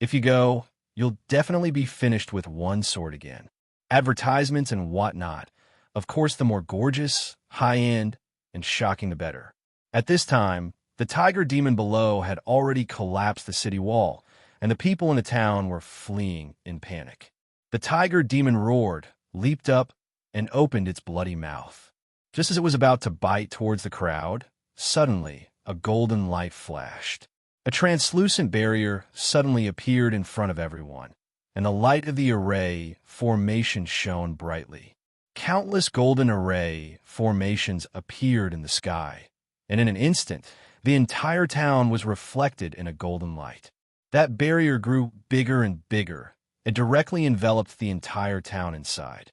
If you go, you'll definitely be finished with one sword again. Advertisements and whatnot. Of course, the more gorgeous, high-end, and shocking the better. At this time, the tiger demon below had already collapsed the city wall, and the people in the town were fleeing in panic. The tiger demon roared, leaped up, and opened its bloody mouth. Just as it was about to bite towards the crowd, suddenly a golden light flashed. A translucent barrier suddenly appeared in front of everyone, and the light of the array formation shone brightly. Countless golden array formations appeared in the sky, and in an instant, the entire town was reflected in a golden light. That barrier grew bigger and bigger. It directly enveloped the entire town inside.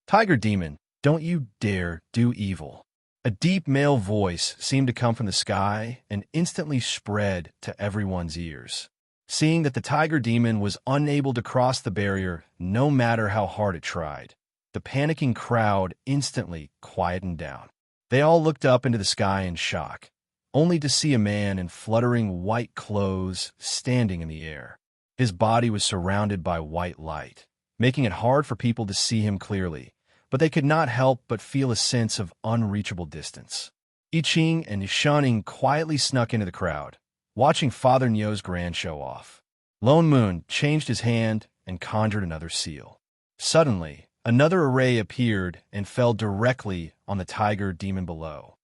Tiger Demon, don't you dare do evil. A deep male voice seemed to come from the sky and instantly spread to everyone's ears. Seeing that the tiger demon was unable to cross the barrier no matter how hard it tried, the panicking crowd instantly quietened down. They all looked up into the sky in shock, only to see a man in fluttering white clothes standing in the air. His body was surrounded by white light, making it hard for people to see him clearly, but they could not help but feel a sense of unreachable distance. I Ching and Shunning quietly snuck into the crowd, watching Father Nyo's grand show-off. Lone Moon changed his hand and conjured another seal. Suddenly, another array appeared and fell directly on the tiger demon below.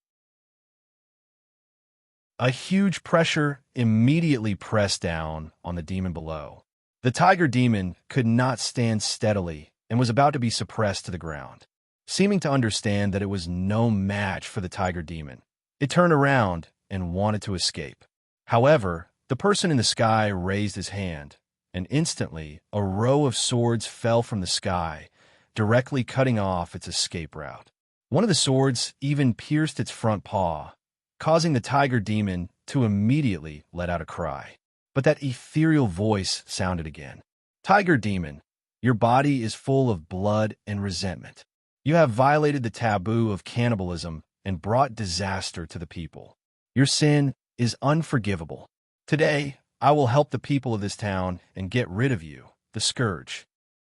A huge pressure immediately pressed down on the demon below. The tiger demon could not stand steadily and was about to be suppressed to the ground. Seeming to understand that it was no match for the tiger demon, it turned around and wanted to escape. However, the person in the sky raised his hand, and instantly a row of swords fell from the sky, directly cutting off its escape route. One of the swords even pierced its front paw, causing the tiger demon to immediately let out a cry. But that ethereal voice sounded again. Tiger demon, your body is full of blood and resentment. You have violated the taboo of cannibalism and brought disaster to the people. Your sin is unforgivable. Today, I will help the people of this town and get rid of you, the scourge.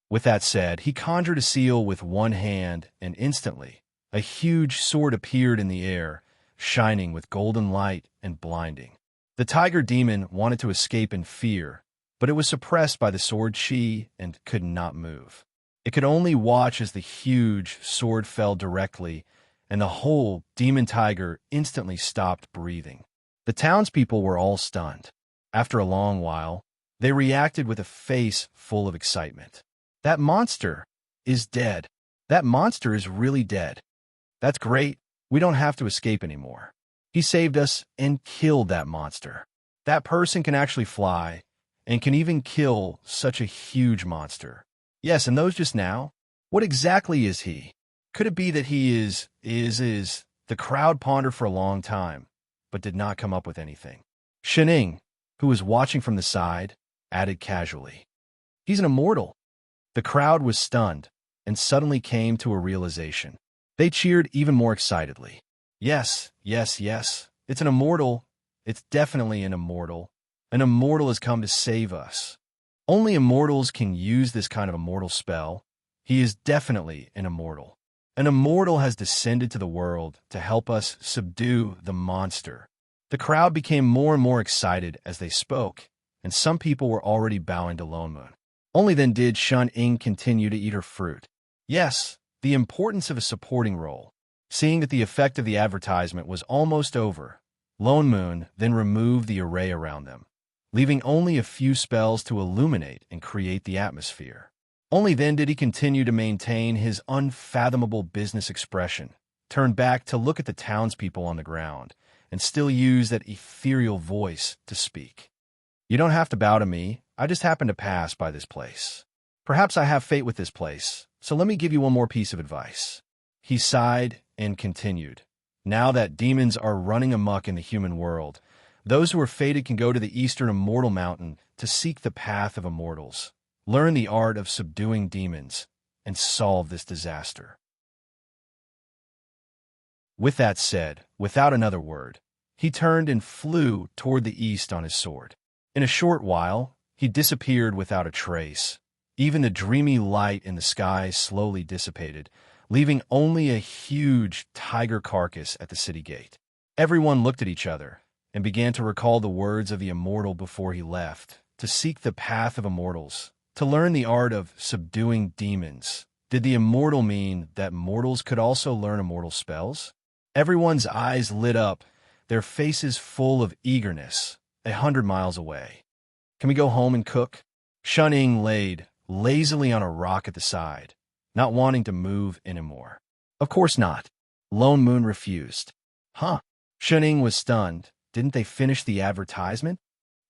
With that said, he conjured a seal with one hand, and instantly, a huge sword appeared in the air, shining with golden light and blinding. The tiger demon wanted to escape in fear, but it was suppressed by the sword chi and could not move. It could only watch as the huge sword fell directly, and the whole demon tiger instantly stopped breathing. The townspeople were all stunned. After a long while, they reacted with a face full of excitement. That monster is dead. That monster is really dead. That's great. We don't have to escape anymore. He saved us and killed that monster. That person can actually fly and can even kill such a huge monster. Yes, and those just now? What exactly is he? Could it be that he is? The crowd pondered for a long time, but did not come up with anything. Shening, who was watching from the side, added casually, he's an immortal. The crowd was stunned and suddenly came to a realization. They cheered even more excitedly. Yes, yes, yes. It's an immortal. It's definitely an immortal. An immortal has come to save us. Only immortals can use this kind of immortal spell. He is definitely an immortal. An immortal has descended to the world to help us subdue the monster. The crowd became more and more excited as they spoke, and some people were already bowing to Lone Moon. Only then did Shun Ing continue to eat her fruit. Yes, the importance of a supporting role. Seeing that the effect of the advertisement was almost over, Lone Moon then removed the array around them, leaving only a few spells to illuminate and create the atmosphere. Only then did he continue to maintain his unfathomable business expression, turn back to look at the townspeople on the ground, and still use that ethereal voice to speak. You don't have to bow to me. I just happened to pass by this place. Perhaps I have fate with this place, so let me give you one more piece of advice. He sighed and continued. Now that demons are running amok in the human world, those who are fated can go to the Eastern Immortal Mountain to seek the path of immortals, learn the art of subduing demons, and solve this disaster. With that said, without another word, he turned and flew toward the east on his sword. In a short while, he disappeared without a trace. Even the dreamy light in the sky slowly dissipated, leaving only a huge tiger carcass at the city gate. Everyone looked at each other and began to recall the words of the immortal before he left, to seek the path of immortals, to learn the art of subduing demons. Did the immortal mean that mortals could also learn immortal spells? Everyone's eyes lit up, their faces full of eagerness, 100 miles away. Can we go home and cook? Shun Ing laid lazily on a rock at the side, not wanting to move anymore. Of course not. Lone Moon refused. Huh? Shun Ing was stunned. Didn't they finish the advertisement?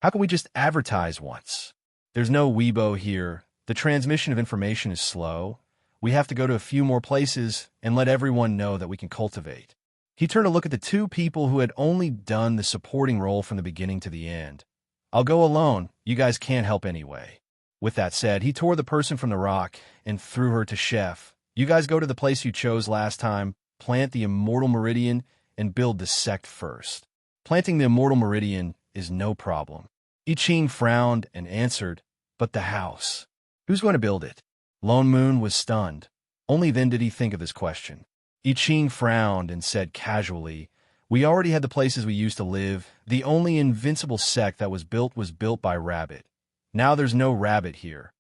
How can we just advertise once? There's no Weibo here. The transmission of information is slow. We have to go to a few more places and let everyone know that we can cultivate. He turned to look at the two people who had only done the supporting role from the beginning to the end. I'll go alone. You guys can't help anyway. With that said, he tore the person from the rock and threw her to Chef. You guys go to the place you chose last time, plant the Immortal Meridian, and build the sect first. Planting the Immortal Meridian is no problem. I Ching frowned and answered, but the house. Who's going to build it? Lone Moon was stunned. Only then did he think of this question. I Ching frowned and said casually, We already had the places we used to live. The only invincible sect that was built by Rabbit. Now there's no Rabbit here.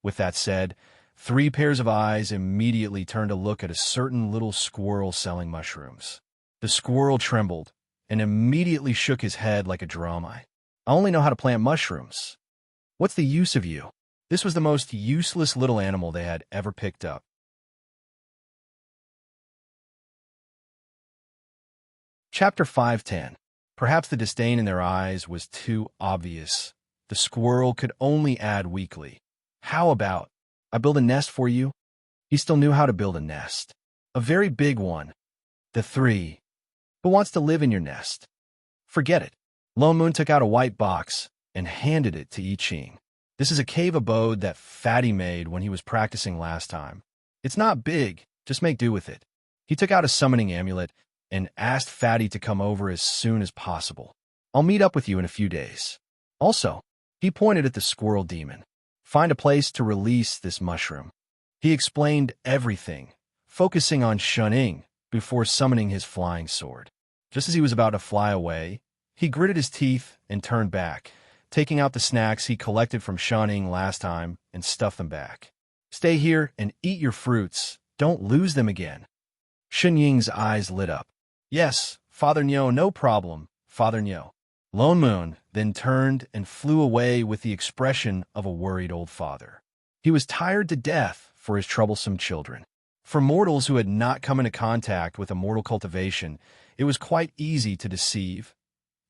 With that said, 3 pairs of eyes immediately turned to look at a certain little squirrel selling mushrooms. The squirrel trembled and immediately shook his head like a drum. I only know how to plant mushrooms. What's the use of you? This was the most useless little animal they had ever picked up. Chapter 5:10. Perhaps the disdain in their eyes was too obvious. The squirrel could only add weakly, "How about I build a nest for you?" He still knew how to build a nest. A very big one. The 3. Who wants to live in your nest? Forget it. Lone Moon took out a white box and handed it to I Ching. This is a cave abode that Fatty made when he was practicing last time. It's not big, just make do with it. He took out a summoning amulet and asked Fatty to come over as soon as possible. "I'll meet up with you in a few days." Also, he pointed at the squirrel demon. "Find a place to release this mushroom." He explained everything, focusing on shunning before summoning his flying sword. Just as he was about to fly away, he gritted his teeth and turned back, taking out the snacks he collected from shunning last time and stuffed them back. "Stay here and eat your fruits. Don't lose them again." Shen Ying's eyes lit up. "Yes, Father Nyo, no problem, Father Nyo." Lone Moon then turned and flew away with the expression of a worried old father. He was tired to death for his troublesome children. For mortals who had not come into contact with immortal cultivation, it was quite easy to deceive.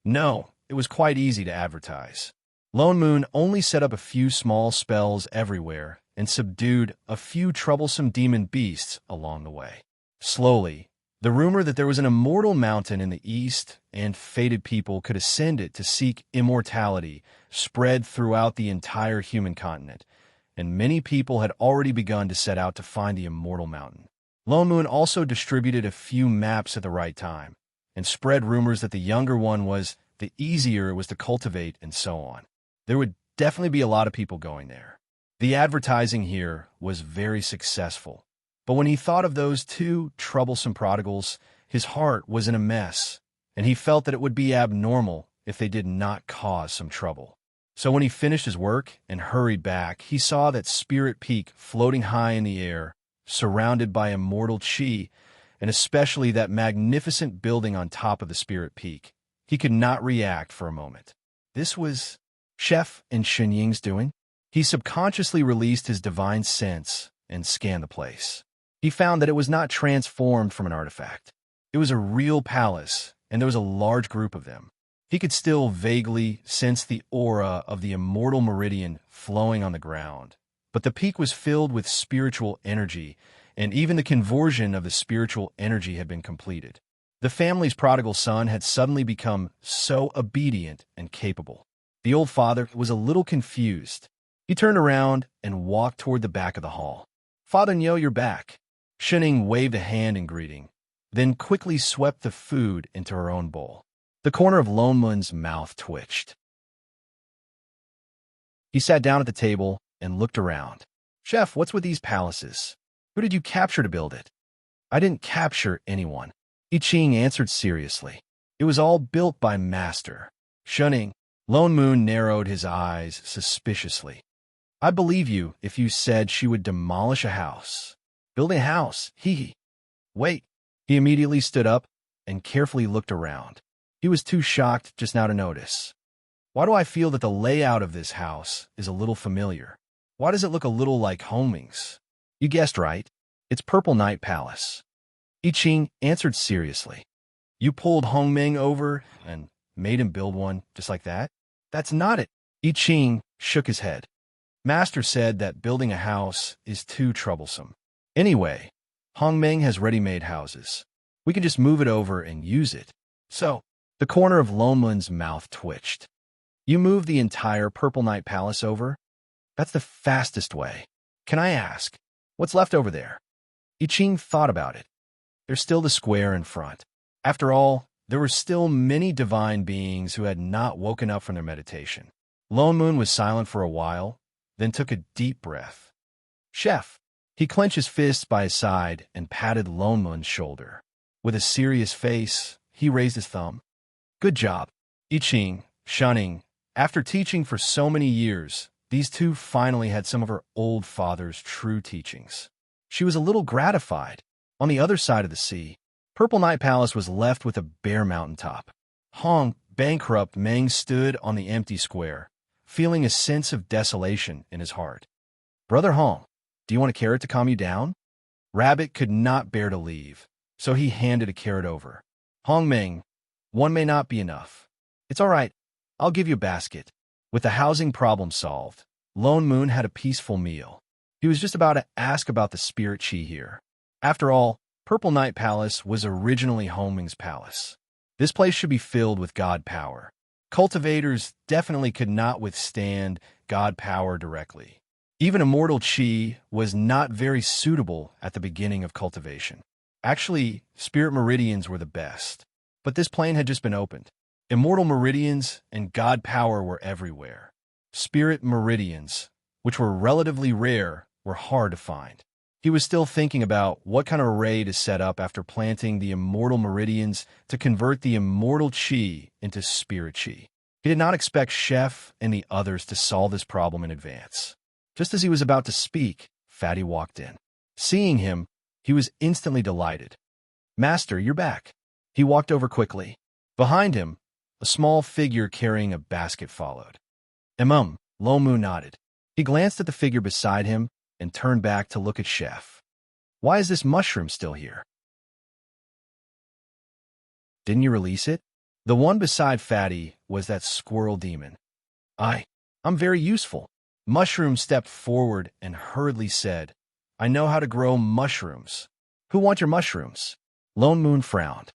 No, it was quite easy to advertise. Lone Moon only set up a few small spells everywhere and subdued a few troublesome demon beasts along the way. Slowly, the rumor that there was an immortal mountain in the east and fated people could ascend it to seek immortality spread throughout the entire human continent, and many people had already begun to set out to find the immortal mountain. Lone Moon also distributed a few maps at the right time, and spread rumors that the younger one was, the easier it was to cultivate, and so on. There would definitely be a lot of people going there. The advertising here was very successful. But when he thought of those 2 troublesome prodigals, his heart was in a mess, and he felt that it would be abnormal if they did not cause some trouble. So when he finished his work and hurried back, he saw that Spirit Peak floating high in the air, surrounded by immortal chi, and especially that magnificent building on top of the Spirit Peak. He could not react for a moment. This was Chef and Shen Ying's doing. He subconsciously released his divine sense and scanned the place. He found that it was not transformed from an artifact. It was a real palace, and there was a large group of them. He could still vaguely sense the aura of the immortal meridian flowing on the ground. But the peak was filled with spiritual energy, and even the conversion of the spiritual energy had been completed. The family's prodigal son had suddenly become so obedient and capable. The old father was a little confused. He turned around and walked toward the back of the hall. "Father Nyo, you're back." Shenning waved a hand in greeting, then quickly swept the food into her own bowl. The corner of Lone Moon's mouth twitched. He sat down at the table and looked around. "Chef, what's with these palaces? Who did you capture to build it?" "I didn't capture anyone," I Ching answered seriously. "It was all built by Master." Shunning, Lone Moon narrowed his eyes suspiciously. "I believe you if you said she would demolish a house." "Building a house, hee. Wait." He immediately stood up and carefully looked around. He was too shocked just now to notice. "Why do I feel that the layout of this house is a little familiar? Why does it look a little like Hongming's?" "You guessed right. It's Purple Night Palace." I Ching answered seriously. "You pulled Hongming over and made him build one just like that?" "That's not it." I Ching shook his head. "Master said that building a house is too troublesome. Anyway, Hongming has ready-made houses. We can just move it over and use it." "So," the corner of Lone Moon's mouth twitched. "You move the entire Purple Night Palace over? That's the fastest way. Can I ask, what's left over there?" I Ching thought about it. There's still the square in front. After all, there were still many divine beings who had not woken up from their meditation. Lone Moon was silent for a while, then took a deep breath. "Chef." He clenched his fists by his side and patted Lone Moon's shoulder. With a serious face, he raised his thumb. Good job. I Ching, shunning. After teaching for so many years, these two finally had some of her old father's true teachings. She was a little gratified. On the other side of the sea, Purple Night Palace was left with a bare mountaintop. Hong, bankrupt Meng stood on the empty square, feeling a sense of desolation in his heart. Brother Hong, do you want a carrot to calm you down? Rabbit could not bear to leave, so he handed a carrot over. Hong Meng, one may not be enough. It's all right. I'll give you a basket. With the housing problem solved, Lone Moon had a peaceful meal. He was just about to ask about the spirit chi here. After all, Purple Night Palace was originally Hong Meng's palace. This place should be filled with God power. Cultivators definitely could not withstand God power directly. Even immortal chi was not very suitable at the beginning of cultivation. Actually, spirit meridians were the best. But this plane had just been opened. Immortal meridians and God power were everywhere. Spirit meridians, which were relatively rare, were hard to find. He was still thinking about what kind of array to set up after planting the immortal meridians to convert the immortal chi into spirit chi. He did not expect Chef and the others to solve this problem in advance. Just as he was about to speak, Fatty walked in. Seeing him, he was instantly delighted. Master, you're back. He walked over quickly. Behind him, a small figure carrying a basket followed. Lo Mu nodded. He glanced at the figure beside him and turned back to look at Chef. Why is this mushroom still here? Didn't you release it? The one beside Fatty was that squirrel demon. I'm very useful. Mushroom stepped forward and hurriedly said, I know how to grow mushrooms. Who want your mushrooms? Lone Moon frowned.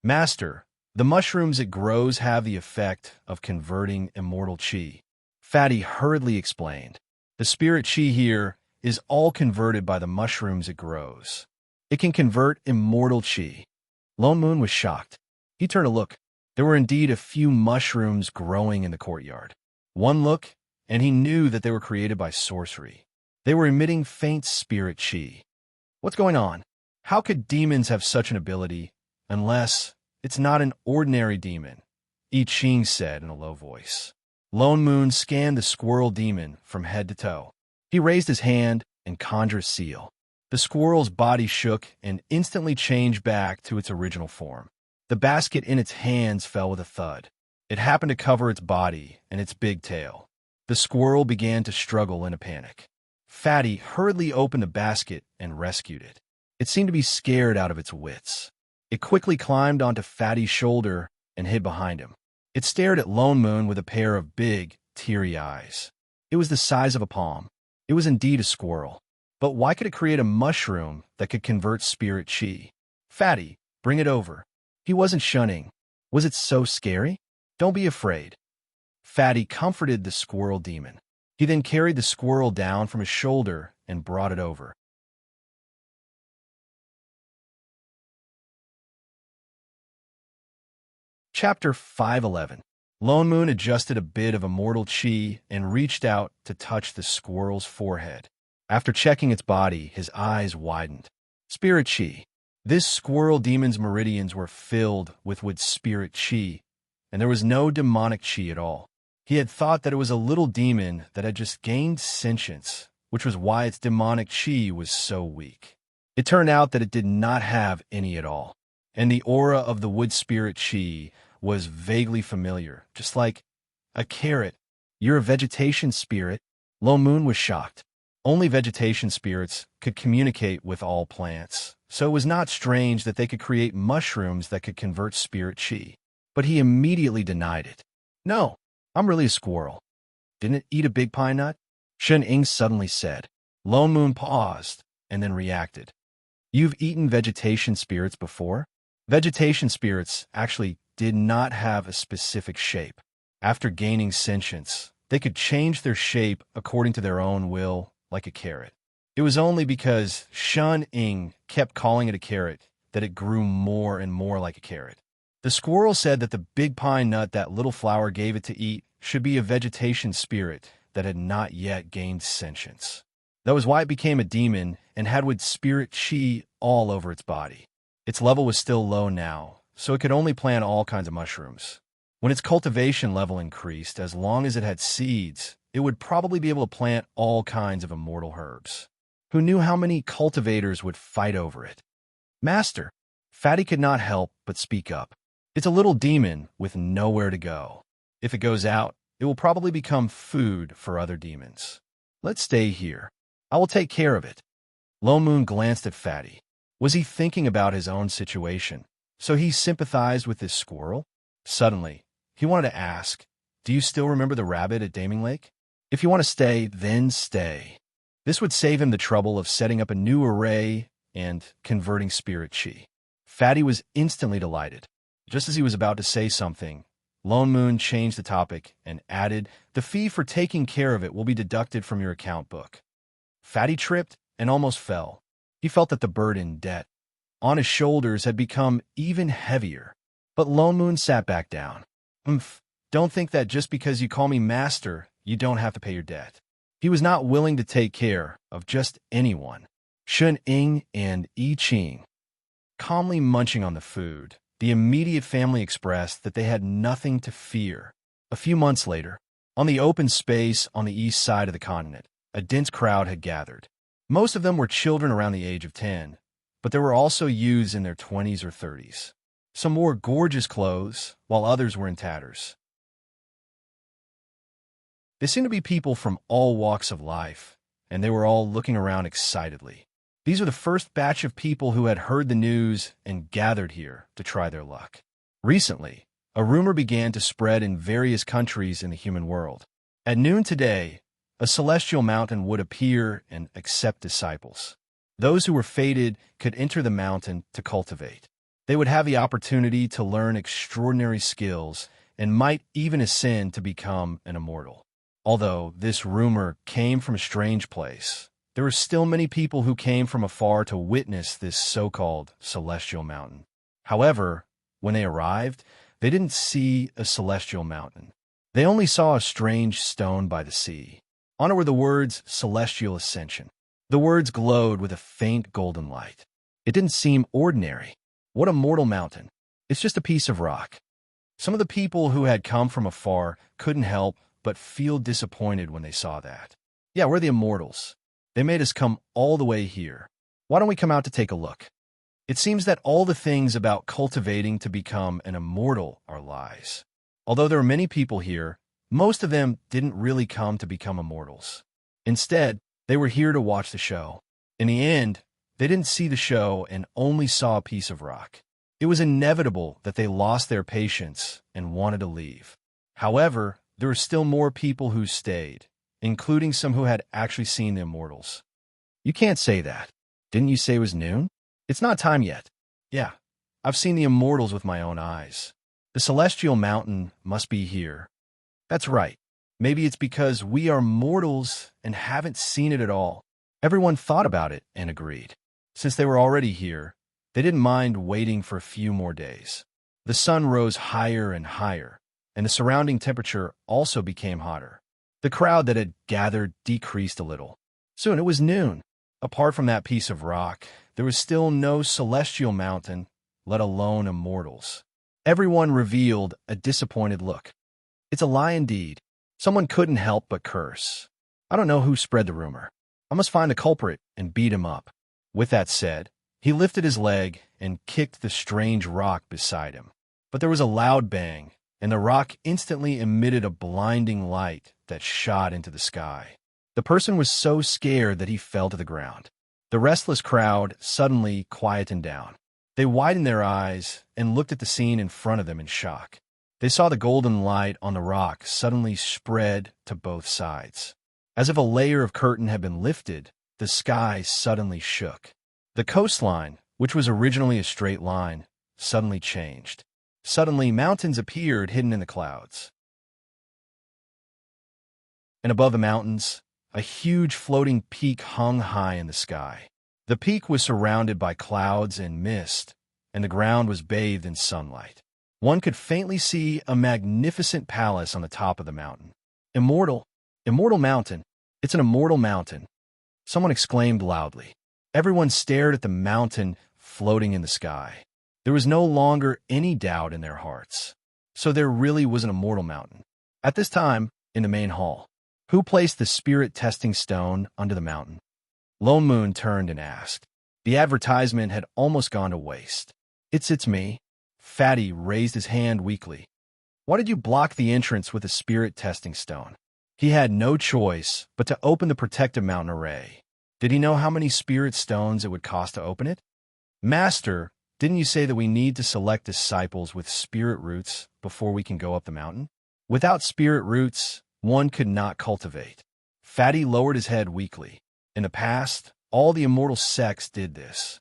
Master, the mushrooms it grows have the effect of converting immortal chi. Fatty hurriedly explained. The spirit chi here is all converted by the mushrooms it grows. It can convert immortal chi. Lone Moon was shocked. He turned to look. There were indeed a few mushrooms growing in the courtyard. One look, and he knew that they were created by sorcery. They were emitting faint spirit chi. What's going on? How could demons have such an ability, unless it's not an ordinary demon? I Ching said in a low voice. Lone Moon scanned the squirrel demon from head to toe. He raised his hand and conjured a seal. The squirrel's body shook and instantly changed back to its original form. The basket in its hands fell with a thud. It happened to cover its body and its big tail. The squirrel began to struggle in a panic. Fatty hurriedly opened the basket and rescued it. It seemed to be scared out of its wits. It quickly climbed onto Fatty's shoulder and hid behind him. It stared at Lone Moon with a pair of big, teary eyes. It was the size of a palm. It was indeed a squirrel. But why could it create a mushroom that could convert spirit chi? Fatty, bring it over. He wasn't shunning. Was it so scary? Don't be afraid. Fatty comforted the squirrel demon. He then carried the squirrel down from his shoulder and brought it over. Chapter 511. Lone Moon adjusted a bit of immortal chi and reached out to touch the squirrel's forehead. After checking its body, his eyes widened. Spirit chi. This squirrel demon's meridians were filled with spirit chi, and there was no demonic chi at all. He had thought that it was a little demon that had just gained sentience, which was why its demonic chi was so weak. It turned out that it did not have any at all, and the aura of the wood spirit chi was vaguely familiar, just like a carrot. You're a vegetation spirit? Lone Moon was shocked. Only vegetation spirits could communicate with all plants, so it was not strange that they could create mushrooms that could convert spirit chi. But he immediately denied it. No, I'm really a squirrel. Didn't it eat a big pine nut? Shen Ing suddenly said. Lone Moon paused and then reacted. You've eaten vegetation spirits before? Vegetation spirits actually did not have a specific shape. After gaining sentience, they could change their shape according to their own will, like a carrot. It was only because Shen Ing kept calling it a carrot that it grew more and more like a carrot. The squirrel said that the big pine nut that little flower gave it to eat should be a vegetation spirit that had not yet gained sentience. That was why it became a demon and had wood spirit chi all over its body. Its level was still low now, so it could only plant all kinds of mushrooms. When its cultivation level increased, as long as it had seeds, it would probably be able to plant all kinds of immortal herbs. Who knew how many cultivators would fight over it? Master, Fatty could not help but speak up. It's a little demon with nowhere to go. If it goes out, it will probably become food for other demons. Let's stay here. I will take care of it. Lone Moon glanced at Fatty. Was he thinking about his own situation? So he sympathized with this squirrel? Suddenly, he wanted to ask, do you still remember the rabbit at Daming Lake? If you want to stay, then stay. This would save him the trouble of setting up a new array and converting spirit chi. Fatty was instantly delighted. Just as he was about to say something, Lone Moon changed the topic and added, the fee for taking care of it will be deducted from your account book. Fatty tripped and almost fell. He felt that the burden, debt, on his shoulders had become even heavier. But Lone Moon sat back down. Don't think that just because you call me master, you don't have to pay your debt. He was not willing to take care of just anyone. Shun Ing and Yi Qing. Calmly munching on the food, the immediate family expressed that they had nothing to fear. A few months later, on the open space on the east side of the continent, a dense crowd had gathered. Most of them were children around the age of 10, but there were also youths in their 20s or 30s. Some wore gorgeous clothes, while others were in tatters. They seemed to be people from all walks of life, and they were all looking around excitedly. These were the first batch of people who had heard the news and gathered here to try their luck. Recently, a rumor began to spread in various countries in the human world. At noon today, a celestial mountain would appear and accept disciples. Those who were fated could enter the mountain to cultivate. They would have the opportunity to learn extraordinary skills and might even ascend to become an immortal. Although this rumor came from a strange place, there were still many people who came from afar to witness this so-called celestial mountain. However, when they arrived, they didn't see a celestial mountain. They only saw a strange stone by the sea. On it were the words Celestial Ascension. The words glowed with a faint golden light. It didn't seem ordinary. What a mortal mountain. It's just a piece of rock. Some of the people who had come from afar couldn't help but feel disappointed when they saw that. Yeah, we're the immortals. They made us come all the way here. Why don't we come out to take a look? It seems that all the things about cultivating to become an immortal are lies. Although there are many people here, most of them didn't really come to become immortals. Instead, they were here to watch the show. In the end, they didn't see the show and only saw a piece of rock. It was inevitable that they lost their patience and wanted to leave. However, there were still more people who stayed, including some who had actually seen the immortals. You can't say that. Didn't you say it was noon? It's not time yet. Yeah, I've seen the immortals with my own eyes. The celestial mountain must be here. That's right. Maybe it's because we are mortals and haven't seen it at all. Everyone thought about it and agreed. Since they were already here, they didn't mind waiting for a few more days. The sun rose higher and higher, and the surrounding temperature also became hotter. The crowd that had gathered decreased a little. Soon it was noon. Apart from that piece of rock, there was still no celestial mountain, let alone immortals. Everyone revealed a disappointed look. It's a lie indeed. Someone couldn't help but curse. I don't know who spread the rumor. I must find the culprit and beat him up. With that said, he lifted his leg and kicked the strange rock beside him. But there was a loud bang, and the rock instantly emitted a blinding light that shot into the sky. The person was so scared that he fell to the ground. The restless crowd suddenly quietened down. They widened their eyes and looked at the scene in front of them in shock. They saw the golden light on the rock suddenly spread to both sides. As if a layer of curtain had been lifted, the sky suddenly shook. The coastline, which was originally a straight line, suddenly changed. Suddenly, mountains appeared hidden in the clouds. And above the mountains, a huge floating peak hung high in the sky. The peak was surrounded by clouds and mist, and the ground was bathed in sunlight. One could faintly see a magnificent palace on the top of the mountain. Immortal mountain. It's an immortal mountain. Someone exclaimed loudly. Everyone stared at the mountain floating in the sky. There was no longer any doubt in their hearts. So there really was an immortal mountain. At this time, in the main hall, who placed the spirit testing stone under the mountain? Lone Moon turned and asked. The advertisement had almost gone to waste. It's me. Fatty raised his hand weakly. Why did you block the entrance with a spirit testing stone? He had no choice but to open the protective mountain array. Did he know how many spirit stones it would cost to open it? Master, didn't you say that we need to select disciples with spirit roots before we can go up the mountain? Without spirit roots, one could not cultivate. Fatty lowered his head weakly. In the past, all the immortal sects did this.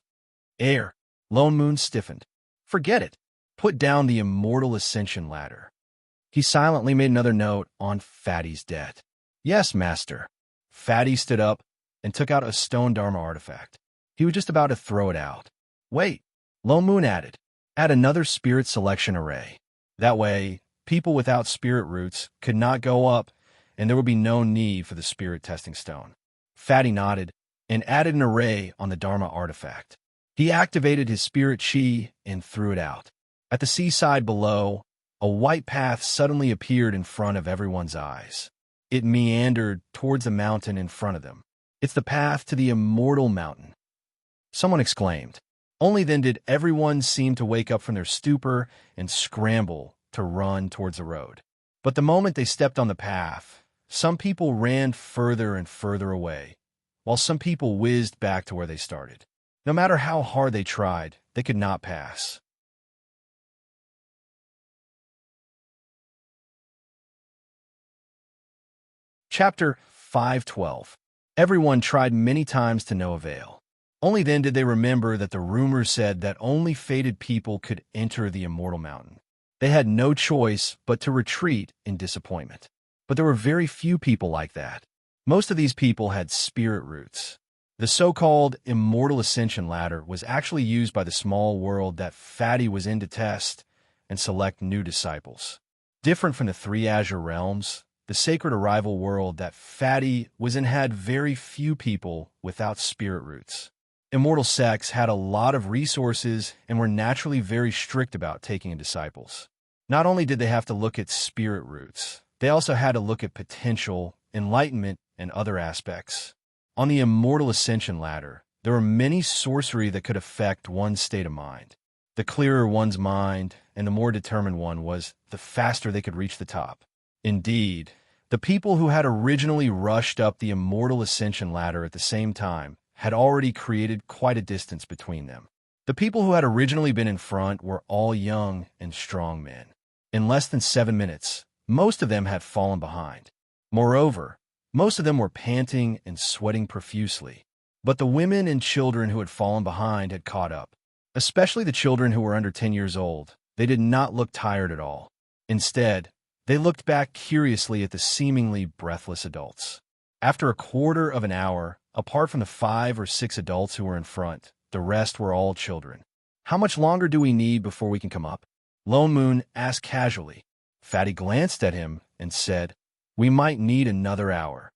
Lone Moon stiffened. Forget it. Put down the immortal ascension ladder. He silently made another note on Fatty's debt. Yes, master. Fatty stood up and took out a stone Dharma artifact. He was just about to throw it out. Wait, Lone Moon added. Add another spirit selection array. That way, people without spirit roots could not go up, and there would be no need for the spirit testing stone. Fatty nodded and added an array on the Dharma artifact. He activated his spirit chi and threw it out. At the seaside below, a white path suddenly appeared in front of everyone's eyes. It meandered towards the mountain in front of them. It's the path to the immortal mountain. Someone exclaimed. Only then did everyone seem to wake up from their stupor and scramble to run towards the road. But the moment they stepped on the path, some people ran further and further away, while some people whizzed back to where they started. No matter how hard they tried, they could not pass. Chapter 512. Everyone tried many times to no avail. Only then did they remember that the rumors said that only fated people could enter the immortal mountain. They had no choice but to retreat in disappointment. But there were very few people like that. Most of these people had spirit roots. The so-called immortal ascension ladder was actually used by the small world that Fatty was in to test and select new disciples. Different from the three azure realms, the sacred arrival world that Fatty was in had very few people without spirit roots. Immortal sects had a lot of resources and were naturally very strict about taking in disciples. Not only did they have to look at spirit roots, they also had to look at potential, enlightenment, and other aspects. On the immortal ascension ladder, there were many sorcery that could affect one's state of mind. The clearer one's mind and the more determined one was, the faster they could reach the top. Indeed, the people who had originally rushed up the immortal ascension ladder at the same time had already created quite a distance between them. The people who had originally been in front were all young and strong men. In less than 7 minutes, most of them had fallen behind. Moreover, most of them were panting and sweating profusely. But the women and children who had fallen behind had caught up. Especially the children who were under 10 years old. They did not look tired at all. Instead, they looked back curiously at the seemingly breathless adults. After a quarter of an hour, apart from the 5 or 6 adults who were in front, the rest were all children. How much longer do we need before we can come up? Lone Moon asked casually. Fatty glanced at him and said, We might need another hour.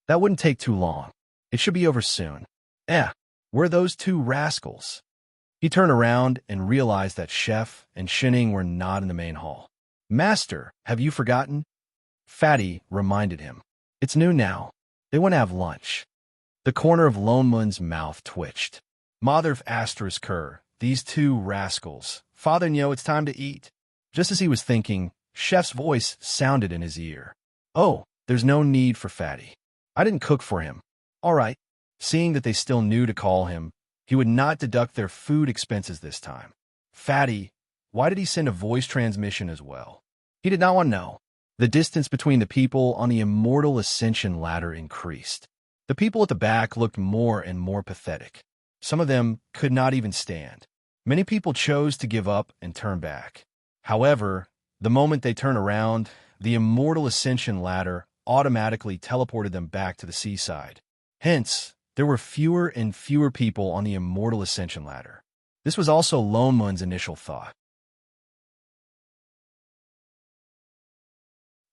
That wouldn't take too long. It should be over soon. Where are those 2 rascals? He turned around and realized that Chef and Shining were not in the main hall. Master, have you forgotten? Fatty reminded him. It's noon now. They want to have lunch. The corner of Lone Moon's mouth twitched. Mother asterisk her, these 2 rascals. Father Nyo, it's time to eat. Just as he was thinking, Chef's voice sounded in his ear. Oh, there's no need for Fatty. I didn't cook for him. All right. Seeing that they still knew to call him, he would not deduct their food expenses this time. Fatty, why did he send a voice transmission as well? He did not want to know. The distance between the people on the immortal ascension ladder increased. The people at the back looked more and more pathetic. Some of them could not even stand. Many people chose to give up and turn back. However, the moment they turned around, the immortal ascension ladder automatically teleported them back to the seaside. Hence, there were fewer and fewer people on the immortal ascension ladder. This was also Lone Moon's initial thought.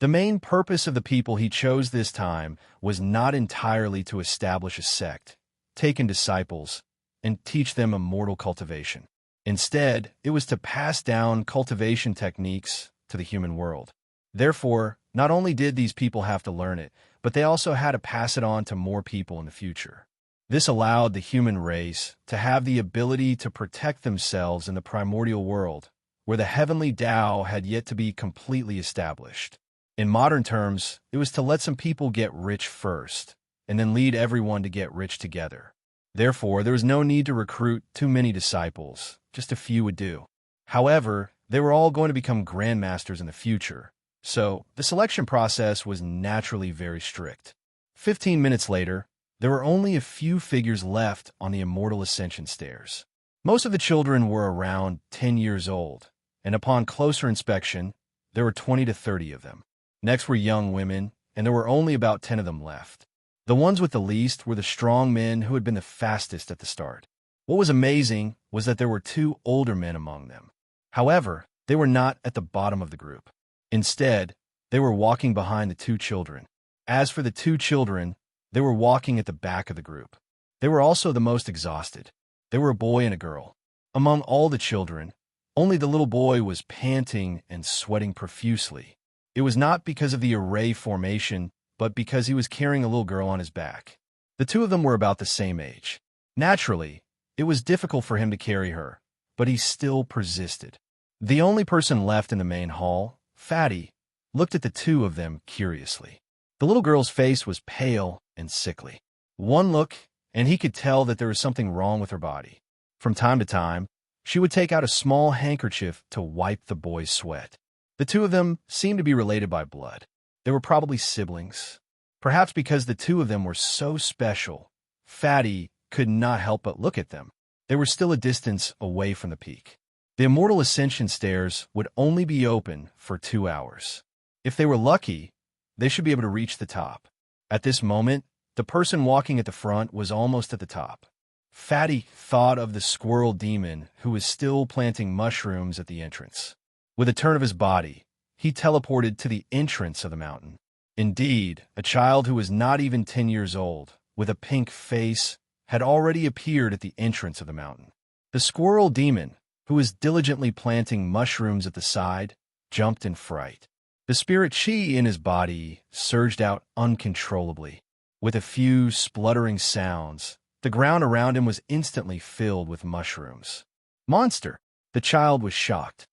The main purpose of the people he chose this time was not entirely to establish a sect, take in disciples, and teach them immortal cultivation. Instead, it was to pass down cultivation techniques to the human world. Therefore, not only did these people have to learn it, but they also had to pass it on to more people in the future. This allowed the human race to have the ability to protect themselves in the primordial world, where the heavenly Tao had yet to be completely established. In modern terms, it was to let some people get rich first, and then lead everyone to get rich together. Therefore, there was no need to recruit too many disciples, just a few would do. However, they were all going to become grandmasters in the future, so the selection process was naturally very strict. 15 minutes later, there were only a few figures left on the immortal ascension stairs. Most of the children were around 10 years old, and upon closer inspection, there were 20 to 30 of them. Next were young women, and there were only about 10 of them left. The ones with the least were the strong men who had been the fastest at the start. What was amazing was that there were 2 older men among them. However, they were not at the bottom of the group. Instead, they were walking behind the 2 children. As for the 2 children, they were walking at the back of the group. They were also the most exhausted. They were a boy and a girl. Among all the children, only the little boy was panting and sweating profusely. It was not because of the array formation, but because he was carrying a little girl on his back. The 2 of them were about the same age. Naturally, it was difficult for him to carry her, but he still persisted. The only person left in the main hall, Fatty, looked at the 2 of them curiously. The little girl's face was pale and sickly. One look, and he could tell that there was something wrong with her body. From time to time, she would take out a small handkerchief to wipe the boy's sweat. The 2 of them seemed to be related by blood. They were probably siblings. Perhaps because the 2 of them were so special, Fatty could not help but look at them. They were still a distance away from the peak. The immortal ascension stairs would only be open for 2 hours. If they were lucky, they should be able to reach the top. At this moment, the person walking at the front was almost at the top. Fatty thought of the squirrel demon who was still planting mushrooms at the entrance. With a turn of his body, he teleported to the entrance of the mountain. Indeed, a child who was not even 10 years old, with a pink face, had already appeared at the entrance of the mountain. The squirrel demon, who was diligently planting mushrooms at the side, jumped in fright. The spirit chi in his body surged out uncontrollably. With a few spluttering sounds, the ground around him was instantly filled with mushrooms. Monster! The child was shocked.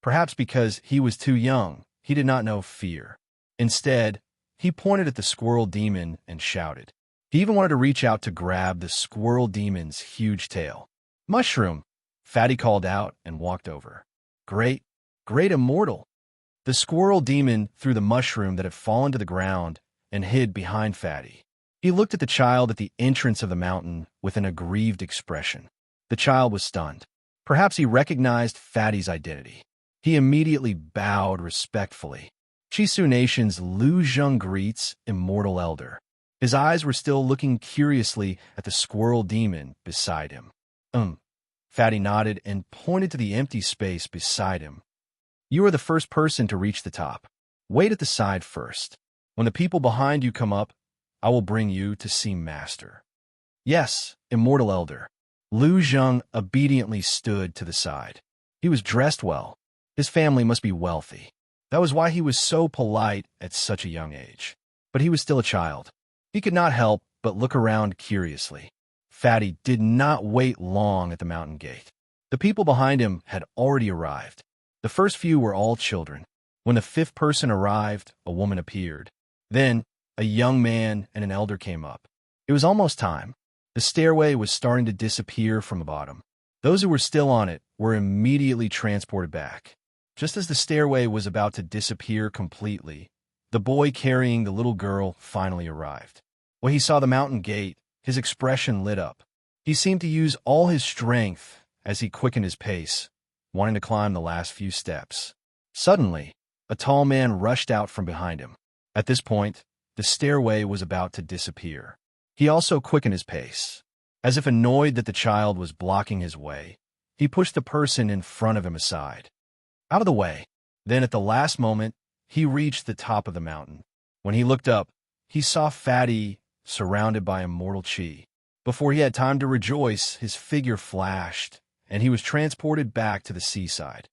Perhaps because he was too young, he did not know fear. Instead, he pointed at the squirrel demon and shouted. He even wanted to reach out to grab the squirrel demon's huge tail. Mushroom! Fatty called out and walked over. Great immortal! The squirrel demon threw the mushroom that had fallen to the ground and hid behind Fatty. He looked at the child at the entrance of the mountain with an aggrieved expression. The child was stunned. Perhaps he recognized Fatty's identity. He immediately bowed respectfully. Chisu Nation's Lu Zheng greets Immortal Elder. His eyes were still looking curiously at the squirrel demon beside him. Fatty nodded and pointed to the empty space beside him. You are the first person to reach the top. Wait at the side first. When the people behind you come up, I will bring you to see Master. Yes, Immortal Elder. Lu Zheng obediently stood to the side. He was dressed well. His family must be wealthy. That was why he was so polite at such a young age. But he was still a child. He could not help but look around curiously. Fatty did not wait long at the mountain gate. The people behind him had already arrived. The first few were all children. When the 5th person arrived, a woman appeared. Then, a young man and an elder came up. It was almost time. The stairway was starting to disappear from the bottom. Those who were still on it were immediately transported back. Just as the stairway was about to disappear completely, the boy carrying the little girl finally arrived. When he saw the mountain gate, his expression lit up. He seemed to use all his strength as he quickened his pace, wanting to climb the last few steps. Suddenly, a tall man rushed out from behind him. At this point, the stairway was about to disappear. He also quickened his pace. As if annoyed that the child was blocking his way, he pushed the person in front of him aside. Out of the way. Then at the last moment, he reached the top of the mountain. When he looked up, he saw Fatty surrounded by immortal chi. Before he had time to rejoice, his figure flashed, and he was transported back to the seaside.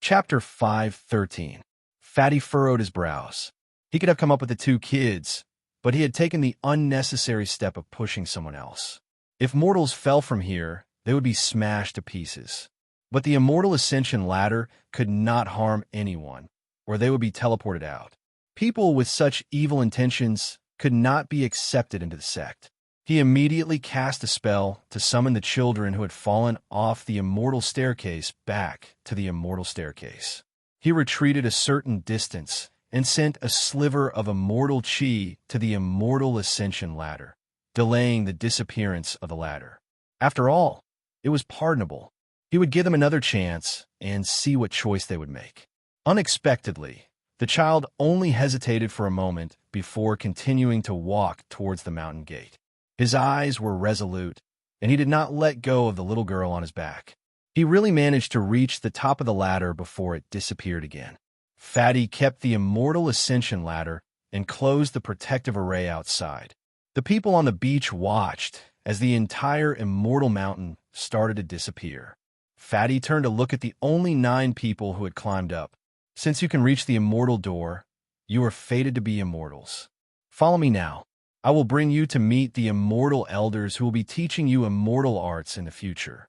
Chapter 5:13. Fatty furrowed his brows. He could have come up with the two kids, but he had taken the unnecessary step of pushing someone else. If mortals fell from here, they would be smashed to pieces. But the immortal ascension ladder could not harm anyone, or they would be teleported out. People with such evil intentions could not be accepted into the sect. He immediately cast a spell to summon the children who had fallen off the immortal staircase back to the immortal staircase. He retreated a certain distance and sent a sliver of immortal chi to the immortal ascension ladder, delaying the disappearance of the ladder. After all, it was pardonable. He would give them another chance and see what choice they would make. Unexpectedly, the child only hesitated for a moment before continuing to walk towards the mountain gate. His eyes were resolute, and he did not let go of the little girl on his back. He really managed to reach the top of the ladder before it disappeared again. Fatty kept the immortal ascension ladder and closed the protective array outside. The people on the beach watched as the entire immortal mountain started to disappear. Fatty turned to look at the only 9 people who had climbed up. Since you can reach the immortal door, you are fated to be immortals. Follow me now. I will bring you to meet the immortal elders who will be teaching you immortal arts in the future.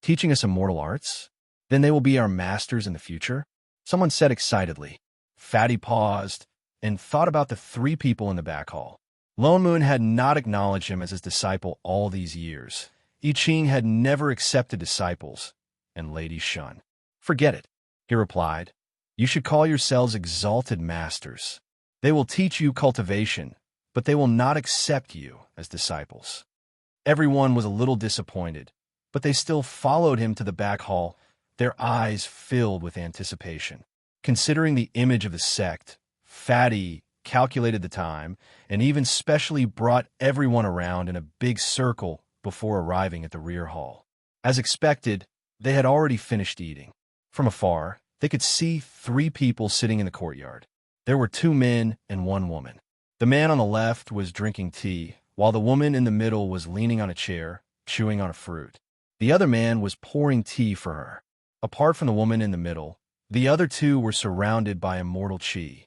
Teaching us immortal arts? Then they will be our masters in the future? Someone said excitedly. Fatty paused and thought about the 3 people in the back hall. Lone Moon had not acknowledged him as his disciple all these years. I Ching had never accepted disciples, and Lady Shun. Forget it, he replied. You should call yourselves exalted masters. They will teach you cultivation, but they will not accept you as disciples. Everyone was a little disappointed, but they still followed him to the back hall, their eyes filled with anticipation. Considering the image of the sect, Fatty calculated the time and even specially brought everyone around in a big circle before arriving at the rear hall. As expected, they had already finished eating. From afar, they could see 3 people sitting in the courtyard. There were 2 men and 1 woman. The man on the left was drinking tea, while the woman in the middle was leaning on a chair, chewing on a fruit. The other man was pouring tea for her. Apart from the woman in the middle, the other 2 were surrounded by immortal chi.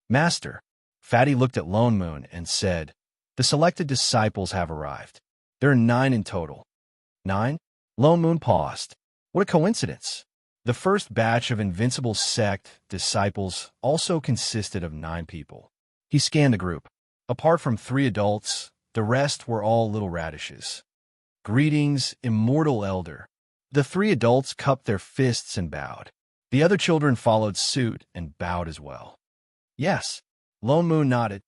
Master, Fatty looked at Lone Moon and said, the selected disciples have arrived. There are 9 in total. 9? Lone Moon paused. What a coincidence. The first batch of Invincible Sect disciples also consisted of 9 people. He scanned the group. Apart from 3 adults, the rest were all little radishes. Greetings, immortal elder. The 3 adults cupped their fists and bowed. The other children followed suit and bowed as well. Yes, Lone Moon nodded.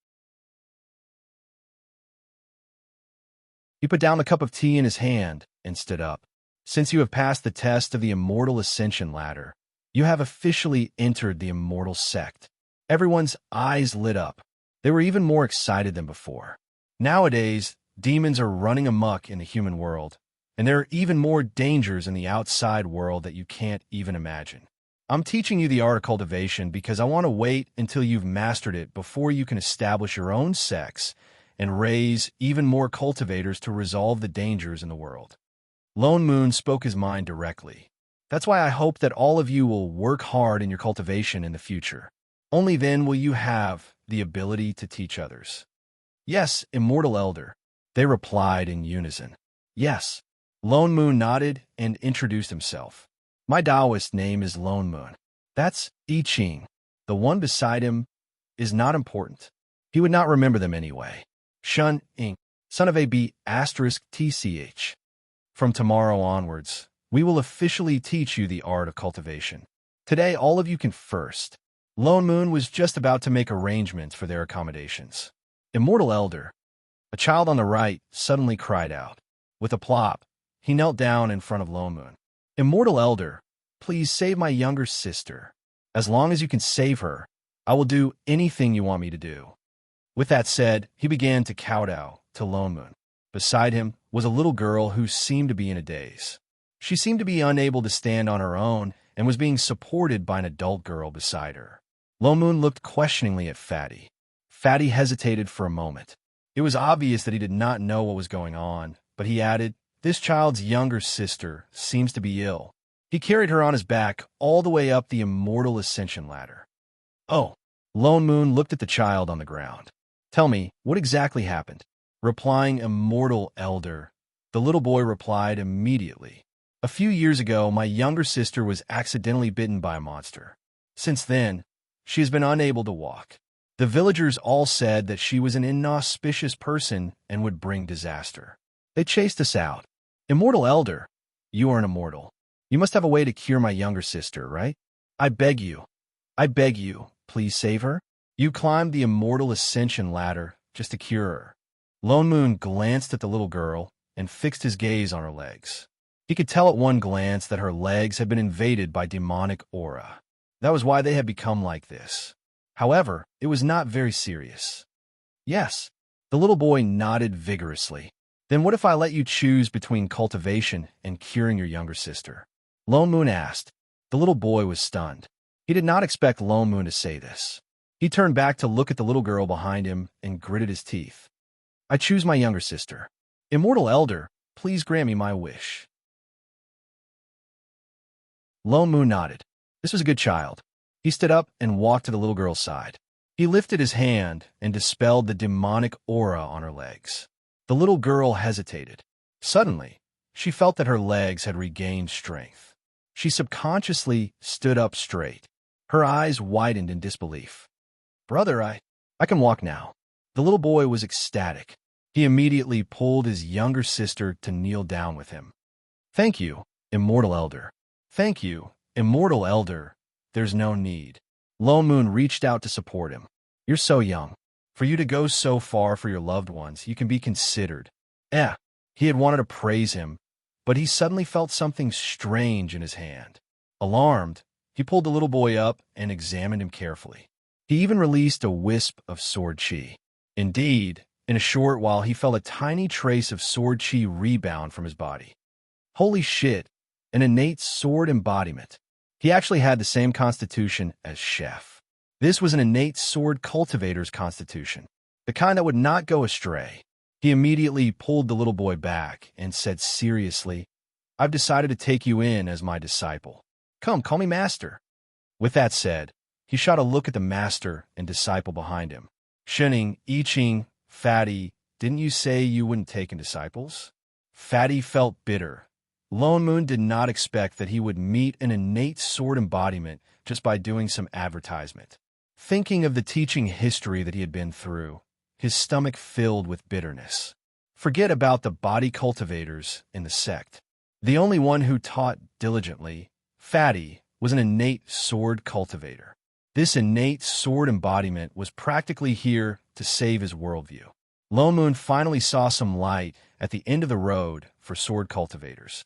He put down the cup of tea in his hand and stood up. Since you have passed the test of the immortal ascension ladder, you have officially entered the immortal sect. Everyone's eyes lit up. They were even more excited than before. Nowadays, demons are running amok in the human world, and there are even more dangers in the outside world that you can't even imagine. I'm teaching you the art of cultivation because I want to wait until you've mastered it before you can establish your own sects and raise even more cultivators to resolve the dangers in the world. Lone Moon spoke his mind directly. That's why I hope that all of you will work hard in your cultivation in the future. Only then will you have the ability to teach others. Yes, immortal elder, they replied in unison. Yes. Lone Moon nodded and introduced himself. My Taoist name is Lone Moon. That's I Ching. The one beside him is not important. He would not remember them anyway. Shun Inc., son of a B asterisk TCH. From tomorrow onwards, we will officially teach you the art of cultivation. Today, all of you can first. Lone Moon was just about to make arrangements for their accommodations. Immortal elder, a child on the right, suddenly cried out. With a plop, he knelt down in front of Lone Moon. Immortal elder, please save my younger sister. As long as you can save her, I will do anything you want me to do. With that said, he began to kowtow to Lone Moon. Beside him was a little girl who seemed to be in a daze. She seemed to be unable to stand on her own and was being supported by an adult girl beside her. Lone Moon looked questioningly at Fatty. Fatty hesitated for a moment. It was obvious that he did not know what was going on, but he added, "This child's younger sister seems to be ill." He carried her on his back all the way up the immortal ascension ladder. "Oh." Lone Moon looked at the child on the ground. "Tell me, what exactly happened?" Replying immortal elder, the little boy replied immediately. "A few years ago, my younger sister was accidentally bitten by a monster. Since then, she has been unable to walk. The villagers all said that she was an inauspicious person and would bring disaster. They chased us out. Immortal elder, you are an immortal. You must have a way to cure my younger sister, right? I beg you, please save her." You climbed the immortal ascension ladder just to cure her. Lone Moon glanced at the little girl and fixed his gaze on her legs. He could tell at one glance that her legs had been invaded by demonic aura. That was why they had become like this. However, it was not very serious. "Yes." The little boy nodded vigorously. "Then what if I let you choose between cultivation and curing your younger sister?" Lone Moon asked. The little boy was stunned. He did not expect Lone Moon to say this. He turned back to look at the little girl behind him and gritted his teeth. "I choose my younger sister. Immortal elder, please grant me my wish." Lone Moon nodded. This was a good child. He stood up and walked to the little girl's side. He lifted his hand and dispelled the demonic aura on her legs. The little girl hesitated. Suddenly, she felt that her legs had regained strength. She subconsciously stood up straight. Her eyes widened in disbelief. "Brother, I can walk now." The little boy was ecstatic. He immediately pulled his younger sister to kneel down with him. "Thank you, Immortal Elder. Thank you, Immortal Elder. There's no need." Lone Moon reached out to support him. "You're so young. For you to go so far for your loved ones, you can be considered." He had wanted to praise him, but he suddenly felt something strange in his hand. Alarmed, he pulled the little boy up and examined him carefully. He even released a wisp of sword chi. Indeed, in a short while he felt a tiny trace of sword chi rebound from his body. Holy shit, an innate sword embodiment. He actually had the same constitution as Chef. This was an innate sword cultivator's constitution, the kind that would not go astray. He immediately pulled the little boy back and said seriously, "I've decided to take you in as my disciple. Come, call me master." With that said, he shot a look at the master and disciple behind him. "Shinning, I Ching, Fatty, didn't you say you wouldn't take in disciples?" Fatty felt bitter. Lone Moon did not expect that he would meet an innate sword embodiment just by doing some advertisement. Thinking of the teaching history that he had been through, his stomach filled with bitterness. Forget about the body cultivators in the sect. The only one who taught diligently, Fatty, was an innate sword cultivator. This innate sword embodiment was practically here to save his worldview. Lone Moon finally saw some light at the end of the road for sword cultivators.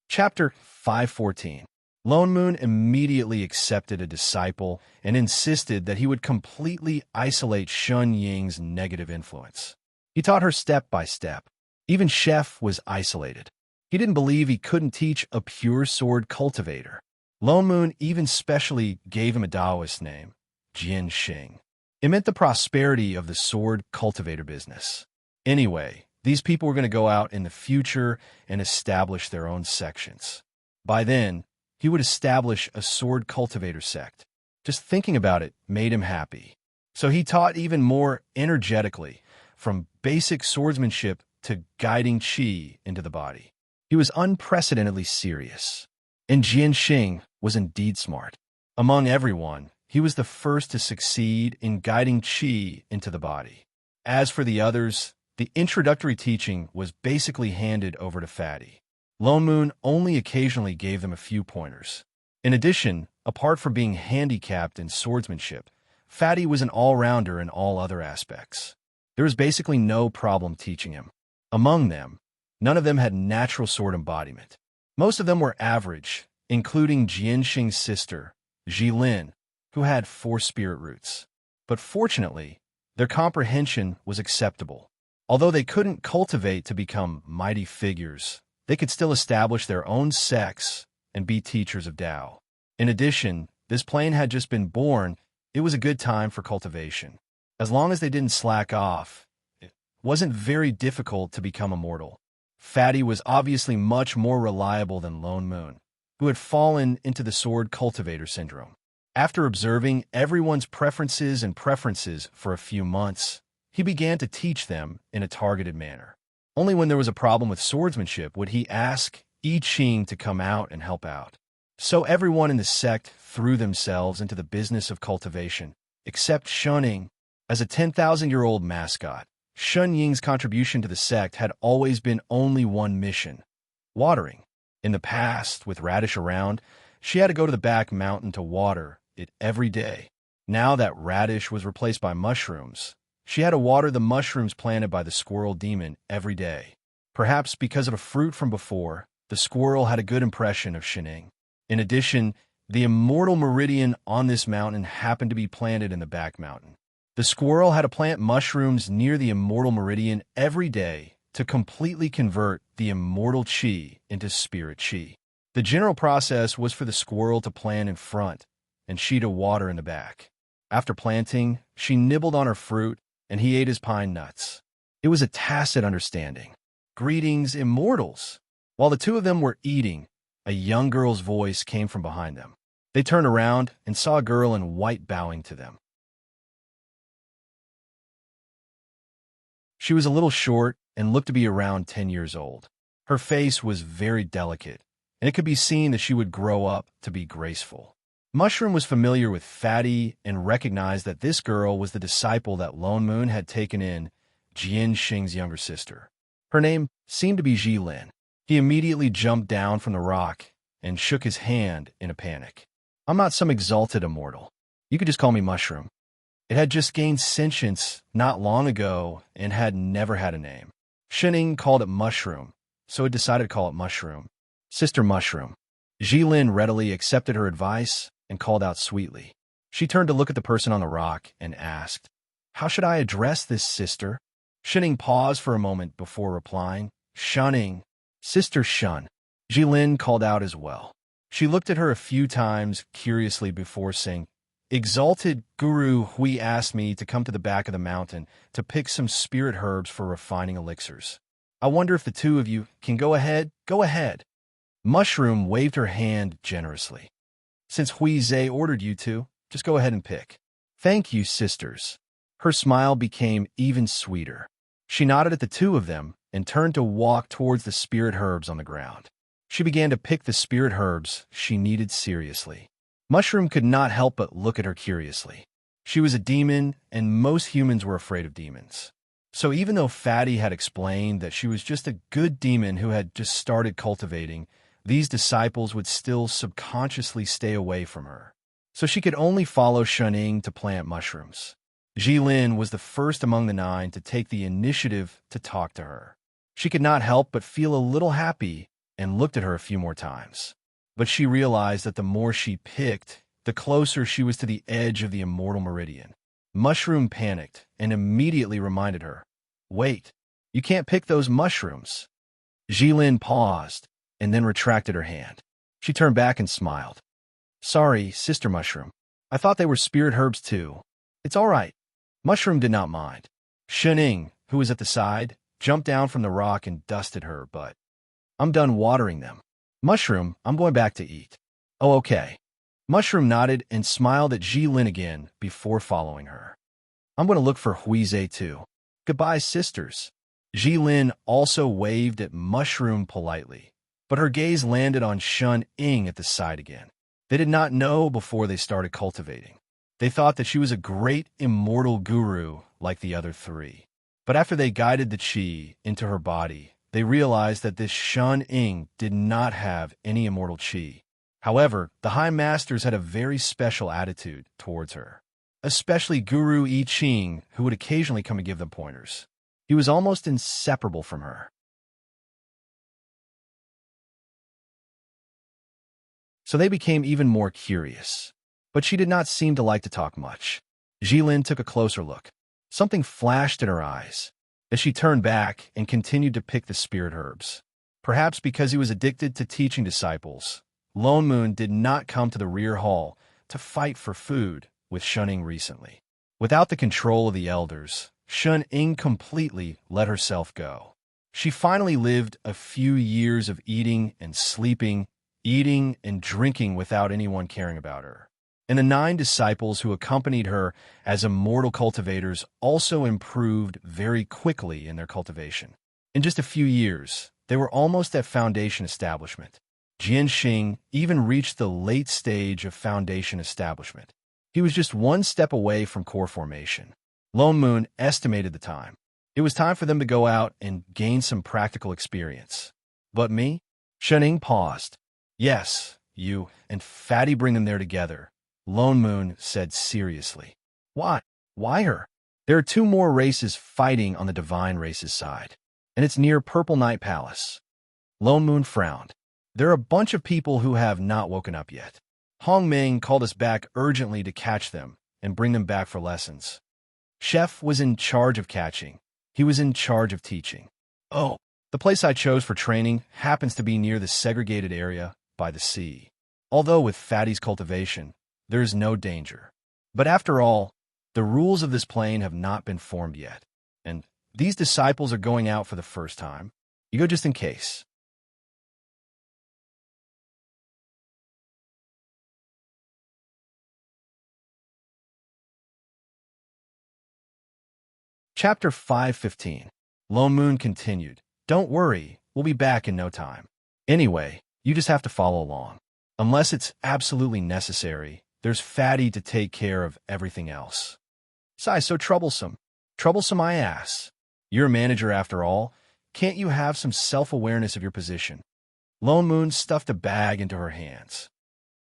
Chapter 514. Lone Moon immediately accepted a disciple and insisted that he would completely isolate Shun Ying's negative influence. He taught her step by step. Even Chef was isolated. He didn't believe he couldn't teach a pure sword cultivator. Lone Moon even specially gave him a Taoist name, Jian Xing. It meant the prosperity of the sword cultivator business. Anyway, these people were going to go out in the future and establish their own sections. By then, he would establish a sword cultivator sect. Just thinking about it made him happy. So he taught even more energetically, from basic swordsmanship to guiding qi into the body. He was unprecedentedly serious. And Jian Xing was indeed smart. Among everyone, he was the first to succeed in guiding qi into the body. As for the others, the introductory teaching was basically handed over to Fatty. Lone Moon only occasionally gave them a few pointers. In addition, apart from being handicapped in swordsmanship, Fatty was an all-rounder in all other aspects. There was basically no problem teaching him. Among them, none of them had natural sword embodiment. Most of them were average, including Jianxing's sister, Jilin, who had 4 spirit roots. But fortunately, their comprehension was acceptable. Although they couldn't cultivate to become mighty figures, they could still establish their own sects and be teachers of Tao. In addition, this plane had just been born. It was a good time for cultivation. As long as they didn't slack off, it wasn't very difficult to become immortal. Fatty was obviously much more reliable than Lone Moon, who had fallen into the sword cultivator syndrome. After observing everyone's preferences for a few months, he began to teach them in a targeted manner. Only when there was a problem with swordsmanship would he ask I Ching to come out and help out. So everyone in the sect threw themselves into the business of cultivation, except Shuning. As a 10,000-year-old mascot, Shun Ying's contribution to the sect had always been only one mission: watering. In the past, with Radish around, she had to go to the back mountain to water it every day. Now that Radish was replaced by mushrooms, she had to water the mushrooms planted by the squirrel demon every day. Perhaps because of a fruit from before, the squirrel had a good impression of Shining. In addition, the immortal meridian on this mountain happened to be planted in the back mountain. The squirrel had to plant mushrooms near the immortal meridian every day to completely convert the immortal chi into spirit chi. The general process was for the squirrel to plant in front and she to water in the back. After planting, she nibbled on her fruit and he ate his pine nuts. It was a tacit understanding. "Greetings, immortals." While the two of them were eating, a young girl's voice came from behind them. They turned around and saw a girl in white bowing to them. She was a little short and looked to be around 10 years old. Her face was very delicate, and it could be seen that she would grow up to be graceful. Mushroom was familiar with Fatty and recognized that this girl was the disciple that Lone Moon had taken in, Jian Xing's younger sister. Her name seemed to be Jilin. He immediately jumped down from the rock and shook his hand in a panic. "I'm not some exalted immortal. You could just call me Mushroom." It had just gained sentience not long ago and had never had a name. Shining called it Mushroom, so it decided to call it Mushroom. "Sister Mushroom." Jilin readily accepted her advice and called out sweetly. She turned to look at the person on the rock and asked, "How should I address this sister?" Shining paused for a moment before replying, "Shunning." "Sister Shun." Jilin called out as well. She looked at her a few times curiously before saying, "Exalted Guru Hui asked me to come to the back of the mountain to pick some spirit herbs for refining elixirs. I wonder if the two of you can go ahead? Go ahead." Mushroom waved her hand generously. "Since Hui Zhe ordered you to, just go ahead and pick." "Thank you, sisters." Her smile became even sweeter. She nodded at the two of them and turned to walk towards the spirit herbs on the ground. She began to pick the spirit herbs she needed seriously. Mushroom could not help but look at her curiously. She was a demon, and most humans were afraid of demons. So even though Fatty had explained that she was just a good demon who had just started cultivating, these disciples would still subconsciously stay away from her. So she could only follow Shuning to plant mushrooms. Jilin was the first among the 9 to take the initiative to talk to her. She could not help but feel a little happy and looked at her a few more times. But she realized that the more she picked, the closer she was to the edge of the immortal meridian. Mushroom panicked and immediately reminded her, "Wait, you can't pick those mushrooms." Jilin paused and then retracted her hand. She turned back and smiled. "Sorry, Sister Mushroom. I thought they were spirit herbs too. It's all right." Mushroom did not mind. Shining, who was at the side, jumped down from the rock and dusted her, but "I'm done watering them. Mushroom, I'm going back to eat." "Oh, okay." Mushroom nodded and smiled at Jilin again before following her. "I'm going to look for Huize too. Goodbye, sisters." Jilin also waved at Mushroom politely, but her gaze landed on Shun Ying at the side again. They did not know before they started cultivating. They thought that she was a great immortal guru like the other 3. But after they guided the chi into her body, they realized that this Shun Ying did not have any immortal chi. However, the High Masters had a very special attitude towards her, especially Guru I Ching, who would occasionally come and give them pointers. He was almost inseparable from her. So they became even more curious. But she did not seem to like to talk much. Jilin took a closer look. Something flashed in her eyes. as she turned back and continued to pick the spirit herbs. Perhaps because he was addicted to teaching disciples, Lone Moon did not come to the rear hall to fight for food with Shunning recently. Without the control of the elders, Shun-Ing completely let herself go. She finally lived a few years of eating and sleeping, eating and drinking without anyone caring about her. And the 9 disciples who accompanied her as immortal cultivators also improved very quickly in their cultivation. In just a few years, they were almost at foundation establishment. Jianxing even reached the late stage of foundation establishment. He was just one step away from core formation. Lone Moon estimated the time. It was time for them to go out and gain some practical experience. But me? Shun-Ing paused. Yes, you and Fatty bring them there together, Lone Moon said seriously. Why? Why her? There are 2 more races fighting on the divine race's side, and it's near Purple Night Palace. Lone Moon frowned. There are a bunch of people who have not woken up yet. Hong Ming called us back urgently to catch them and bring them back for lessons. Chef was in charge of catching. He was in charge of teaching. Oh, the place I chose for training happens to be near the segregated area by the sea. Although with Fatty's cultivation, there is no danger. But after all, the rules of this plane have not been formed yet, and these disciples are going out for the first time. You go just in case. Chapter 5:15. Lone Moon continued. Don't worry, we'll be back in no time. Anyway, you just have to follow along. Unless it's absolutely necessary, there's Fatty to take care of everything else. Sigh, so troublesome. Troublesome my ass. You're a manager after all. Can't you have some self-awareness of your position? Lone Moon stuffed a bag into her hands.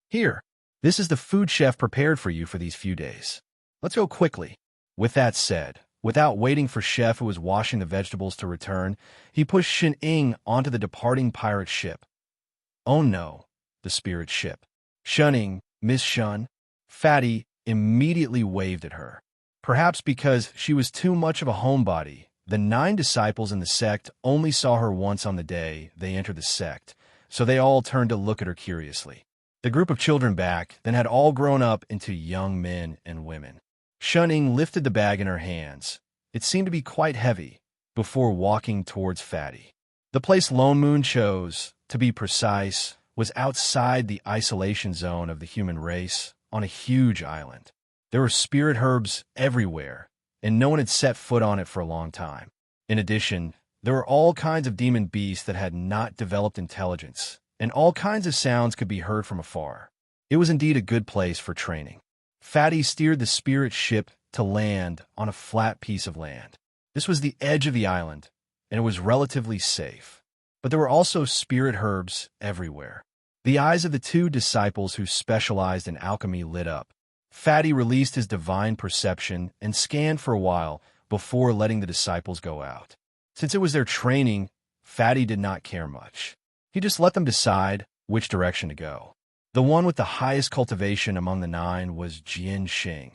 Here, this is the food chef prepared for you for these few days. Let's go quickly. With that said, without waiting for Chef, who was washing the vegetables, to return, he pushed Shun-Ing onto the departing pirate ship. Oh no, the spirit ship. Shun-Ing, Miss Shun. Fatty immediately waved at her. Perhaps because she was too much of a homebody, the 9 disciples in the sect only saw her once on the day they entered the sect, so they all turned to look at her curiously. The group of children back then had all grown up into young men and women. Shun-Ing lifted the bag in her hands. It seemed to be quite heavy, before walking towards Fatty. The place Lone Moon chose, to be precise, was outside the isolation zone of the human race, on a huge island. There were spirit herbs everywhere, and no one had set foot on it for a long time. In addition, there were all kinds of demon beasts that had not developed intelligence, and all kinds of sounds could be heard from afar. It was indeed a good place for training. Fatty steered the spirit ship to land on a flat piece of land. This was the edge of the island, and it was relatively safe. But there were also spirit herbs everywhere. The eyes of the 2 disciples who specialized in alchemy lit up. Fatty released his divine perception and scanned for a while before letting the disciples go out. Since it was their training, Fatty did not care much. He just let them decide which direction to go. The one with the highest cultivation among the 9 was Jianxing,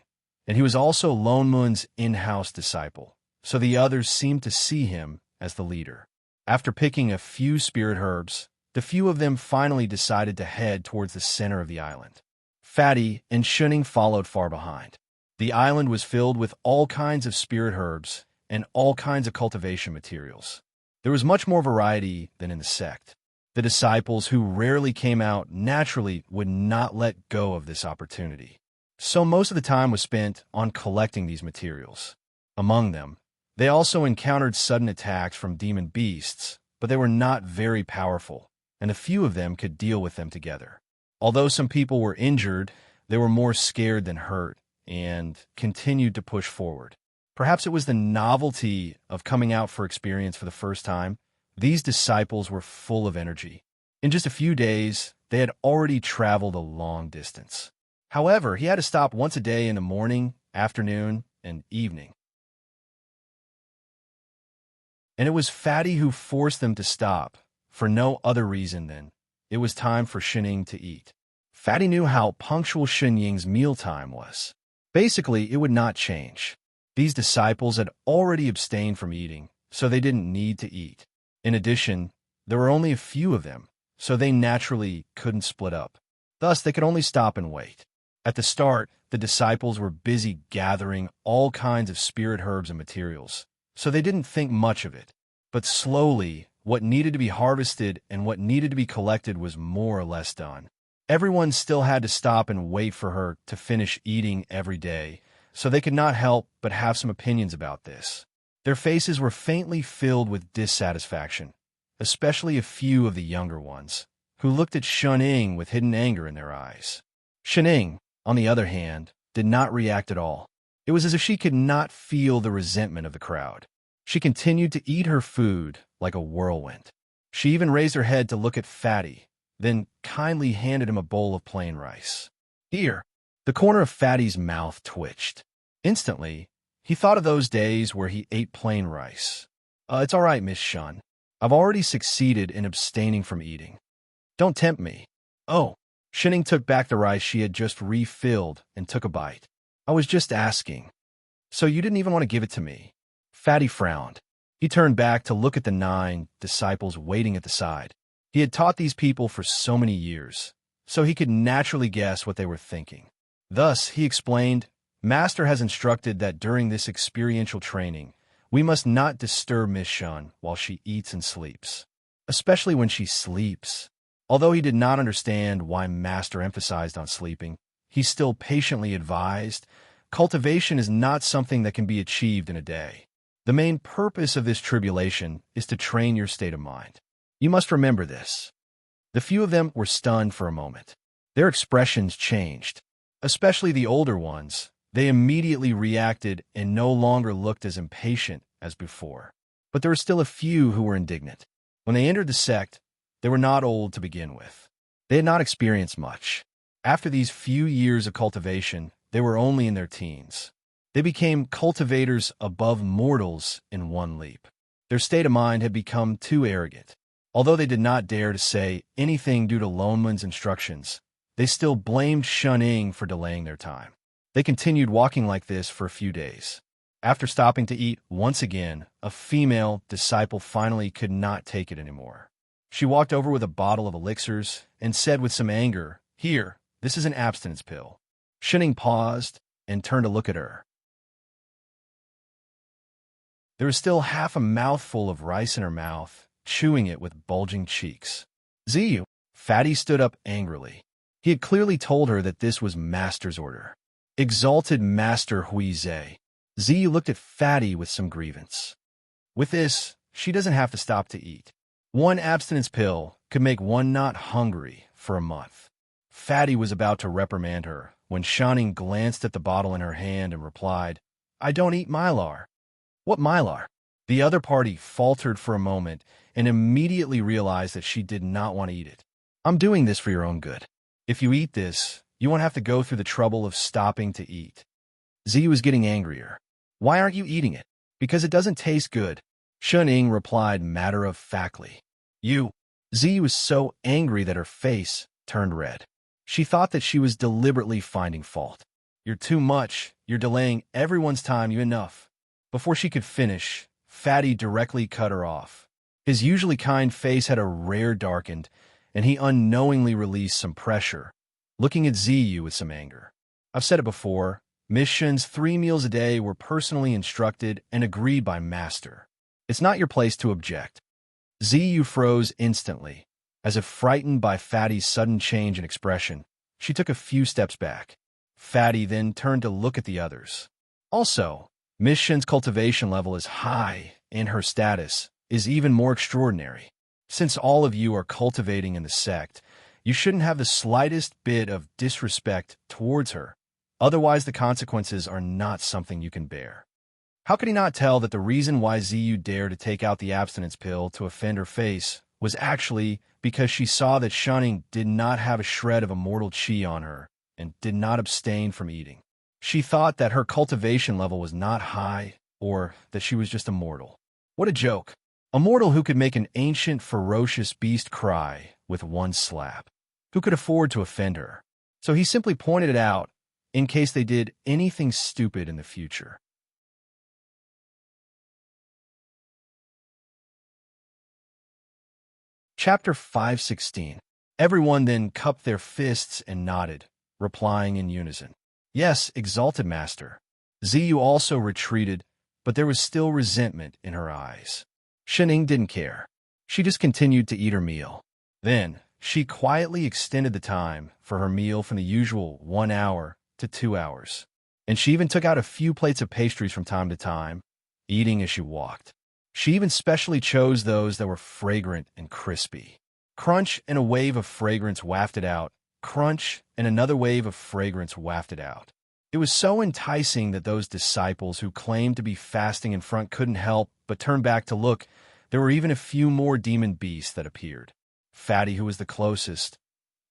and he was also Lone Moon's in-house disciple, so the others seemed to see him as the leader. After picking a few spirit herbs, the few of them finally decided to head towards the center of the island. Fatty and Shun-Ing followed far behind. The island was filled with all kinds of spirit herbs and all kinds of cultivation materials. There was much more variety than in the sect. The disciples, who rarely came out naturally, would not let go of this opportunity. So most of the time was spent on collecting these materials. Among them, they also encountered sudden attacks from demon beasts, but they were not very powerful, and a few of them could deal with them together. Although some people were injured, they were more scared than hurt, and continued to push forward. Perhaps it was the novelty of coming out for experience for the first time. These disciples were full of energy. In just a few days, they had already traveled a long distance. However, he had to stop once a day in the morning, afternoon, and evening. And it was Fatty who forced them to stop, for no other reason than it was time for Shun-Ing to eat. Fatty knew how punctual Shun-Ying's mealtime was. Basically, it would not change. These disciples had already abstained from eating, so they didn't need to eat. In addition, there were only a few of them, so they naturally couldn't split up. Thus, they could only stop and wait. At the start, the disciples were busy gathering all kinds of spirit herbs and materials, so they didn't think much of it. But slowly, what needed to be harvested and what needed to be collected was more or less done. Everyone still had to stop and wait for her to finish eating every day, so they could not help but have some opinions about this. Their faces were faintly filled with dissatisfaction, especially a few of the younger ones, who looked at Shunning with hidden anger in their eyes. Shunning, on the other hand, did not react at all. It was as if she could not feel the resentment of the crowd. She continued to eat her food like a whirlwind. She even raised her head to look at Fatty, then kindly handed him a bowl of plain rice. Here, the corner of Fatty's mouth twitched. Instantly, he thought of those days where he ate plain rice. It's all right, Miss Shun. I've already succeeded in abstaining from eating. Don't tempt me. Oh, Shinning took back the rice she had just refilled and took a bite. I was just asking. So you didn't even want to give it to me? Fatty frowned. He turned back to look at the 9 disciples waiting at the side. He had taught these people for so many years, so he could naturally guess what they were thinking. Thus, he explained, Master has instructed that during this experiential training, we must not disturb Miss Shun while she eats and sleeps, especially when she sleeps. Although he did not understand why Master emphasized on sleeping, he still patiently advised, cultivation is not something that can be achieved in a day. The main purpose of this tribulation is to train your state of mind. You must remember this. The few of them were stunned for a moment. Their expressions changed, especially the older ones. They immediately reacted and no longer looked as impatient as before. But there were still a few who were indignant. When they entered the sect, they were not old to begin with. They had not experienced much. After these few years of cultivation, they were only in their teens. They became cultivators above mortals in one leap. Their state of mind had become too arrogant. Although they did not dare to say anything due to Loneman's instructions, they still blamed Shunning for delaying their time. They continued walking like this for a few days. After stopping to eat once again, a female disciple finally could not take it anymore. She walked over with a bottle of elixirs and said with some anger, Here, this is an abstinence pill. Shunning paused and turned to look at her. There was still half a mouthful of rice in her mouth, chewing it with bulging cheeks. Ziyu, Fatty stood up angrily. He had clearly told her that this was Master's order. Exalted Master Huize. Ziyu looked at Fatty with some grievance. With this, she doesn't have to stop to eat. One abstinence pill could make one not hungry for a month. Fatty was about to reprimand her when Shunning glanced at the bottle in her hand and replied, I don't eat Mylar. What Mylar? The other party faltered for a moment and immediately realized that she did not want to eat it. I'm doing this for your own good. If you eat this, you won't have to go through the trouble of stopping to eat. Z was getting angrier. Why aren't you eating it? Because it doesn't taste good. Shunning replied matter-of-factly. You. Z was so angry that her face turned red. She thought that she was deliberately finding fault. You're too much. You're delaying everyone's time. You enough. Before she could finish, Fatty directly cut her off. His usually kind face had a rare darkened, and he unknowingly released some pressure, looking at Ziyu with some anger. I've said it before, missions 3 meals a day were personally instructed and agreed by Master. It's not your place to object. Ziyu froze instantly. As if frightened by Fatty's sudden change in expression, she took a few steps back. Fatty then turned to look at the others. Also, Miss Shin's cultivation level is high, and her status is even more extraordinary. Since all of you are cultivating in the sect, you shouldn't have the slightest bit of disrespect towards her. Otherwise, the consequences are not something you can bear. How could he not tell that the reason why Ziyu dared to take out the abstinence pill to offend her face was actually because she saw that Shunning did not have a shred of immortal chi on her and did not abstain from eating. She thought that her cultivation level was not high or that she was just a mortal. What a joke. A mortal who could make an ancient, ferocious beast cry with one slap. Who could afford to offend her? So he simply pointed it out in case they did anything stupid in the future. Chapter 516. Everyone then cupped their fists and nodded, replying in unison. Yes, exalted master. Ziyu also retreated, but there was still resentment in her eyes. Shining didn't care. She just continued to eat her meal. Then, she quietly extended the time for her meal from the usual 1 hour to 2 hours. And she even took out a few plates of pastries from time to time, eating as she walked. She even specially chose those that were fragrant and crispy. Crunch and a wave of fragrance wafted out. Crunch and another wave of fragrance wafted out. It was so enticing that those disciples who claimed to be fasting in front couldn't help but turn back to look. There were even a few more demon beasts that appeared. Fatty, who was the closest.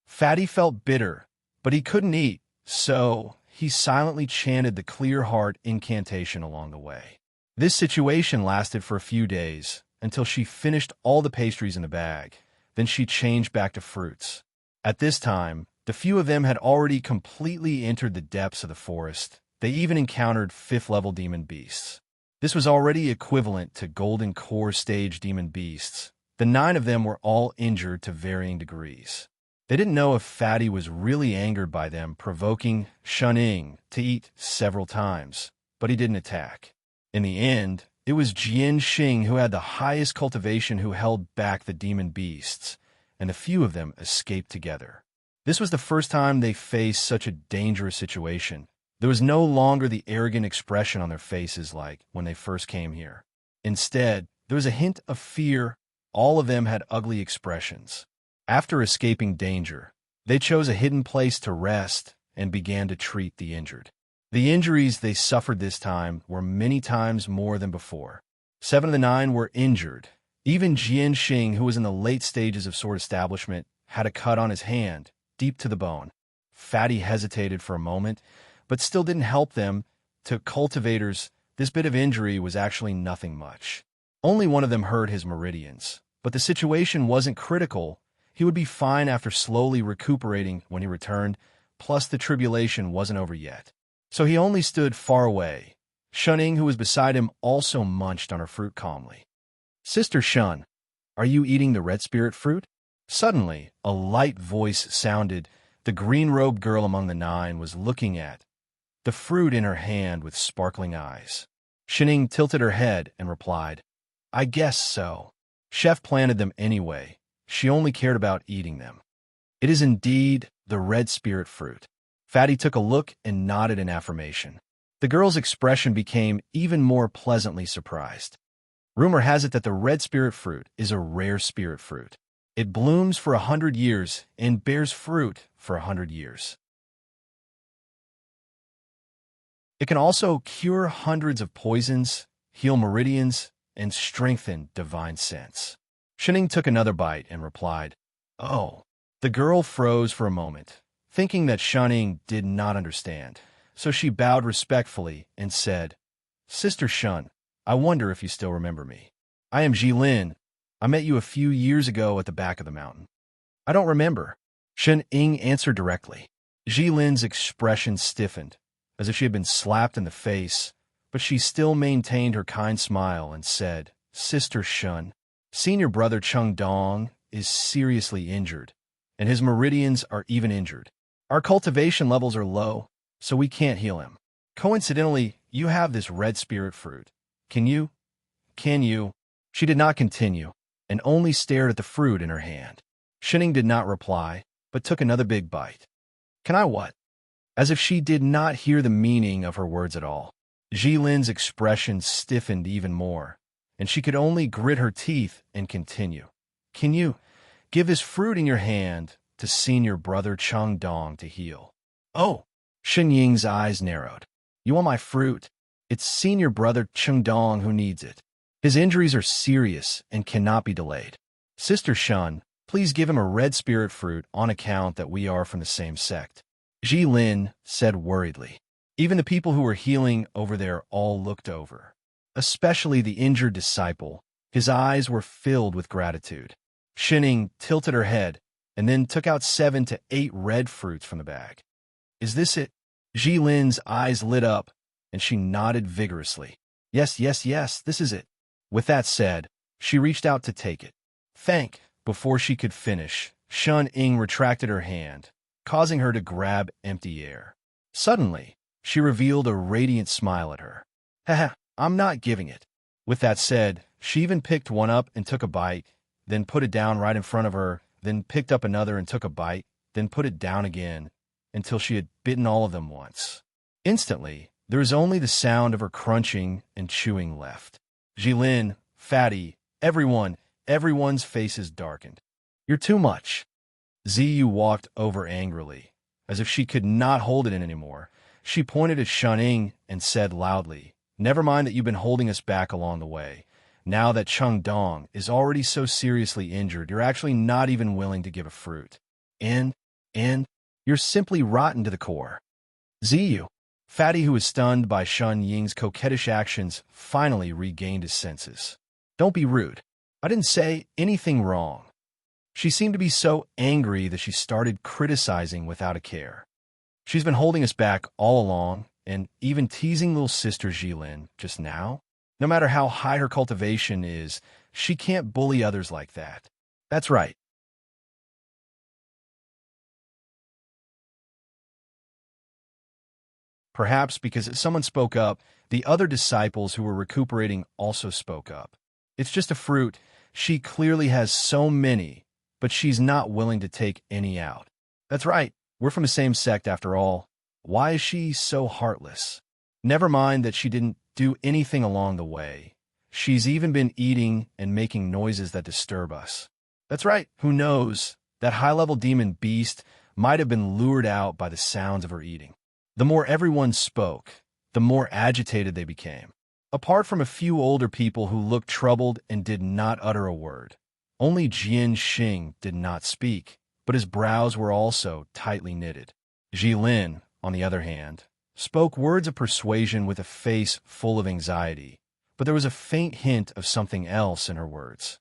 Fatty felt bitter, but he couldn't eat, so he silently chanted the clear heart incantation along the way. This situation lasted for a few days, until she finished all the pastries in the bag. Then she changed back to fruits. At this time, the few of them had already completely entered the depths of the forest. They even encountered 5th-level demon beasts. This was already equivalent to Golden Core stage demon beasts. The 9 of them were all injured to varying degrees. They didn't know if Fatty was really angered by them, provoking Shunning to eat several times, but he didn't attack. In the end, it was Jian Xing who had the highest cultivation who held back the demon beasts, and a few of them escaped together. This was the first time they faced such a dangerous situation. There was no longer the arrogant expression on their faces like when they first came here. Instead, there was a hint of fear. All of them had ugly expressions. After escaping danger, they chose a hidden place to rest and began to treat the injured. The injuries they suffered this time were many times more than before. 7 of the 9 were injured. Even Jian Xing, who was in the late stages of sword establishment, had a cut on his hand, deep to the bone. Fatty hesitated for a moment, but still didn't help them. To cultivators, this bit of injury was actually nothing much. Only one of them hurt his meridians, but the situation wasn't critical. He would be fine after slowly recuperating when he returned, plus the tribulation wasn't over yet. So he only stood far away. Shunning, who was beside him, also munched on her fruit calmly. Sister Shun, are you eating the red spirit fruit? Suddenly, a light voice sounded. The green-robed girl among the 9 was looking at the fruit in her hand with sparkling eyes. Shunning tilted her head and replied, I guess so. Chef planted them anyway. She only cared about eating them. It is indeed the red spirit fruit. Fatty took a look and nodded in affirmation. The girl's expression became even more pleasantly surprised. Rumor has it that the red spirit fruit is a rare spirit fruit. It blooms for 100 years and bears fruit for 100 years. It can also cure hundreds of poisons, heal meridians, and strengthen divine sense. Shunning took another bite and replied, Oh. The girl froze for a moment, thinking that Shunning did not understand, so she bowed respectfully and said, Sister Shun, I wonder if you still remember me. I am Jilin. I met you a few years ago at the back of the mountain. I don't remember. Shen Ying answered directly. Jilin's expression stiffened, as if she had been slapped in the face, but she still maintained her kind smile and said, Sister Shun, senior brother Chung Dong is seriously injured, and his meridians are even injured. Our cultivation levels are low, so we can't heal him. Coincidentally, you have this red spirit fruit. Can you? She did not continue, and only stared at the fruit in her hand. Shunning did not reply, but took another big bite. Can I what? As if she did not hear the meaning of her words at all. Jilin's expression stiffened even more, and she could only grit her teeth and continue. Can you give this fruit in your hand to senior brother Chung Dong to heal? Oh! Shen Ying's eyes narrowed. You want my fruit? It's senior brother Chung Dong who needs it. His injuries are serious and cannot be delayed. Sister Shun, please give him a red spirit fruit on account that we are from the same sect. Jilin said worriedly. Even the people who were healing over there all looked over, especially the injured disciple. His eyes were filled with gratitude. Shining tilted her head and then took out 7 to 8 red fruits from the bag. Is this it? Jilin's eyes lit up, and she nodded vigorously. Yes, this is it. With that said, she reached out to take it. Thank, Before she could finish, Shun Ying retracted her hand, causing her to grab empty air. Suddenly, she revealed a radiant smile at her. Haha, I'm not giving it. With that said, she even picked one up and took a bite, then put it down right in front of her, then picked up another and took a bite, then put it down again, until she had bitten all of them once. Instantly, there was only the sound of her crunching and chewing left. Jilin, Fatty, everyone's faces darkened. You're too much. Ziyu walked over angrily. As if she could not hold it in anymore, she pointed at Shuning and said loudly, Never mind that you've been holding us back along the way. Now that Chung Dong is already so seriously injured, you're actually not even willing to give a fruit. And you're simply rotten to the core. Ziyu, Fatty, who was stunned by Shun Ying's coquettish actions, finally regained his senses. Don't be rude. I didn't say anything wrong. She seemed to be so angry that she started criticizing without a care. She's been holding us back all along, and even teasing little sister Jilin just now. No matter how high her cultivation is, she can't bully others like that. That's right. Perhaps because someone spoke up, the other disciples who were recuperating also spoke up. It's just a fruit. She clearly has so many, but she's not willing to take any out. That's right. We're from the same sect after all. Why is she so heartless? Never mind that she didn't do anything along the way. She's even been eating and making noises that disturb us. That's right. Who knows? That high-level demon beast might have been lured out by the sounds of her eating. The more everyone spoke, the more agitated they became. Apart from a few older people who looked troubled and did not utter a word, only Jian Xing did not speak, but his brows were also tightly knitted. Jilin, on the other hand, spoke words of persuasion with a face full of anxiety, but there was a faint hint of something else in her words.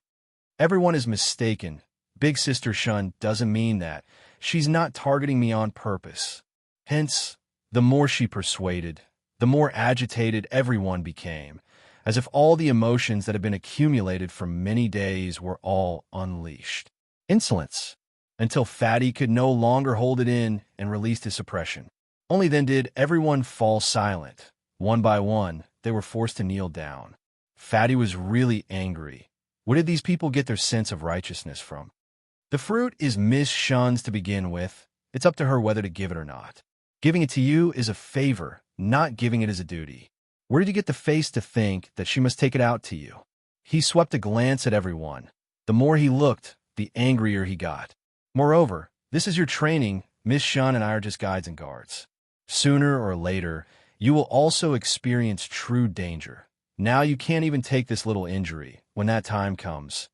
Everyone is mistaken. Big Sister Shun doesn't mean that. She's not targeting me on purpose. Hence, the more she persuaded, the more agitated everyone became, as if all the emotions that had been accumulated for many days were all unleashed. Insolence, until Fatty could no longer hold it in and released his suppression. Only then did everyone fall silent. One by one, they were forced to kneel down. Fatty was really angry. Where did these people get their sense of righteousness from? The fruit is Miss Shun's to begin with. It's up to her whether to give it or not. Giving it to you is a favor, not giving it as a duty. Where did you get the face to think that she must take it out to you? He swept a glance at everyone. The more he looked, the angrier he got. Moreover, this is your training. Miss Shun and I are just guides and guards. Sooner or later, you will also experience true danger. Now you can't even take this little injury. When that time comes,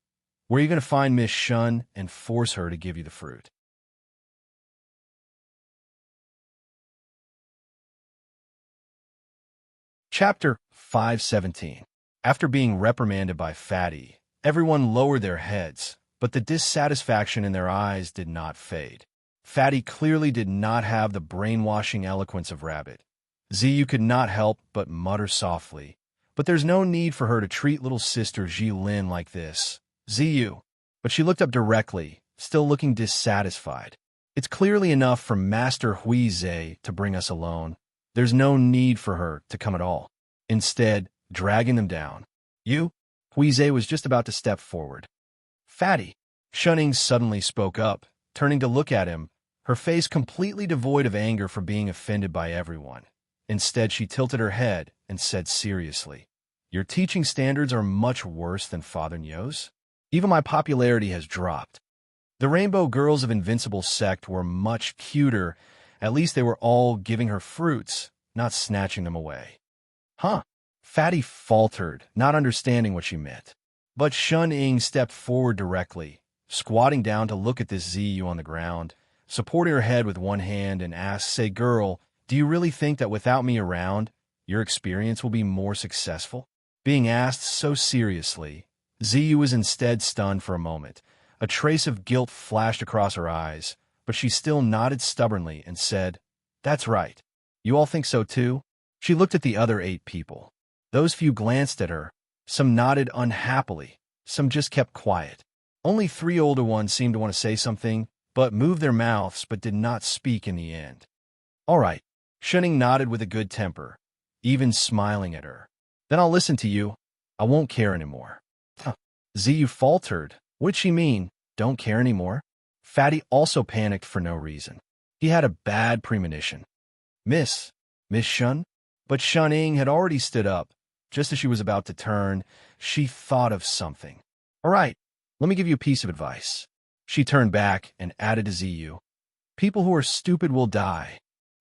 where are you going to find Miss Shun and force her to give you the fruit? Chapter 517. After being reprimanded by Fatty, everyone lowered their heads, but the dissatisfaction in their eyes did not fade. Fatty clearly did not have the brainwashing eloquence of Rabbit. Ziyu could not help but mutter softly, but there's no need for her to treat little sister Jilin like this. Ziyu. But she looked up directly, still looking dissatisfied. It's clearly enough for Master Huizhe to bring us alone. There's no need for her to come at all. Instead, dragging them down. You? Huizhe was just about to step forward. Fatty. Shunning suddenly spoke up, turning to look at him, her face completely devoid of anger for being offended by everyone. Instead, she tilted her head and said seriously, Your teaching standards are much worse than Father Nyo's. Even my popularity has dropped. The Rainbow Girls of Invincible Sect were much cuter. At least they were all giving her fruits, not snatching them away. Huh? Fatty faltered, not understanding what she meant. But Shun Ying stepped forward directly, squatting down to look at this Ziyu on the ground, supporting her head with one hand and asked, Say, girl, do you really think that without me around, your experience will be more successful? Being asked so seriously, Ziyu was instead stunned for a moment. A trace of guilt flashed across her eyes, but she still nodded stubbornly and said, That's right. You all think so too? She looked at the other 8 people. Those few glanced at her. Some nodded unhappily. Some just kept quiet. Only 3 older ones seemed to want to say something, but moved their mouths but did not speak in the end. All right, Shuning nodded with a good temper, even smiling at her. Then I'll listen to you. I won't care anymore. Huh. Ziyu faltered. What'd she mean? Don't care anymore? Fatty also panicked for no reason. He had a bad premonition. Miss Shun? But Shuning had already stood up. Just as she was about to turn, she thought of something. All right, let me give you a piece of advice. She turned back and added to Ziyu. People who are stupid will die.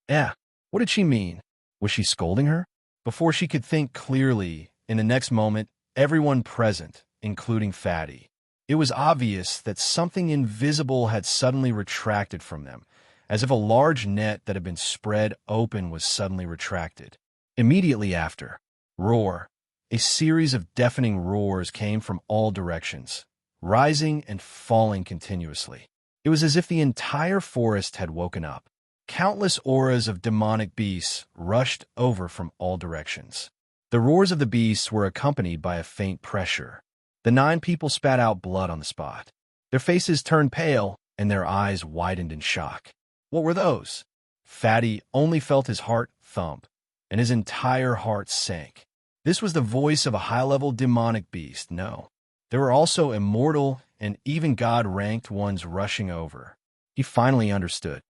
What did she mean? Was she scolding her? Before she could think clearly, in the next moment, everyone present, including Fatty, it was obvious that something invisible had suddenly retracted from them, as if a large net that had been spread open was suddenly retracted. Immediately after, roar. A series of deafening roars came from all directions, rising and falling continuously. It was as if the entire forest had woken up. Countless auras of demonic beasts rushed over from all directions. The roars of the beasts were accompanied by a faint pressure. The 9 people spat out blood on the spot. Their faces turned pale, and their eyes widened in shock. What were those? Fatty only felt his heart thump, and his entire heart sank. This was the voice of a high-level demonic beast. No. There were also immortal and even God-ranked ones rushing over. He finally understood.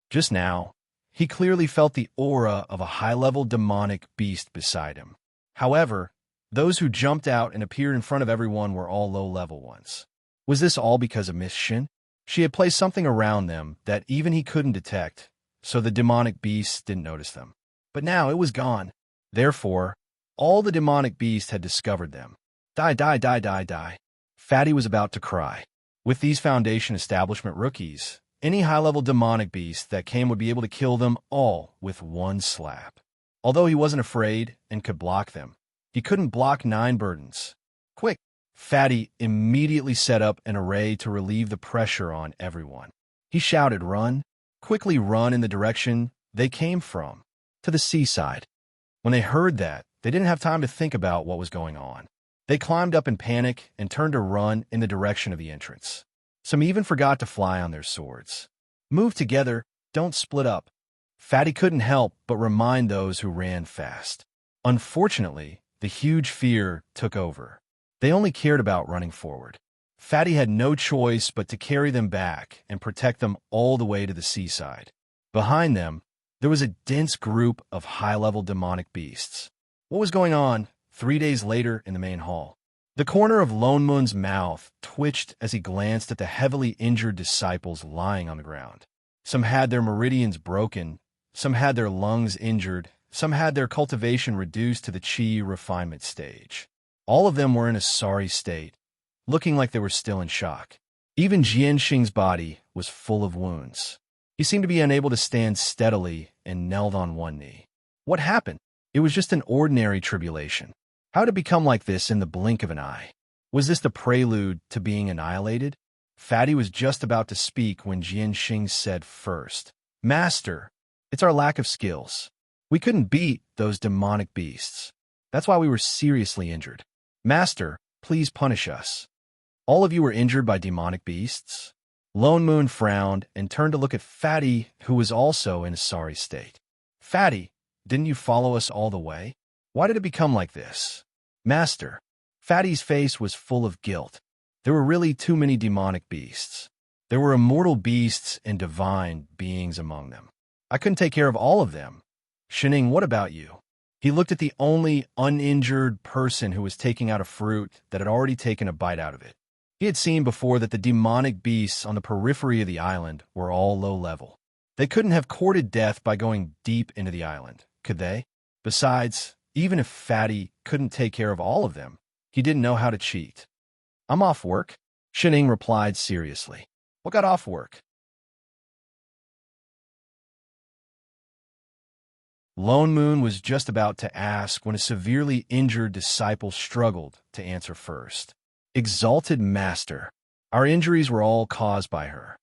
Just now, he clearly felt the aura of a high-level demonic beast beside him. However, those who jumped out and appeared in front of everyone were all low-level ones. Was this all because of Miss Shin? She had placed something around them that even he couldn't detect, so the demonic beasts didn't notice them. But now it was gone. Therefore, all the demonic beasts had discovered them. Die, die, die, die, die. Fatty was about to cry. With these Foundation Establishment rookies, any high-level demonic beast that came would be able to kill them all with one slap. Although he wasn't afraid and could block them, he couldn't block 9 burdens. Quick! Fatty immediately set up an array to relieve the pressure on everyone. He shouted, run! Quickly run in the direction they came from, to the seaside. When they heard that, they didn't have time to think about what was going on. They climbed up in panic and turned to run in the direction of the entrance. Some even forgot to fly on their swords. Move together, don't split up. Fatty couldn't help but remind those who ran fast. Unfortunately, the huge fear took over. They only cared about running forward. Fatty had no choice but to carry them back and protect them all the way to the seaside. Behind them, there was a dense group of high-level demonic beasts. What was going on 3 days later in the main hall? The corner of Lone Moon's mouth twitched as he glanced at the heavily injured disciples lying on the ground. Some had their meridians broken, some had their lungs injured, some had their cultivation reduced to the chi refinement stage. All of them were in a sorry state, looking like they were still in shock. Even Jianxing's body was full of wounds. He seemed to be unable to stand steadily and knelt on one knee. What happened? It was just an ordinary tribulation. How did it become like this in the blink of an eye? Was this the prelude to being annihilated? Fatty was just about to speak when Jianxing said first, Master, it's our lack of skills. We couldn't beat those demonic beasts. That's why we were seriously injured. Master, please punish us. All of you were injured by demonic beasts? Lone Moon frowned and turned to look at Fatty, who was also in a sorry state. Fatty, didn't you follow us all the way? Why did it become like this? Master, Fatty's face was full of guilt. There were really too many demonic beasts. There were immortal beasts and divine beings among them. I couldn't take care of all of them. Shining, what about you? He looked at the only uninjured person who was taking out a fruit that had already taken a bite out of it. He had seen before that the demonic beasts on the periphery of the island were all low level. They couldn't have courted death by going deep into the island, could they? Besides, even if Fatty couldn't take care of all of them, he didn't know how to cheat. I'm off work, Shining replied seriously. What got off work? Lone Moon was just about to ask when a severely injured disciple struggled to answer first. Exalted Master, our injuries were all caused by her.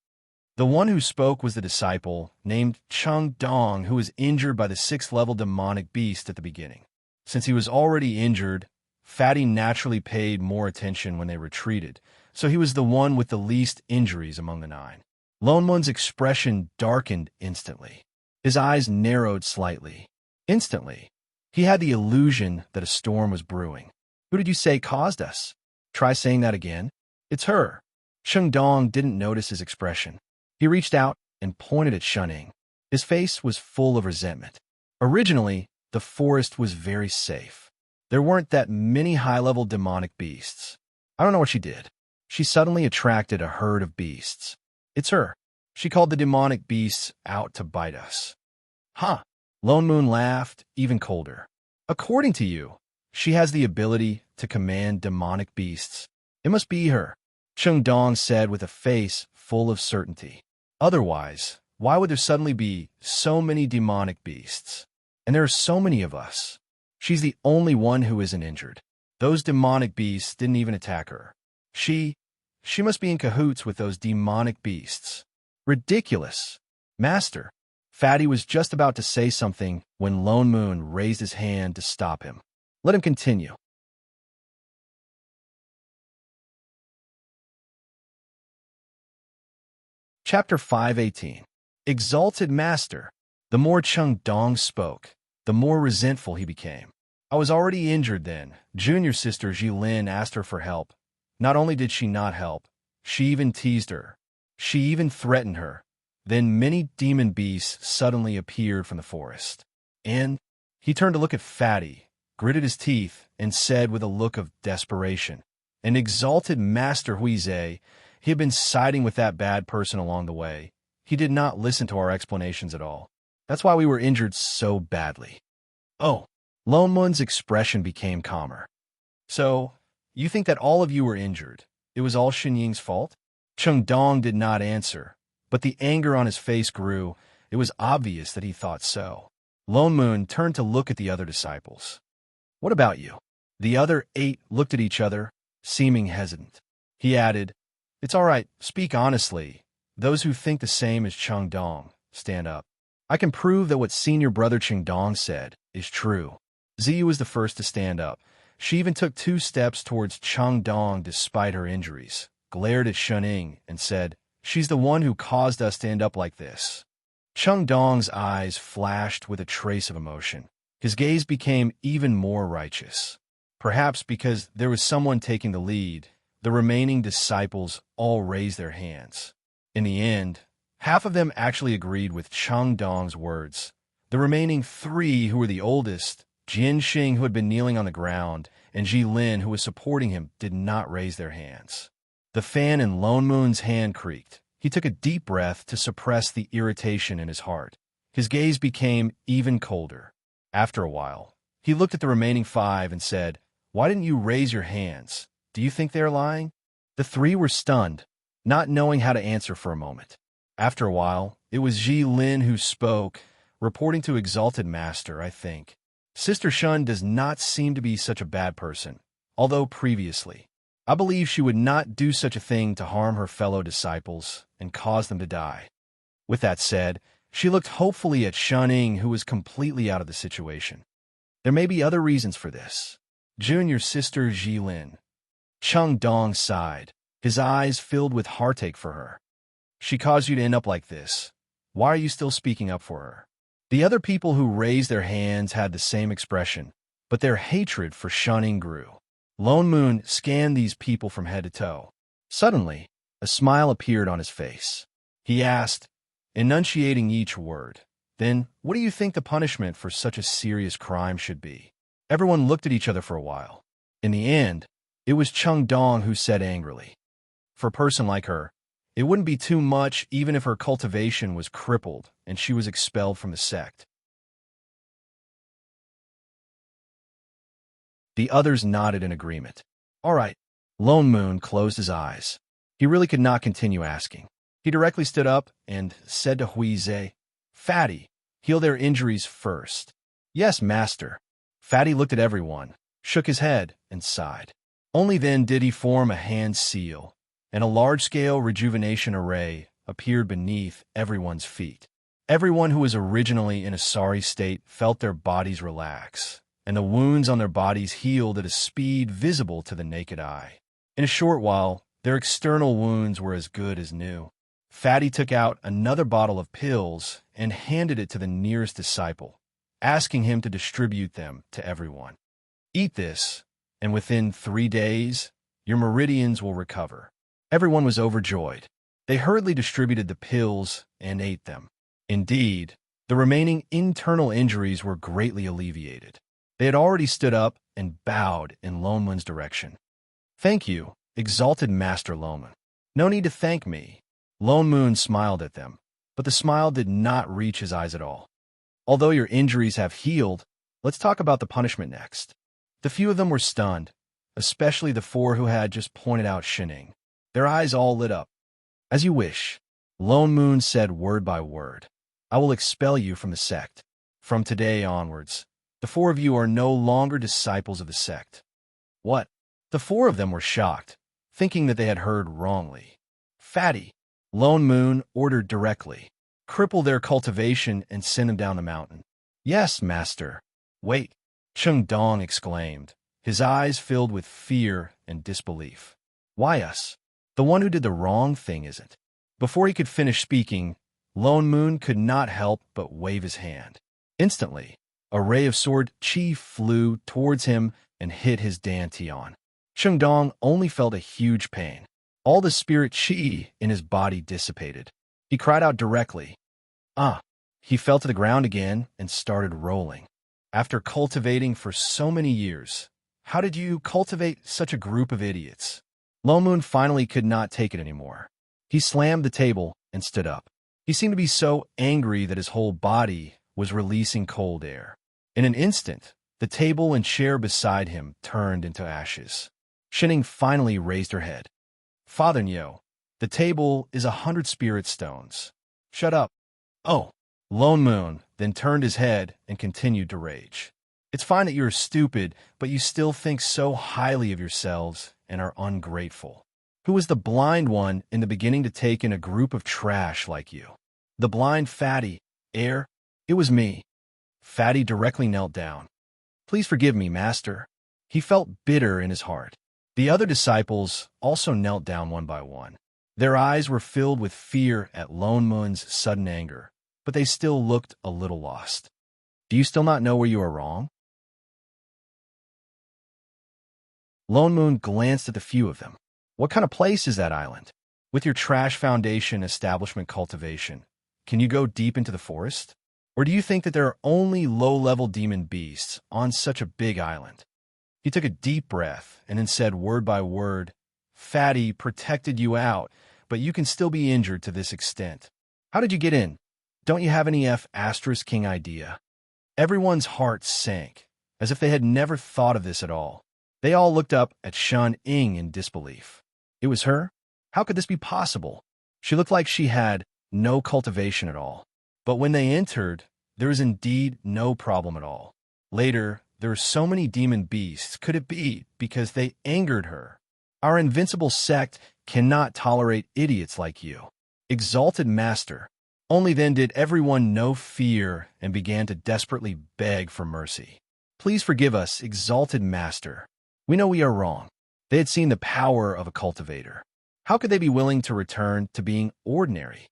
The one who spoke was the disciple named Chung Dong, who was injured by the 6th level demonic beast at the beginning. Since he was already injured, Fatty naturally paid more attention when they retreated, so he was the one with the least injuries among the 9. Lone Moon's expression darkened instantly. His eyes narrowed slightly. Instantly, he had the illusion that a storm was brewing. Who did you say caused us? Try saying that again. It's her. Cheng Dong didn't notice his expression. He reached out and pointed at Shunning. His face was full of resentment. Originally, the forest was very safe. There weren't that many high-level demonic beasts. I don't know what she did. She suddenly attracted a herd of beasts. It's her. She called the demonic beasts out to bite us. Huh. Lone Moon laughed, even colder. According to you, she has the ability to command demonic beasts. It must be her, Cheng Dong said with a face full of certainty. Otherwise, why would there suddenly be so many demonic beasts? And there are so many of us. She's the only one who isn't injured. Those demonic beasts didn't even attack her. She must be in cahoots with those demonic beasts. Ridiculous. Master. Fatty was just about to say something when Lone Moon raised his hand to stop him. Let him continue. Chapter 518. Exalted Master. The more Cheng Dong spoke, the more resentful he became. I was already injured then. Junior sister Jilin asked her for help. Not only did she not help, she even teased her. She even threatened her. Then many demon beasts suddenly appeared from the forest. And he turned to look at Fatty, gritted his teeth, and said with a look of desperation, "An exalted Master Huize, he had been siding with that bad person along the way. He did not listen to our explanations at all. That's why we were injured so badly." Oh, Lone Moon's expression became calmer. So, you think that all of you were injured? It was all Xinying's fault? Cheng Dong did not answer, but the anger on his face grew. It was obvious that he thought so. Lone Moon turned to look at the other disciples. What about you? The other 8 looked at each other, seeming hesitant. He added, It's all right, speak honestly. Those who think the same as Cheng Dong, stand up. I can prove that what senior brother Cheng Dong said is true. Ziyu was the first to stand up. She even took 2 steps towards Cheng Dong despite her injuries, glared at Shuning, and said, She's the one who caused us to end up like this. Cheng Dong's eyes flashed with a trace of emotion. His gaze became even more righteous. Perhaps because there was someone taking the lead, the remaining disciples all raised their hands. In the end, half of them actually agreed with Cheng Dong's words. The remaining 3 who were the oldest, Jin Xing, who had been kneeling on the ground, and Ji Lin, who was supporting him, did not raise their hands. The fan in Lone Moon's hand creaked. He took a deep breath to suppress the irritation in his heart. His gaze became even colder. After a while, he looked at the remaining 5 and said, Why didn't you raise your hands? Do you think they're lying? The 3 were stunned, not knowing how to answer for a moment. After a while, it was Ji Lin who spoke, reporting to Exalted Master, I think. Sister Shun does not seem to be such a bad person, although previously. I believe she would not do such a thing to harm her fellow disciples and cause them to die. With that said, she looked hopefully at Shuning, who was completely out of the situation. There may be other reasons for this. Junior sister Jilin. Cheng Dong sighed, his eyes filled with heartache for her. She caused you to end up like this. Why are you still speaking up for her? The other people who raised their hands had the same expression, but their hatred for Shuning grew. Lone Moon scanned these people from head to toe. Suddenly, a smile appeared on his face. He asked, enunciating each word, Then, what do you think the punishment for such a serious crime should be? Everyone looked at each other for a while. In the end, it was Cheng Dong who said angrily, For a person like her, it wouldn't be too much even if her cultivation was crippled and she was expelled from the sect. The others nodded in agreement. All right. Lone Moon closed his eyes. He really could not continue asking. He directly stood up and said to Huize, Fatty, heal their injuries first. Yes, master. Fatty looked at everyone, shook his head, and sighed. Only then did he form a hand seal, and a large-scale rejuvenation array appeared beneath everyone's feet. Everyone who was originally in a sorry state felt their bodies relax, and the wounds on their bodies healed at a speed visible to the naked eye. In a short while, their external wounds were as good as new. Fatty took out another bottle of pills and handed it to the nearest disciple, asking him to distribute them to everyone. Eat this, and within 3 days, your meridians will recover. Everyone was overjoyed. They hurriedly distributed the pills and ate them. Indeed, the remaining internal injuries were greatly alleviated. They had already stood up and bowed in Lonemoon's direction. "Thank you, exalted Master Lonemoon. No need to thank me." Lonemoon smiled at them, but the smile did not reach his eyes at all. "Although your injuries have healed, let's talk about the punishment next." The few of them were stunned, especially the 4 who had just pointed out Shining. Their eyes all lit up. "As you wish," Lonemoon said word by word. "I will expel you from the sect. From today onwards, the 4 of you are no longer disciples of the sect." "What?" The 4 of them were shocked, thinking that they had heard wrongly. "Fatty," Lonemoon ordered directly, "cripple their cultivation and send them down the mountain." "Yes, master." "Wait," Chung Dong exclaimed, his eyes filled with fear and disbelief. "Why us? The one who did the wrong thing isn't." Before he could finish speaking, Lonemoon could not help but wave his hand. Instantly, a ray of sword chi flew towards him and hit his dantian. Chung Dong only felt a huge pain. All the spirit chi in his body dissipated. He cried out directly. "Ah!" He fell to the ground again and started rolling. "After cultivating for so many years, how did you cultivate such a group of idiots?" Lonemoon finally could not take it anymore. He slammed the table and stood up. He seemed to be so angry that his whole body was releasing cold air. In an instant, the table and chair beside him turned into ashes. Shining finally raised her head. "Father Nyo, the table is 100 spirit stones." "Shut up." "Oh." Lonemoon then turned his head and continued to rage. "It's fine that you're stupid, but you still think so highly of yourselves and are ungrateful. Who was the blind one in the beginning to take in a group of trash like you?" "The blind Fatty, Air. It was me." Fatty directly knelt down. "Please forgive me, master." He felt bitter in his heart. The other disciples also knelt down one by one. Their eyes were filled with fear at Lonemoon's sudden anger, but they still looked a little lost. "Do you still not know where you are wrong?" Lonemoon glanced at the few of them. "What kind of place is that island? With your trash foundation establishment cultivation, can you go deep into the forest? Or do you think that there are only low-level demon beasts on such a big island?" He took a deep breath and then said word by word, "Fatty protected you out, but you can still be injured to this extent. How did you get in? Don't you have any King idea?" Everyone's heart sank, as if they had never thought of this at all. They all looked up at Shun Ing in disbelief. It was her? How could this be possible? She looked like she had no cultivation at all. But when they entered, there was indeed no problem at all. Later, there were so many demon beasts. Could it be because they angered her? "Our invincible sect cannot tolerate idiots like you. Exalted Master." Only then did everyone know fear and began to desperately beg for mercy. "Please forgive us, Exalted Master. We know we are wrong." They had seen the power of a cultivator. How could they be willing to return to being ordinary?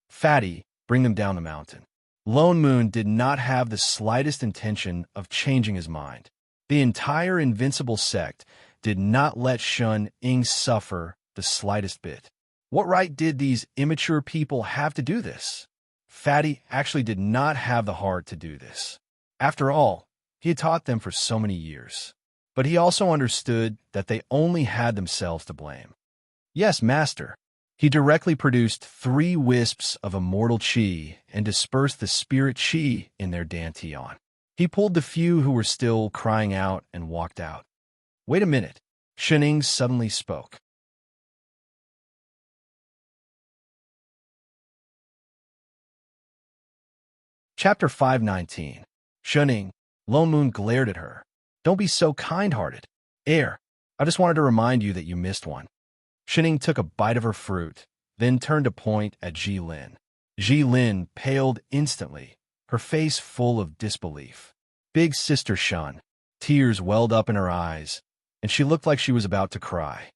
"Fatty, bring them down the mountain." Lonemoon did not have the slightest intention of changing his mind. The entire invincible sect did not let Shun Ing suffer the slightest bit. What right did these immature people have to do this? Fatty actually did not have the heart to do this. After all, he had taught them for so many years. But he also understood that they only had themselves to blame. "Yes, master." He directly produced 3 wisps of immortal chi and dispersed the spirit chi in their dantian. He pulled the few who were still crying out and walked out. "Wait a minute." Shining suddenly spoke. Chapter 519. Shining. Lonemoon glared at her. "Don't be so kind-hearted. Air, I just wanted to remind you that you missed one." Shining took a bite of her fruit, then turned to point at Ji Lin. Ji Lin paled instantly, her face full of disbelief. "Big Sister Shun, Tears welled up in her eyes, and she looked like she was about to cry.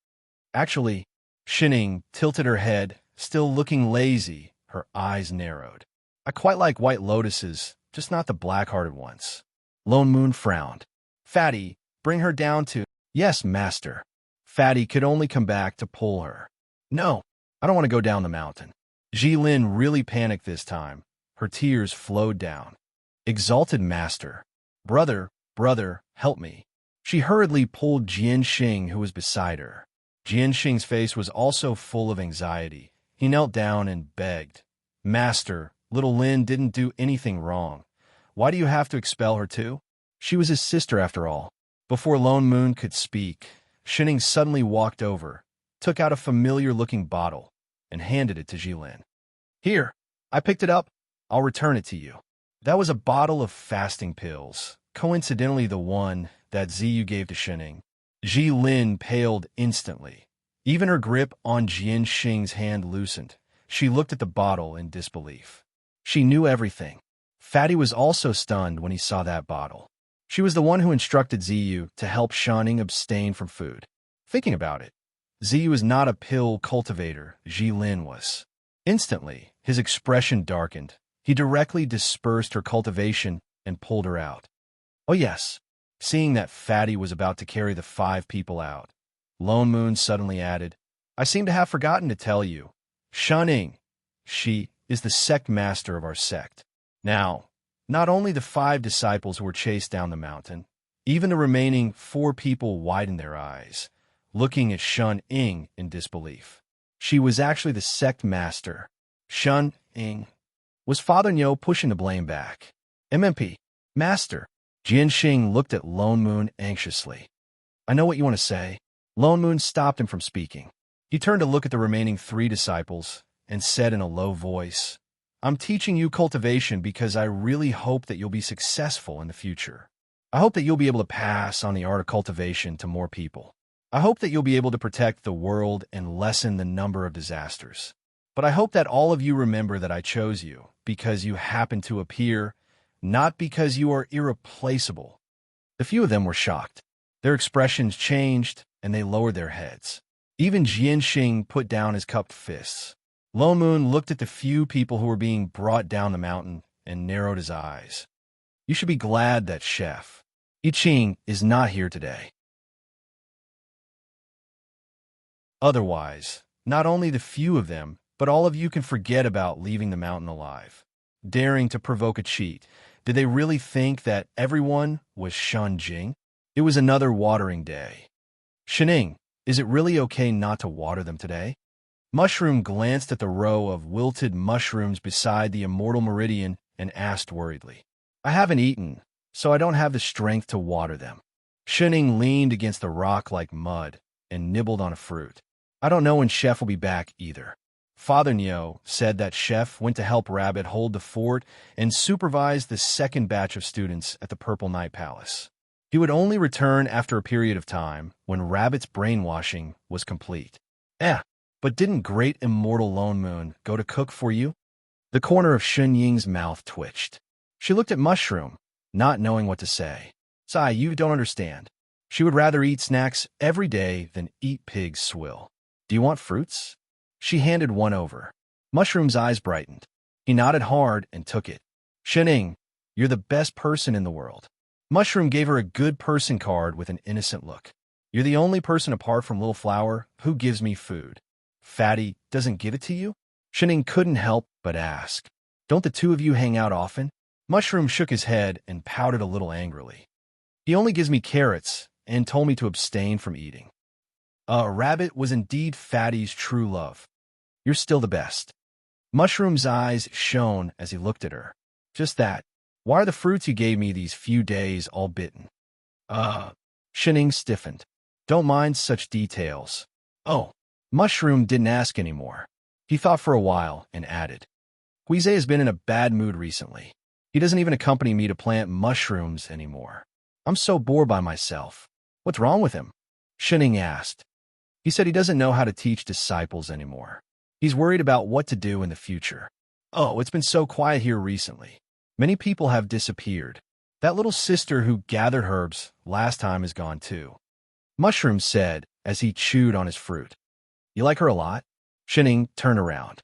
Actually, Shining tilted her head, still looking lazy, her eyes narrowed. I quite like white lotuses, just not the black-hearted ones. Lone Moon frowned. Fatty, bring her down to— Yes, master. Fatty could only come back to pull her. No, I don't want to go down the mountain. Jilin really panicked this time. Her tears flowed down. Exalted master. Brother, help me. She hurriedly pulled Jianxing, who was beside her. Jianxing's face was also full of anxiety. He knelt down and begged. Master, little Lin didn't do anything wrong. Why do you have to expel her too? She was his sister after all. Before Lone Moon could speak, Shining suddenly walked over, took out a familiar-looking bottle, and handed it to Jilin. Here, I picked it up. I'll return it to you. That was a bottle of fasting pills, coincidentally the one that Ziyu gave to Shining. Jilin paled instantly. Even her grip on Jianxing's hand loosened. She looked at the bottle in disbelief. She knew everything. Fatty was also stunned when he saw that bottle. She was the one who instructed Ziyu to help Shining abstain from food. Thinking about it, Ziyu is not a pill cultivator, Jilin was. Instantly, his expression darkened. He directly dispersed her cultivation and pulled her out. Oh yes, seeing that Fatty was about to carry the 5 people out, Lone Moon suddenly added, I seem to have forgotten to tell you. Shining, she is the sect master of our sect. Now, not only the 5 disciples who were chased down the mountain, even the remaining 4 people widened their eyes, looking at Shun Ying in disbelief. She was actually the sect master. Shun Ying. Was Father Nyo pushing the blame back? MMP. Master. Jianxing looked at Lone Moon anxiously. I know what you want to say. Lone Moon stopped him from speaking. He turned to look at the remaining 3 disciples and said in a low voice, I'm teaching you cultivation because I really hope that you'll be successful in the future. I hope that you'll be able to pass on the art of cultivation to more people. I hope that you'll be able to protect the world and lessen the number of disasters. But I hope that all of you remember that I chose you because you happen to appear, not because you are irreplaceable. The few of them were shocked. Their expressions changed, and they lowered their heads. Even Jianxing put down his cupped fists. Lone Moon looked at the few people who were being brought down the mountain and narrowed his eyes. You should be glad that Chef Yiqing is not here today. Otherwise, not only the few of them, but all of you can forget about leaving the mountain alive. Daring to provoke a cheat, did they really think that everyone was Shun Jing? It was another watering day. Shining, is it really okay not to water them today? Mushroom glanced at the row of wilted mushrooms beside the immortal meridian and asked worriedly. I haven't eaten, so I don't have the strength to water them. Shining leaned against the rock like mud and nibbled on a fruit. I don't know when Chef will be back either. Father Nyo said that Chef went to help Rabbit hold the fort and supervise the second batch of students at the Purple Night Palace. He would only return after a period of time when Rabbit's brainwashing was complete. But didn't great immortal Lone Moon go to cook for you? The corner of Shun Ying's mouth twitched. She looked at Mushroom, not knowing what to say. Sai, you don't understand. She would rather eat snacks every day than eat pig's swill. Do you want fruits? She handed one over. Mushroom's eyes brightened. He nodded hard and took it. Shining, you're the best person in the world. Mushroom gave her a good person card with an innocent look. You're the only person apart from Little Flower who gives me food. Fatty doesn't give it to you? Shining couldn't help but ask. Don't the two of you hang out often? Mushroom shook his head and pouted a little angrily. He only gives me carrots and told me to abstain from eating. Rabbit was indeed Fatty's true love. You're still the best. Mushroom's eyes shone as he looked at her. Just that. Why are the fruits you gave me these few days all bitten? Shining stiffened. Don't mind such details. Oh. Mushroom didn't ask anymore. He thought for a while and added. Guize has been in a bad mood recently. He doesn't even accompany me to plant mushrooms anymore. I'm so bored by myself. What's wrong with him? Shining asked. He said he doesn't know how to teach disciples anymore. He's worried about what to do in the future. Oh, it's been so quiet here recently. Many people have disappeared. That little sister who gathered herbs last time is gone too. Mushroom said as he chewed on his fruit. You like her a lot? Shining turned around.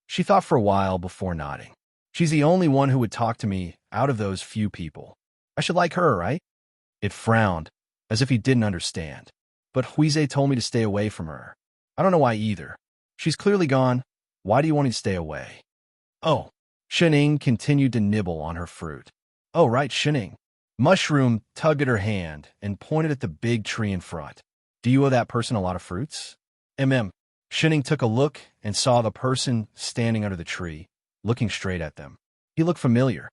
She thought for a while before nodding. She's the only one who would talk to me out of those few people. I should like her, right? It frowned, as if he didn't understand. But Huize told me to stay away from her. I don't know why either. She's clearly gone. Why do you want me to stay away? Oh. Shining continued to nibble on her fruit. Oh, right, Shining. Mushroom tugged at her hand and pointed at the big tree in front. Do you owe that person a lot of fruits? Shining took a look and saw the person standing under the tree, looking straight at them. He looked familiar.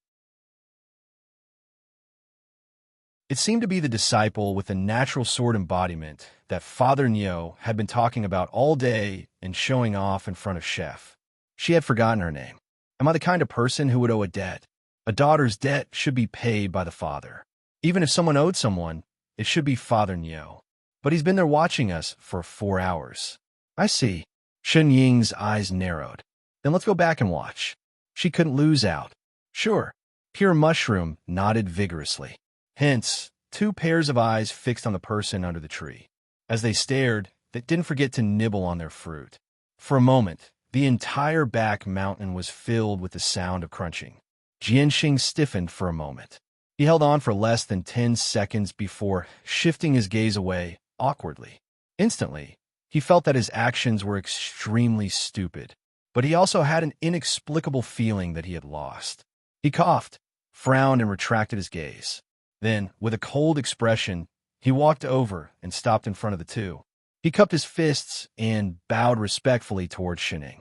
It seemed to be the disciple with the natural sword embodiment that Father Nyo had been talking about all day and showing off in front of Chef. She had forgotten her name. Am I the kind of person who would owe a debt? A daughter's debt should be paid by the father. Even if someone owed someone, it should be Father Nyo. But he's been there watching us for 4 hours. I see. Shen Ying's eyes narrowed. Then let's go back and watch. She couldn't lose out. Sure. Pure Mushroom nodded vigorously. Hence, 2 pairs of eyes fixed on the person under the tree. As they stared, they didn't forget to nibble on their fruit. For a moment, the entire back mountain was filled with the sound of crunching. Jianxing stiffened for a moment. He held on for less than 10 seconds before shifting his gaze away awkwardly. Instantly, he felt that his actions were extremely stupid, but he also had an inexplicable feeling that he had lost. He coughed, frowned, and retracted his gaze. Then, with a cold expression, he walked over and stopped in front of the 2. He cupped his fists and bowed respectfully towards Shining.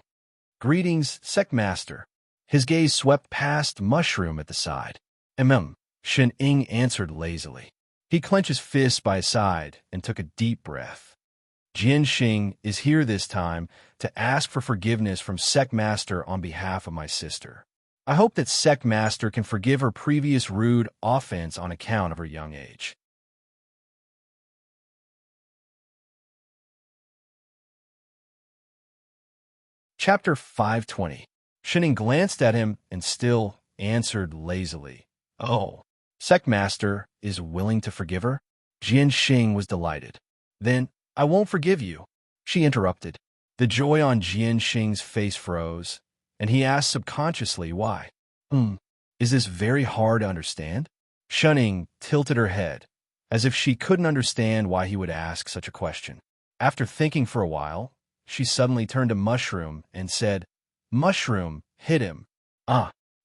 Greetings, Sect Master. His gaze swept past Mushroom at the side. Shen Ying answered lazily. He clenched his fists by his side and took a deep breath. Jianxing is here this time to ask for forgiveness from Sect Master on behalf of my sister. I hope that Sect Master can forgive her previous rude offense on account of her young age. Chapter 520. Shining glanced at him and still answered lazily. Oh, Sect Master is willing to forgive her? Jianxing was delighted. Then, I won't forgive you, she interrupted. The joy on Jianxing's face froze, and he asked subconsciously why. Is this very hard to understand? Shining tilted her head, as if she couldn't understand why he would ask such a question. After thinking for a while, she suddenly turned to Mushroom and said, Mushroom, hit him.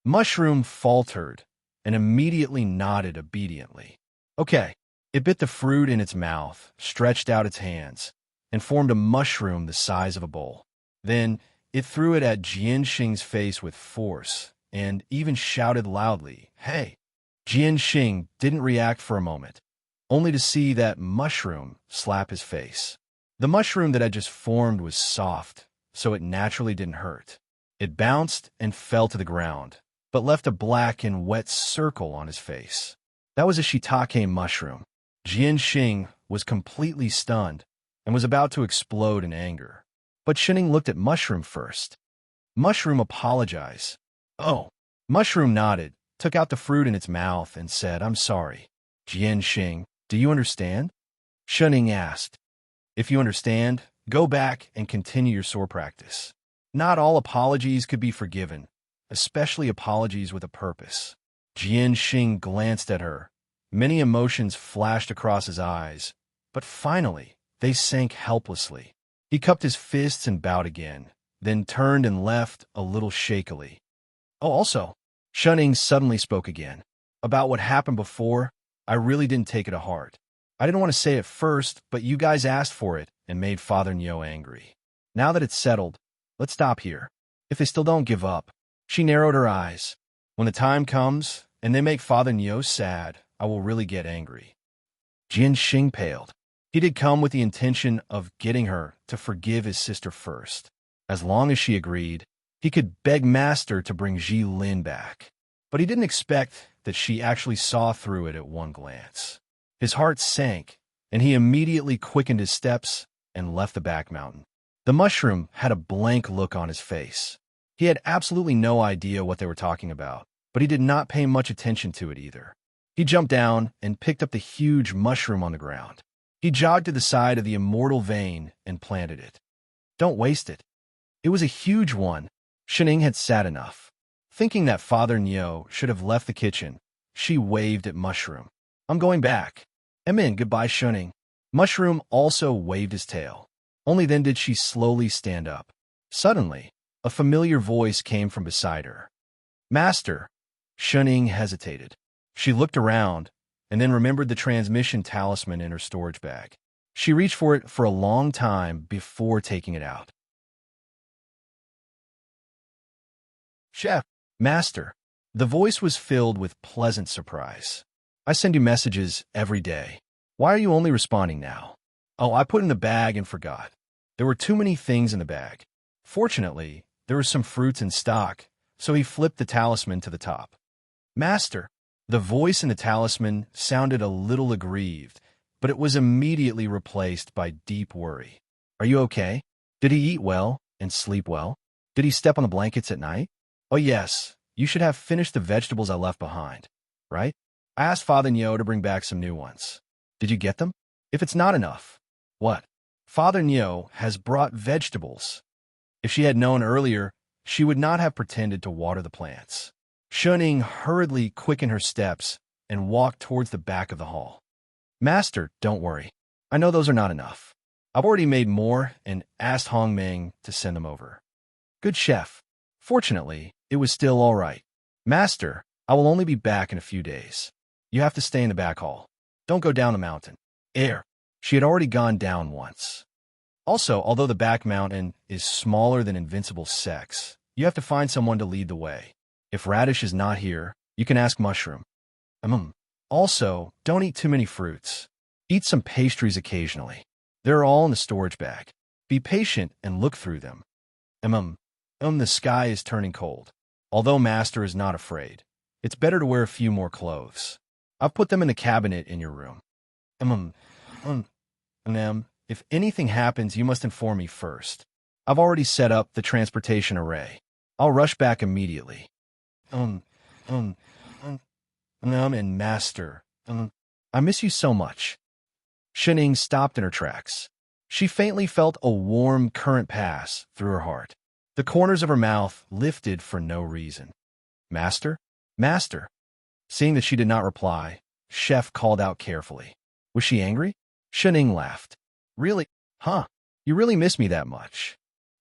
Mushroom faltered and immediately nodded obediently. Okay. It bit the fruit in its mouth, stretched out its hands, and formed a mushroom the size of a bowl. Then it threw it at Jianxing's face with force, and even shouted loudly, Hey! Jianxing didn't react for a moment, only to see that mushroom slap his face. The mushroom that had just formed was soft, so it naturally didn't hurt. It bounced and fell to the ground, but left a black and wet circle on his face. That was a shiitake mushroom. Jianxing was completely stunned and was about to explode in anger. But Shining looked at Mushroom first. Mushroom apologized. Oh. Mushroom nodded, took out the fruit in its mouth, and said, I'm sorry. Jianxing, do you understand? Shining asked. If you understand, go back and continue your sword practice. Not all apologies could be forgiven, especially apologies with a purpose. Jianxing glanced at her. Many emotions flashed across his eyes, but finally, they sank helplessly. He cupped his fists and bowed again, then turned and left a little shakily. Oh, also, Shining suddenly spoke again. About what happened before, I really didn't take it to heart. I didn't want to say it first, but you guys asked for it and made Father Nyo angry. Now that it's settled, let's stop here. If they still don't give up. She narrowed her eyes. When the time comes and they make Father Nyo sad, I will really get angry. Jianxing paled. He did come with the intention of getting her to forgive his sister first. As long as she agreed, he could beg Master to bring Ji Lin back. But he didn't expect that she actually saw through it at one glance. His heart sank, and he immediately quickened his steps and left the back mountain. The mushroom had a blank look on his face. He had absolutely no idea what they were talking about, but he did not pay much attention to it either. He jumped down and picked up the huge mushroom on the ground. He jogged to the side of the immortal vein and planted it. Don't waste it. It was a huge one. Shening had sad enough. Thinking that Father Nyo should have left the kitchen, she waved at Mushroom. I'm going back. Amen, goodbye, Shening. Mushroom also waved his tail. Only then did she slowly stand up. Suddenly, a familiar voice came from beside her. Master. Shening hesitated. She looked around and then remembered the transmission talisman in her storage bag. She reached for it for a long time before taking it out. Chef. Master. The voice was filled with pleasant surprise. I send you messages every day. Why are you only responding now? Oh, I put in the bag and forgot. There were too many things in the bag. Fortunately, there were some fruits in stock, so he flipped the talisman to the top. Master. The voice in the talisman sounded a little aggrieved, but it was immediately replaced by deep worry. Are you okay? Did he eat well and sleep well? Did he step on the blankets at night? Oh yes, you should have finished the vegetables I left behind, right? I asked Father Nyo to bring back some new ones. Did you get them? If it's not enough, what? Father Nyo has brought vegetables. If she had known earlier, she would not have pretended to water the plants. Shening hurriedly quickened her steps and walked towards the back of the hall. Master, don't worry. I know those are not enough. I've already made more and asked Hongming to send them over. Good chef. Fortunately, it was still all right. Master, I will only be back in a few days. You have to stay in the back hall. Don't go down the mountain. She had already gone down once. Also, although the back mountain is smaller than Invincible Sex, you have to find someone to lead the way. If Radish is not here, you can ask Mushroom. Also, don't eat too many fruits. Eat some pastries occasionally. They're all in the storage bag. Be patient and look through them. The sky is turning cold. Although Master is not afraid, it's better to wear a few more clothes. I've put them in the cabinet in your room. If anything happens, you must inform me first. I've already set up the transportation array. I'll rush back immediately. And Master, I miss you so much. Shening stopped in her tracks. She faintly felt a warm current pass through her heart. The corners of her mouth lifted for no reason. Master? Master? Seeing that she did not reply, Chef called out carefully. Was she angry? Shening laughed. Really? Huh? You really miss me that much?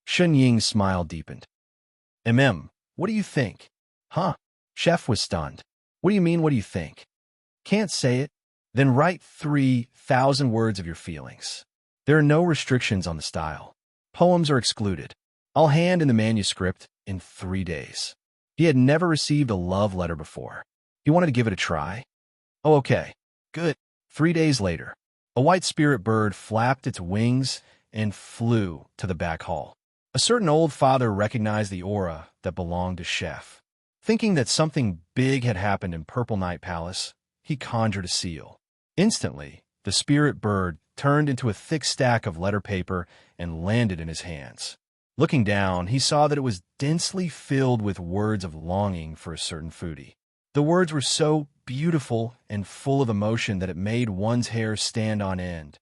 Shenying's smile deepened. What do you think? Huh? Chef was stunned. What do you mean, what do you think? Can't say it? Then write 3,000 words of your feelings. There are no restrictions on the style. Poems are excluded. I'll hand in the manuscript in 3 days. He had never received a love letter before. He wanted to give it a try. Oh, okay. Good. 3 days later, a white spirit bird flapped its wings and flew to the back hall. A certain old father recognized the aura that belonged to Chef. Thinking that something big had happened in Purple Night Palace, he conjured a seal. Instantly, the spirit bird turned into a thick stack of letter paper and landed in his hands. Looking down, he saw that it was densely filled with words of longing for a certain foodie. The words were so beautiful and full of emotion that it made one's hair stand on end.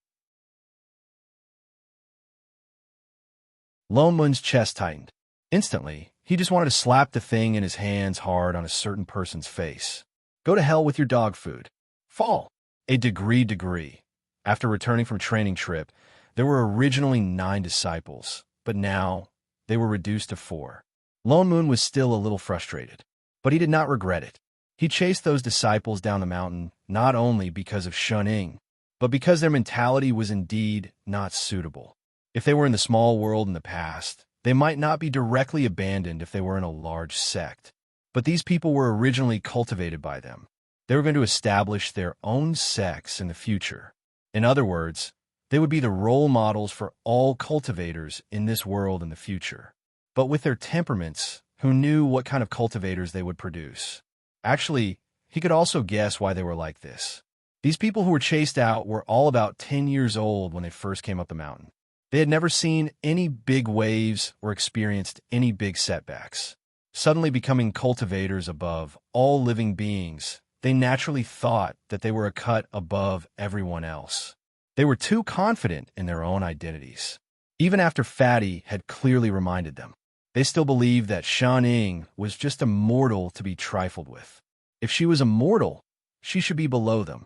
Lone Moon's chest tightened. Instantly, he just wanted to slap the thing in his hands hard on a certain person's face. Go to hell with your dog food. Fall. A degree. After returning from training trip, there were originally 9 disciples, but now they were reduced to 4. Lone Moon was still a little frustrated, but he did not regret it. He chased those disciples down the mountain not only because of shunning, but because their mentality was indeed not suitable. If they were in the small world in the past, they might not be directly abandoned if they were in a large sect. But these people were originally cultivated by them. They were going to establish their own sects in the future. In other words, they would be the role models for all cultivators in this world in the future. But with their temperaments, who knew what kind of cultivators they would produce? Actually, he could also guess why they were like this. These people who were chased out were all about 10 years old when they first came up the mountain. They had never seen any big waves or experienced any big setbacks. Suddenly becoming cultivators above all living beings, they naturally thought that they were a cut above everyone else. They were too confident in their own identities. Even after Fatty had clearly reminded them, they still believed that Shan-Ing was just a mortal to be trifled with. If she was a mortal, she should be below them.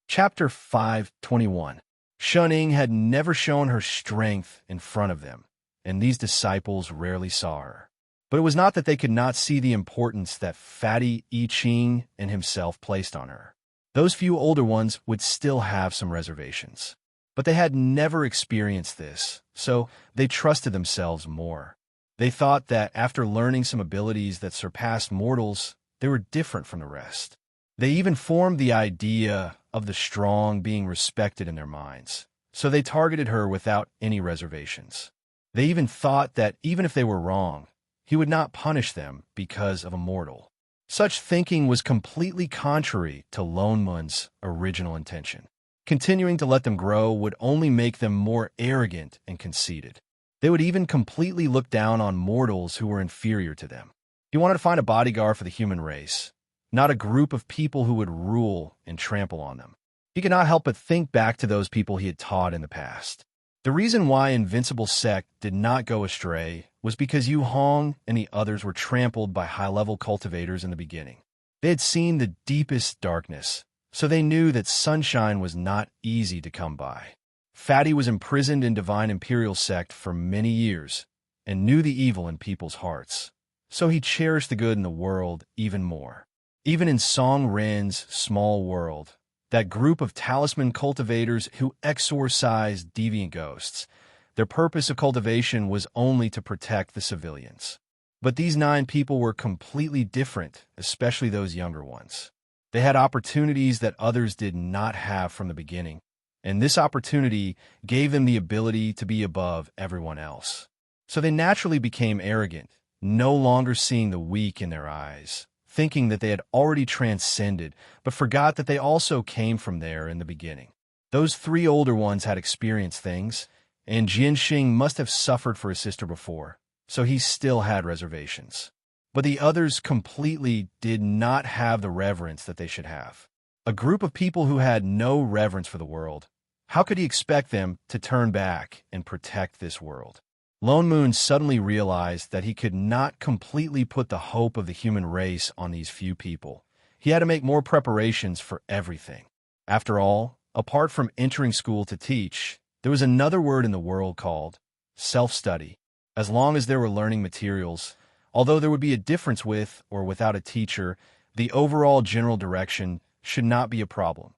Chapter 5:21. Shan-Ing had never shown her strength in front of them, and these disciples rarely saw her. But it was not that they could not see the importance that Fatty I Ching and himself placed on her. Those few older ones would still have some reservations. But they had never experienced this, so they trusted themselves more. They thought that after learning some abilities that surpassed mortals, they were different from the rest. They even formed the idea of the strong being respected in their minds, so they targeted her without any reservations. They even thought that even if they were wrong, he would not punish them because of a mortal. Such thinking was completely contrary to Lone Mun's original intention. Continuing to let them grow would only make them more arrogant and conceited. They would even completely look down on mortals who were inferior to them. He wanted to find a bodyguard for the human race, not a group of people who would rule and trample on them. He could not help but think back to those people he had taught in the past. The reason why Invincible Sect did not go astray was because Yu Hong and the others were trampled by high-level cultivators in the beginning. They had seen the deepest darkness, so they knew that sunshine was not easy to come by. Fatty was imprisoned in Divine Imperial Sect for many years and knew the evil in people's hearts, so he cherished the good in the world even more. Even in Song Ren's small world, that group of talisman cultivators who exorcised deviant ghosts, their purpose of cultivation was only to protect the civilians. But these 9 people were completely different, especially those younger ones. They had opportunities that others did not have from the beginning, and this opportunity gave them the ability to be above everyone else. So they naturally became arrogant, no longer seeing the weak in their eyes, thinking that they had already transcended, but forgot that they also came from there in the beginning. Those 3 older ones had experienced things, and Jianxing must have suffered for his sister before, so he still had reservations. But the others completely did not have the reverence that they should have. A group of people who had no reverence for the world, how could he expect them to turn back and protect this world? Lone Moon suddenly realized that he could not completely put the hope of the human race on these few people. He had to make more preparations for everything. After all, apart from entering school to teach, there was another word in the world called self-study. As long as there were learning materials, although there would be a difference with or without a teacher, the overall general direction should not be a problem,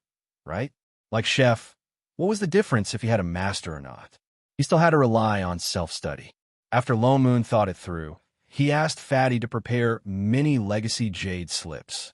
right? Like Chef, what was the difference if he had a master or not? He still had to rely on self-study. After Lone Moon thought it through, he asked Fatty to prepare many legacy jade slips.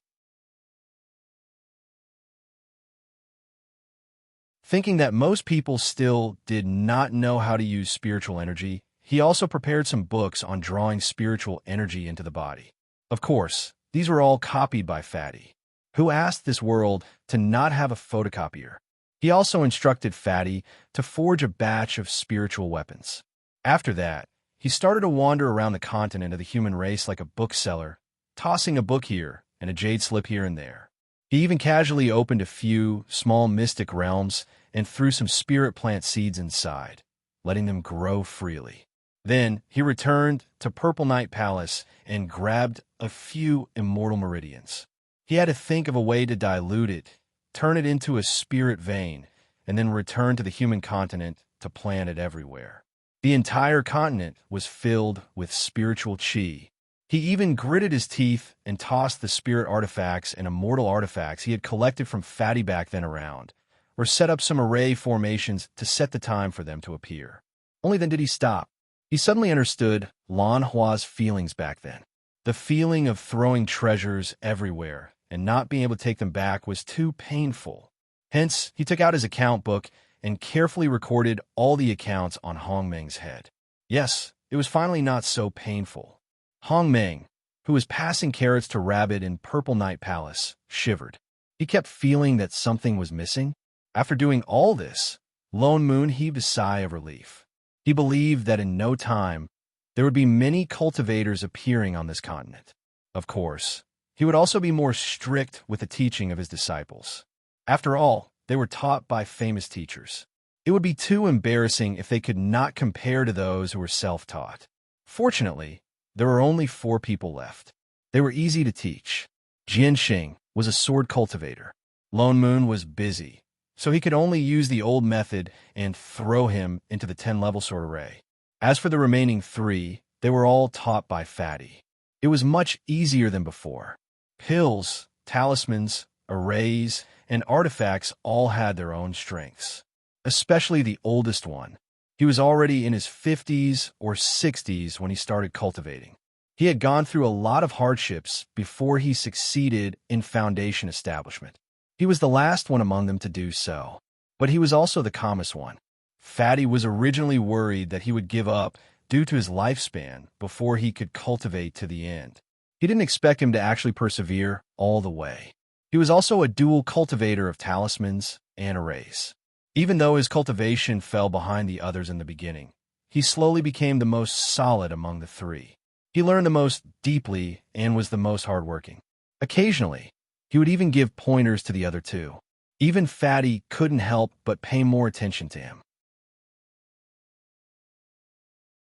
Thinking that most people still did not know how to use spiritual energy, he also prepared some books on drawing spiritual energy into the body. Of course, these were all copied by Fatty, who asked this world to not have a photocopier. He also instructed Fatty to forge a batch of spiritual weapons. After that, he started to wander around the continent of the human race like a bookseller, tossing a book here and a jade slip here and there. He even casually opened a few small mystic realms and threw some spirit plant seeds inside, letting them grow freely. Then he returned to Purple Night Palace and grabbed a few immortal meridians. He had to think of a way to dilute it, turn it into a spirit vein, and then return to the human continent to plant it everywhere. The entire continent was filled with spiritual chi. He even gritted his teeth and tossed the spirit artifacts and immortal artifacts he had collected from Fatty back then around, or set up some array formations to set the time for them to appear. Only then did he stop. He suddenly understood Lan Hua's feelings back then. The feeling of throwing treasures everywhere and not being able to take them back was too painful. Hence, he took out his account book and carefully recorded all the accounts on Hong Meng's head. Yes, it was finally not so painful. Hong Meng, who was passing carrots to Rabbit in Purple Night Palace, shivered. He kept feeling that something was missing. After doing all this, Lone Moon heaved a sigh of relief. He believed that in no time, there would be many cultivators appearing on this continent. Of course, he would also be more strict with the teaching of his disciples. After all, they were taught by famous teachers. It would be too embarrassing if they could not compare to those who were self-taught. Fortunately, there were only 4 people left. They were easy to teach. Jianxing was a sword cultivator. Lone Moon was busy, so he could only use the old method and throw him into the 10-level sword array. As for the remaining 3, they were all taught by Fatty. It was much easier than before. Pills, talismans, arrays, and artifacts all had their own strengths. Especially the oldest one. He was already in his 50s or 60s when he started cultivating. He had gone through a lot of hardships before he succeeded in foundation establishment. He was the last one among them to do so, but he was also the calmest one. Fatty was originally worried that he would give up due to his lifespan before he could cultivate to the end. He didn't expect him to actually persevere all the way. He was also a dual cultivator of talismans and arrays. Even though his cultivation fell behind the others in the beginning, he slowly became the most solid among the 3. He learned the most deeply and was the most hardworking. Occasionally, he would even give pointers to the other 2. Even Fatty couldn't help but pay more attention to him.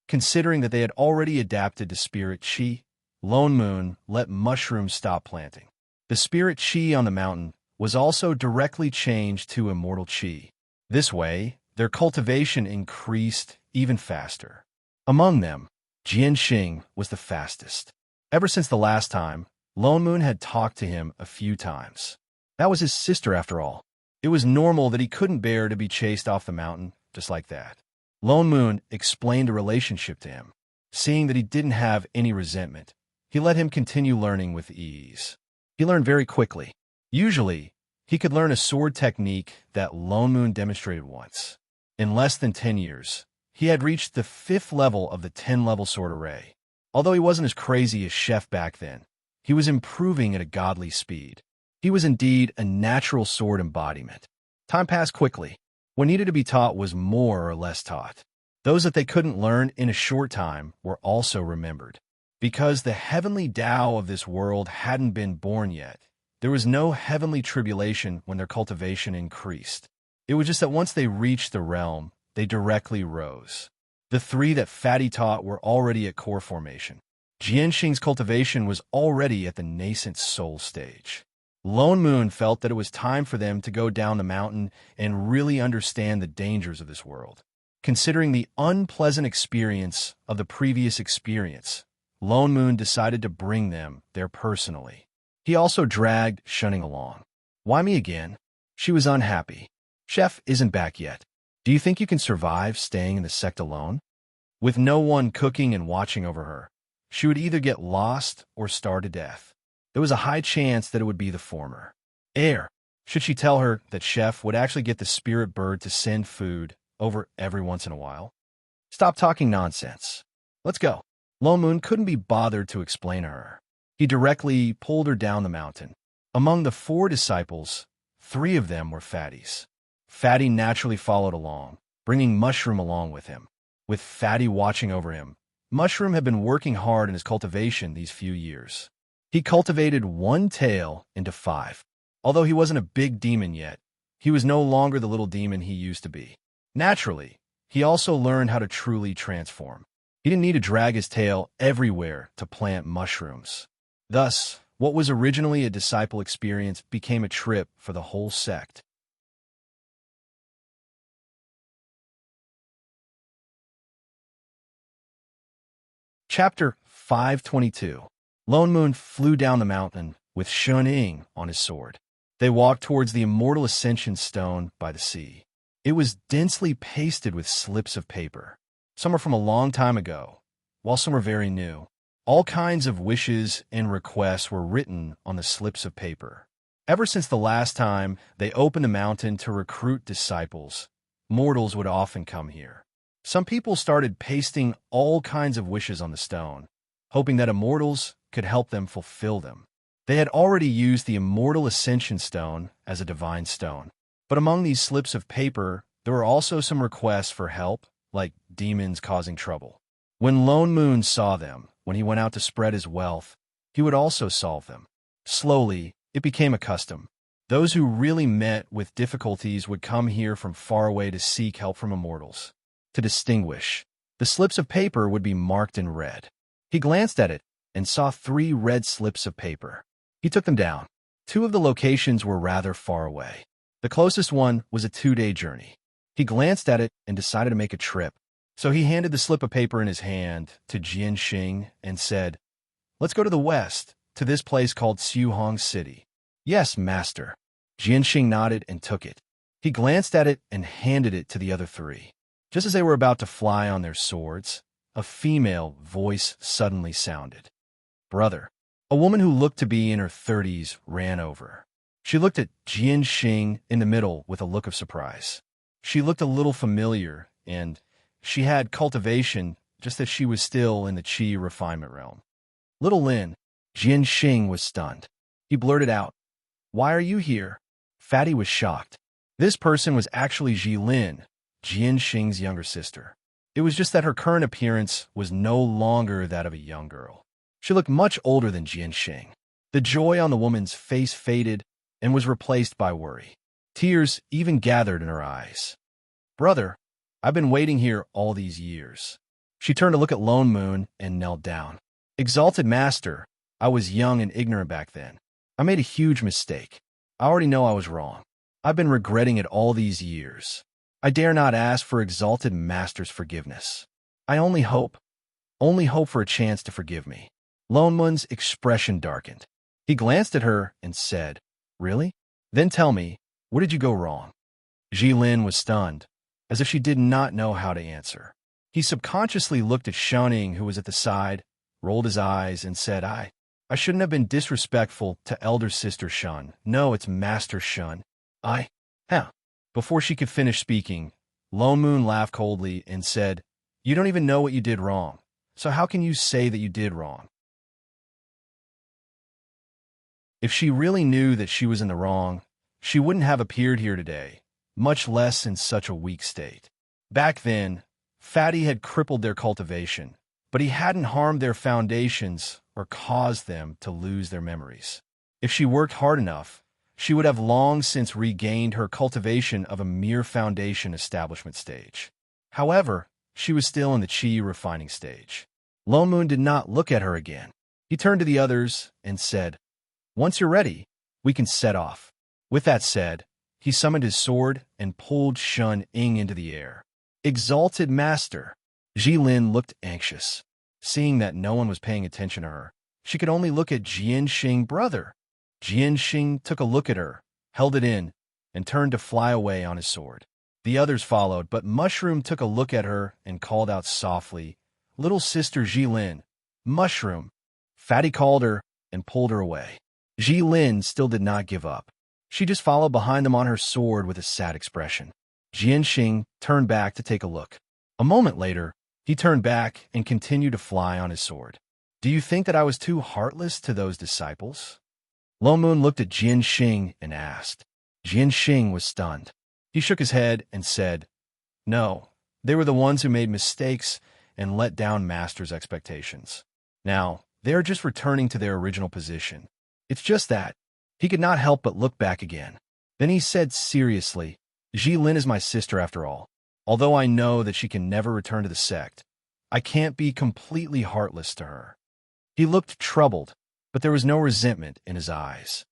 Considering that they had already adapted to Spirit Chi, Lone Moon let mushrooms stop planting. The Spirit Chi on the mountain was also directly changed to Immortal Chi. This way, their cultivation increased even faster. Among them, Jianxing was the fastest. Ever since the last time, Lone Moon had talked to him a few times. That was his sister after all. It was normal that he couldn't bear to be chased off the mountain just like that. Lone Moon explained the relationship to him. Seeing that he didn't have any resentment, he let him continue learning with ease. He learned very quickly. Usually, he could learn a sword technique that Lone Moon demonstrated once. In less than 10 years, he had reached the 5th level of the 10-level sword array. Although he wasn't as crazy as Chef back then, he was improving at a godly speed. He was indeed a natural sword embodiment. Time passed quickly. What needed to be taught was more or less taught. Those that they couldn't learn in a short time were also remembered. Because the heavenly Tao of this world hadn't been born yet, there was no heavenly tribulation when their cultivation increased. It was just that once they reached the realm, they directly rose. The 3 that Fatty taught were already at core formation. Jianxing's cultivation was already at the nascent soul stage. Lone Moon felt that it was time for them to go down the mountain and really understand the dangers of this world. Considering the unpleasant experience of the previous experience, Lone Moon decided to bring them there personally. He also dragged Shunning along. Why me again? She was unhappy. Chef isn't back yet. Do you think you can survive staying in the sect alone? With no one cooking and watching over her, she would either get lost or starve to death. There was a high chance that it would be the former. Should she tell her that Chef would actually get the spirit bird to send food over every once in a while? Stop talking nonsense. Let's go. Lone Moon couldn't be bothered to explain to her. He directly pulled her down the mountain. Among the 4 disciples, 3 of them were Fatties. Fatty naturally followed along, bringing Mushroom along with him. With Fatty watching over him, Mushroom had been working hard in his cultivation these few years. He cultivated 1 tail into 5. Although he wasn't a big demon yet, he was no longer the little demon he used to be. Naturally, he also learned how to truly transform. He didn't need to drag his tail everywhere to plant mushrooms. Thus, what was originally a disciple experience became a trip for the whole sect. Chapter 522. Lone Moon flew down the mountain with Shun-Ing on his sword. They walked towards the immortal ascension stone by the sea. It was densely pasted with slips of paper. Some were from a long time ago, while some were very new. All kinds of wishes and requests were written on the slips of paper. Ever since the last time they opened the mountain to recruit disciples, mortals would often come here. Some people started pasting all kinds of wishes on the stone, hoping that immortals could help them fulfill them. They had already used the immortal ascension stone as a divine stone. But among these slips of paper, there were also some requests for help, like demons causing trouble. When Lone Moon saw them, when he went out to spread his wealth, he would also solve them. Slowly, it became a custom. Those who really met with difficulties would come here from far away to seek help from immortals. To distinguish, the slips of paper would be marked in red. He glanced at it and saw 3 red slips of paper. He took them down. 2 of the locations were rather far away. The closest one was a 2-day journey. He glanced at it and decided to make a trip. So he handed the slip of paper in his hand to Jian Xing and said, "Let's go to the west, to this place called Xuhong City." "Yes, master." Jian Xing nodded and took it. He glanced at it and handed it to the other 3. Just as they were about to fly on their swords, a female voice suddenly sounded. "Brother." A woman who looked to be in her 30s ran over. She looked at Jian Xing in the middle with a look of surprise. She looked a little familiar, and she had cultivation, just as she was still in the Qi refinement realm. "Little Lin." Jian Xing was stunned. He blurted out, "Why are you here?" Fatty was shocked. This person was actually Ji Lin, Jian Xing's younger sister. It was just that her current appearance was no longer that of a young girl. She looked much older than Jian Xing. The joy on the woman's face faded and was replaced by worry. Tears even gathered in her eyes. "Brother, I've been waiting here all these years." She turned to look at Lone Moon and knelt down. "Exalted Master, I was young and ignorant back then. I made a huge mistake. I already know I was wrong. I've been regretting it all these years. I dare not ask for Exalted Master's forgiveness. I only hope for a chance to forgive me." Lone Moon's expression darkened. He glanced at her and said, "Really? Then tell me, where did you go wrong?" Ji Lin was stunned, as if she did not know how to answer. He subconsciously looked at Shuning, who was at the side, rolled his eyes, and said, I shouldn't have been disrespectful to elder sister Shun. No, it's Master Shun. Before she could finish speaking, Lone Moon laughed coldly and said, "You don't even know what you did wrong, so how can you say that you did wrong?" If she really knew that she was in the wrong, she wouldn't have appeared here today, much less in such a weak state. Back then, Fatty had crippled their cultivation, but he hadn't harmed their foundations or caused them to lose their memories. If she worked hard enough, she would have long since regained her cultivation of a mere foundation establishment stage. However, she was still in the Qi refining stage. Lone Moon did not look at her again. He turned to the others and said, "Once you're ready, we can set off." With that said, he summoned his sword and pulled Shun Ing into the air. "Exalted Master." Ji Lin looked anxious. Seeing that no one was paying attention to her, she could only look at Jian Xing. "Brother." Jian Xing took a look at her, held it in, and turned to fly away on his sword. The others followed, but Mushroom took a look at her and called out softly, "Little sister Ji Lin." "Mushroom." Fatty called her and pulled her away. Ji Lin still did not give up. She just followed behind them on her sword with a sad expression. Jian Xing turned back to take a look. A moment later, he turned back and continued to fly on his sword. "Do you think that I was too heartless to those disciples?" Lone Moon looked at Jian Xing and asked. Jian Xing was stunned. He shook his head and said, "No, they were the ones who made mistakes and let down Master's expectations. Now, they are just returning to their original position. It's just that." He could not help but look back again. Then he said seriously, "Ji Lin is my sister after all. Although I know that she can never return to the sect, I can't be completely heartless to her." He looked troubled, but there was no resentment in his eyes.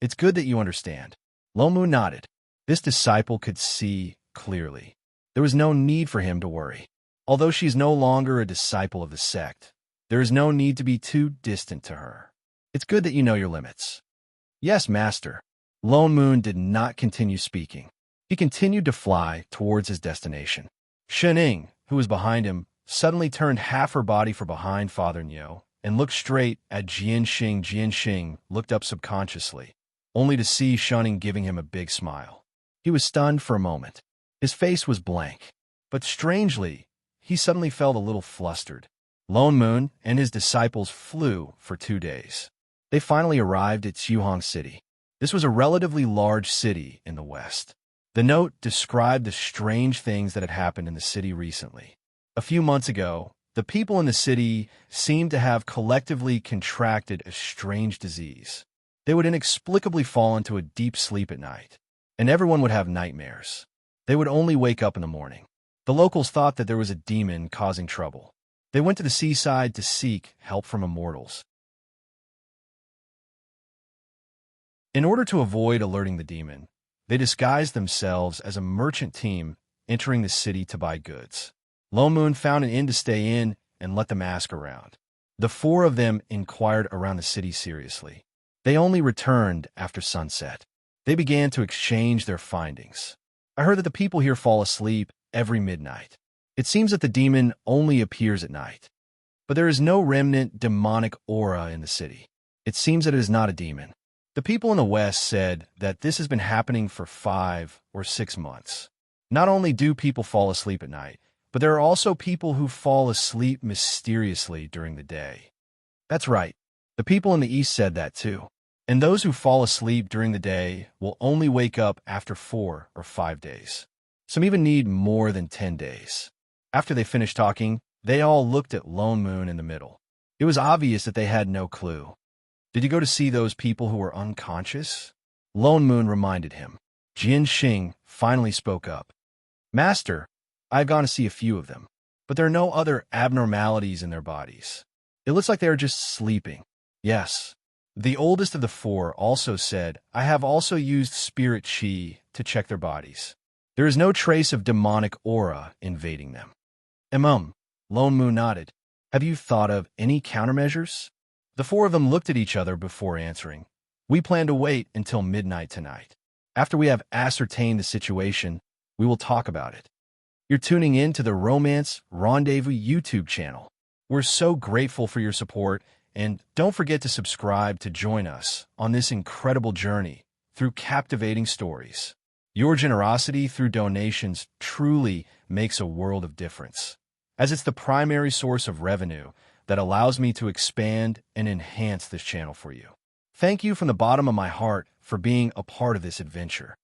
It's good that you understand." Lone Moon nodded. This disciple could see clearly. There was no need for him to worry. Although she is no longer a disciple of the sect, there is no need to be too distant to her. It's good that you know your limits. "Yes, Master." Lone Moon did not continue speaking. He continued to fly towards his destination. Shening, who was behind him, suddenly turned half her body for behind Father Nyo and looked straight at Jian Xing. Jian Xing looked up subconsciously, only to see Shuning giving him a big smile. He was stunned for a moment. His face was blank, but strangely, he suddenly felt a little flustered. Lone Moon and his disciples flew for 2 days. They finally arrived at Xuhong City. This was a relatively large city in the west. The note described the strange things that had happened in the city recently. A few months ago, the people in the city seemed to have collectively contracted a strange disease. They would inexplicably fall into a deep sleep at night, and everyone would have nightmares. They would only wake up in the morning. The locals thought that there was a demon causing trouble. They went to the seaside to seek help from immortals. In order to avoid alerting the demon, they disguised themselves as a merchant team entering the city to buy goods. Lone Moon found an inn to stay in and let them ask around. The four of them inquired around the city seriously. They only returned after sunset. They began to exchange their findings. I heard that the people here fall asleep every midnight. It seems that the demon only appears at night. But there is no remnant demonic aura in the city. It seems that it is not a demon. The people in the West said that this has been happening for 5 or 6 months. Not only do people fall asleep at night, but there are also people who fall asleep mysteriously during the day. That's right. The people in the East said that too. And those who fall asleep during the day will only wake up after 4 or 5 days. Some even need more than 10 days. After they finished talking, they all looked at Lone Moon in the middle. It was obvious that they had no clue. Did you go to see those people who were unconscious? Lone Moon reminded him. Jin Xing finally spoke up. Master, I've gone to see a few of them, but there are no other abnormalities in their bodies. It looks like they are just sleeping. Yes. The oldest of the four also said, I have also used spirit chi to check their bodies. There is no trace of demonic aura invading them. Lone Moon nodded. Have you thought of any countermeasures? The four of them looked at each other before answering. We plan to wait until midnight tonight. After we have ascertained the situation, we will talk about it. You're tuning in to the Romance Rendezvous YouTube channel. We're so grateful for your support, and don't forget to subscribe to join us on this incredible journey through captivating stories. Your generosity through donations truly makes a world of difference, as it's the primary source of revenue that allows me to expand and enhance this channel for you. Thank you from the bottom of my heart for being a part of this adventure.